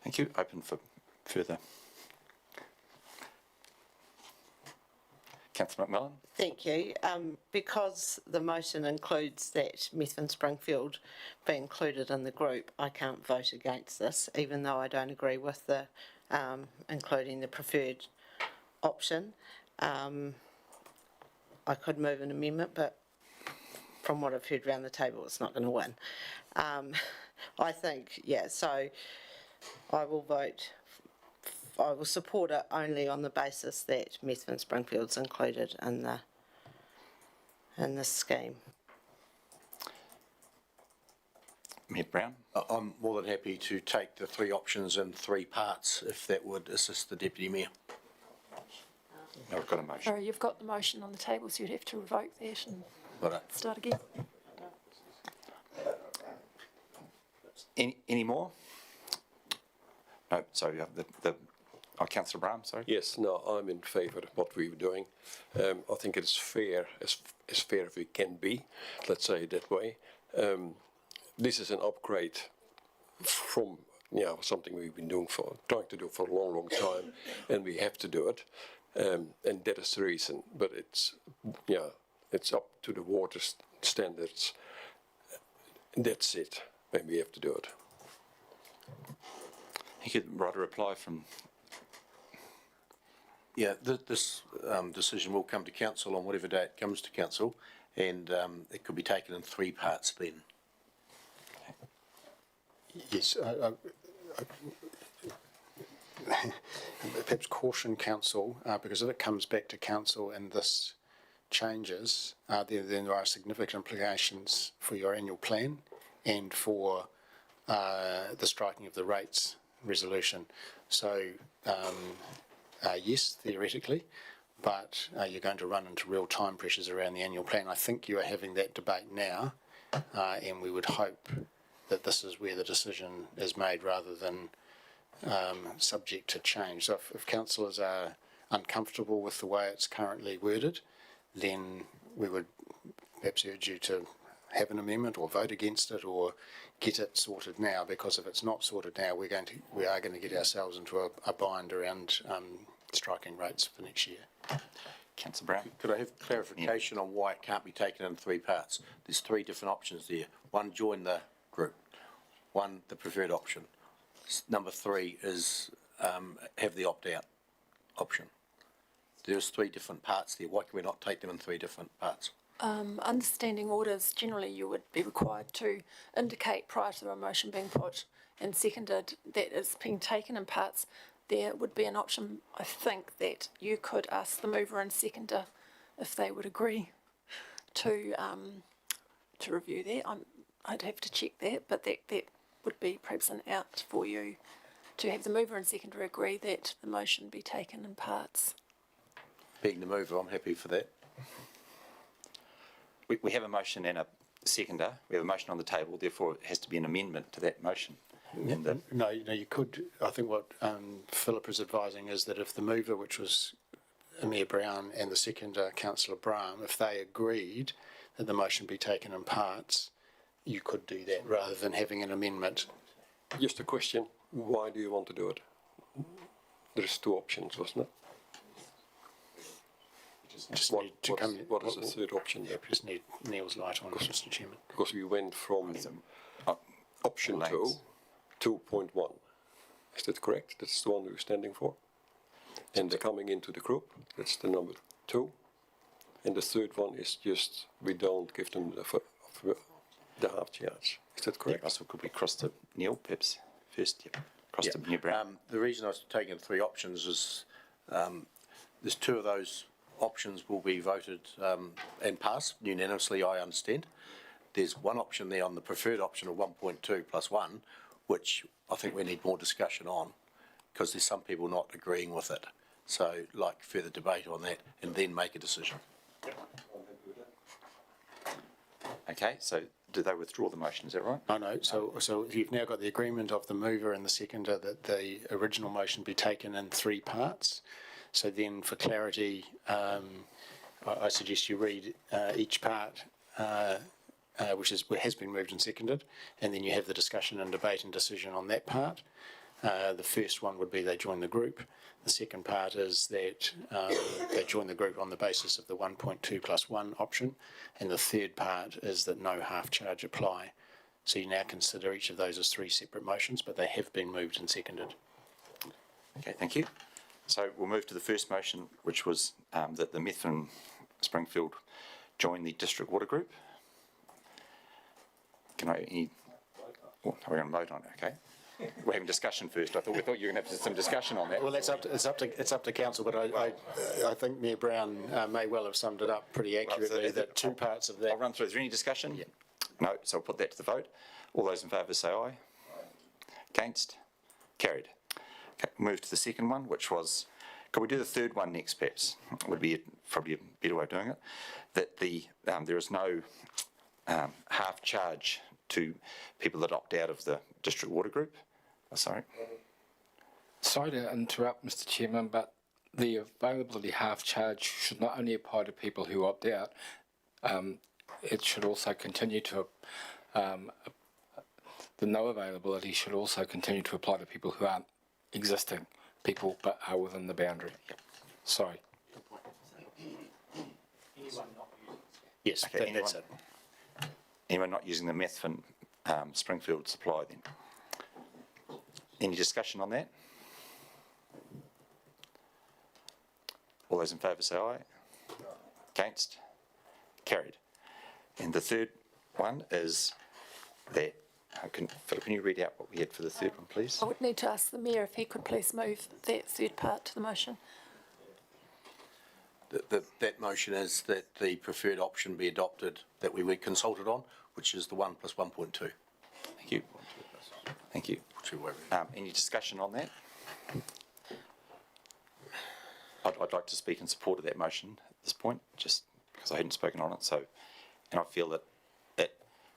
Thank you. Open for further. Councillor McMillan. Thank you. Because the motion includes that Methven Springfield be included in the group, I can't vote against this, even though I don't agree with the including the preferred option. I could move an amendment, but from what I've heard around the table, it's not going to win. I think, yeah, so I will vote. I will support it only on the basis that Methven Springfield's included in the scheme. Mayor Brown. I'm more than happy to take the three options in three parts, if that would assist the Deputy Mayor. I've got a motion. Sorry, you've got the motion on the table, so you'd have to revoke that and start again. Any more? No, sorry, Councillor Brown, sorry. Yes, no, I'm in favour of what we're doing. I think it's fair, as fair as we can be, let's say it that way. This is an upgrade from something we've been trying to do for a long, long time, and we have to do it. And that is the reason. But it's up to the water standards. That's it. And we have to do it. You could write a reply from. Yeah, this decision will come to council on whatever day it comes to council, and it could be taken in three parts then. Yes, perhaps caution council, because if it comes back to council and this changes, then there are significant implications for your annual plan and for the striking of the rates resolution. So, yes, theoretically, but you're going to run into real time pressures around the annual plan. I think you are having that debate now, and we would hope that this is where the decision is made rather than subject to change. So if councillors are uncomfortable with the way it's currently worded, then we would perhaps urge you to have an amendment or vote against it or get it sorted now, because if it's not sorted now, we are going to get ourselves into a bind around striking rates for next year. Councillor Brown. Could I have clarification on why it can't be taken in three parts? There's three different options there. One, join the group. One, the preferred option. Number three is have the opt-out option. There's three different parts there. Why can we not take them in three different parts? Understanding orders, generally you would be required to indicate prior to the motion being put and seconded that it's being taken in parts. There would be an option, I think, that you could ask the mover and seconder if they would agree to review that. I'd have to check that, but that would be perhaps an out for you to have the mover and seconder agree that the motion be taken in parts. Being the mover, I'm happy for that. We have a motion and a seconder. We have a motion on the table, therefore it has to be an amendment to that motion. No, you could. I think what Philip is advising is that if the mover, which was Mayor Brown, and the seconder, Councillor Brahm, if they agreed that the motion be taken in parts, you could do that rather than having an amendment. Just a question, why do you want to do it? There's two options, wasn't it? What is the third option? Yeah, just need Neil's light on, Mr. Chairman. Because we went from option 2, 2.1. Is that correct? That's the one we're standing for. And they're coming into the group. That's the number 2. And the third one is just we don't give them the half chance. Is that correct? Yeah, so could we cross to Neil, perhaps, first? Yeah. Cross to Mayor Brown. The reason I was taking three options is there's two of those options will be voted and passed unanimously, I understand. There's one option there on the preferred option of 1.2 plus 1, which I think we need more discussion on, because there's some people not agreeing with it. So, like further debate on that and then make a decision. Okay, so do they withdraw the motion, is that right? No. So you've now got the agreement of the mover and the seconder that the original motion be taken in 3 parts. So then, for clarity, I suggest you read each part, which has been moved and seconded, and then you have the discussion and debate and decision on that part. The first one would be they join the group. The second part is that they join the group on the basis of the 1.2 plus 1 option. And the third part is that no half charge apply. So you now consider each of those as 3 separate motions, but they have been moved and seconded. Okay, thank you. So we'll move to the first motion, which was that the Methven Springfield join the district water group. Can I, we're going to vote on it, okay? We're having discussion first. We thought you were going to have some discussion on that. Well, it's up to council, but I think Mayor Brown may well have summed it up pretty accurately. That 2 parts of that. I'll run through. Is there any discussion? Yeah. No. So I'll put that to the vote. All those in favour say aye. Against? Carried. Okay. Move to the second one, which was. Could we do the third one next, perhaps? Would be probably a better way of doing it. That there is no half charge to people that opt out of the district water group. Oh, sorry. Sorry to interrupt, Mr. Chairman, but the availability half charge should not only apply to people who opt out, it should also continue to, the no availability should also continue to apply to people who aren't existing people but are within the boundary. Yep. Sorry. Yes, okay, that's it. Anyone not using the Methven Springfield supply then? Any discussion on that? All those in favour say aye. Against? Carried. And the third one is that, Philip, can you read out what we had for the third one, please? I would need to ask the Mayor if he could please move that third part to the motion. That motion is that the preferred option be adopted that we were consulted on, which is the 1 plus 1.2. Thank you. Thank you. Any discussion on that? I'd like to speak in support of that motion at this point, just because I hadn't spoken on it. So, and I feel that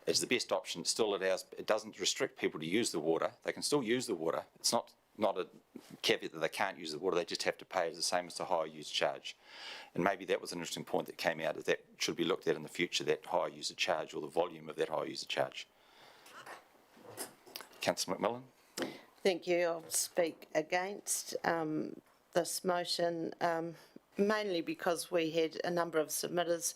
it's the best option. It still allows. It doesn't restrict people to use the water. They can still use the water. It's not a caveat that they can't use the water. They just have to pay the same as the higher use charge. And maybe that was an interesting point that came out, that should be looked at in the future, that higher user charge or the volume of that higher user charge. Councillor McMillan. Thank you. I'll speak against this motion, mainly because we had a number of submitters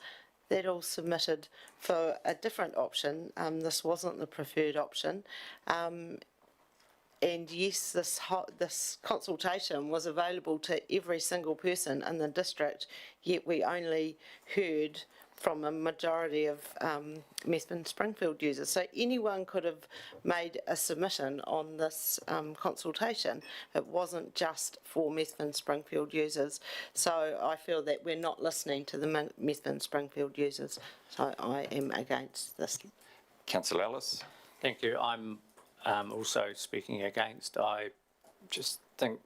that all submitted for a different option. This wasn't the preferred option. And yes, this consultation was available to every single person in the district, yet we only heard from a majority of Methven Springfield users. So anyone could have made a submission on this consultation. It wasn't just for Methven Springfield users. So I feel that we're not listening to the Methven Springfield users. So I am against this. Councillor Ellis. Thank you. I'm also speaking against. I just think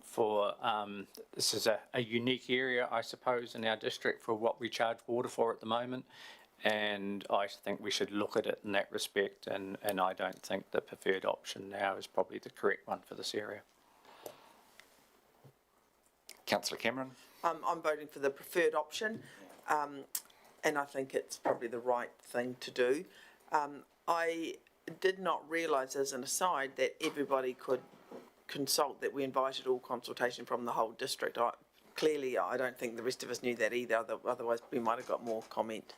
this is a unique area, I suppose, in our district for what we charge water for at the moment, and I think we should look at it in that respect, and I don't think the preferred option now is probably the correct one for this area. Councillor Cameron. I'm voting for the preferred option, and I think it's probably the right thing to do. I did not realise, as an aside, that everybody could consult, that we invited all consultation from the whole district. Clearly, I don't think the rest of us knew that either, otherwise we might have got more comment,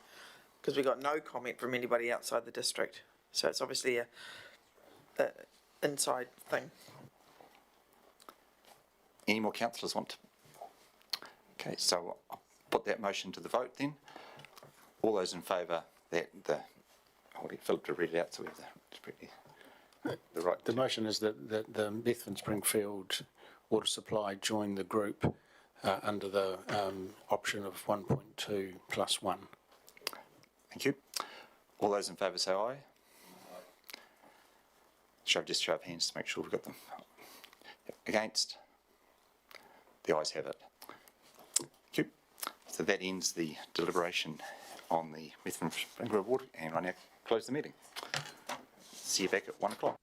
because we got no comment from anybody outside the district. So it's obviously a inside thing. Any more councillors want to? Okay, so I'll put that motion to the vote then. All those in favour that I'll get Philip to read it out so we have the right. The motion is that the Methven Springfield Water Supply join the group under the option of 1.2 plus 1. Thank you. All those in favour say aye. Show of hands to make sure we've got them. Against? The ayes have it. Thank you. So that ends the deliberation on the Methven Springfield Water, and I now close the meeting. See you back at 1 o'clock.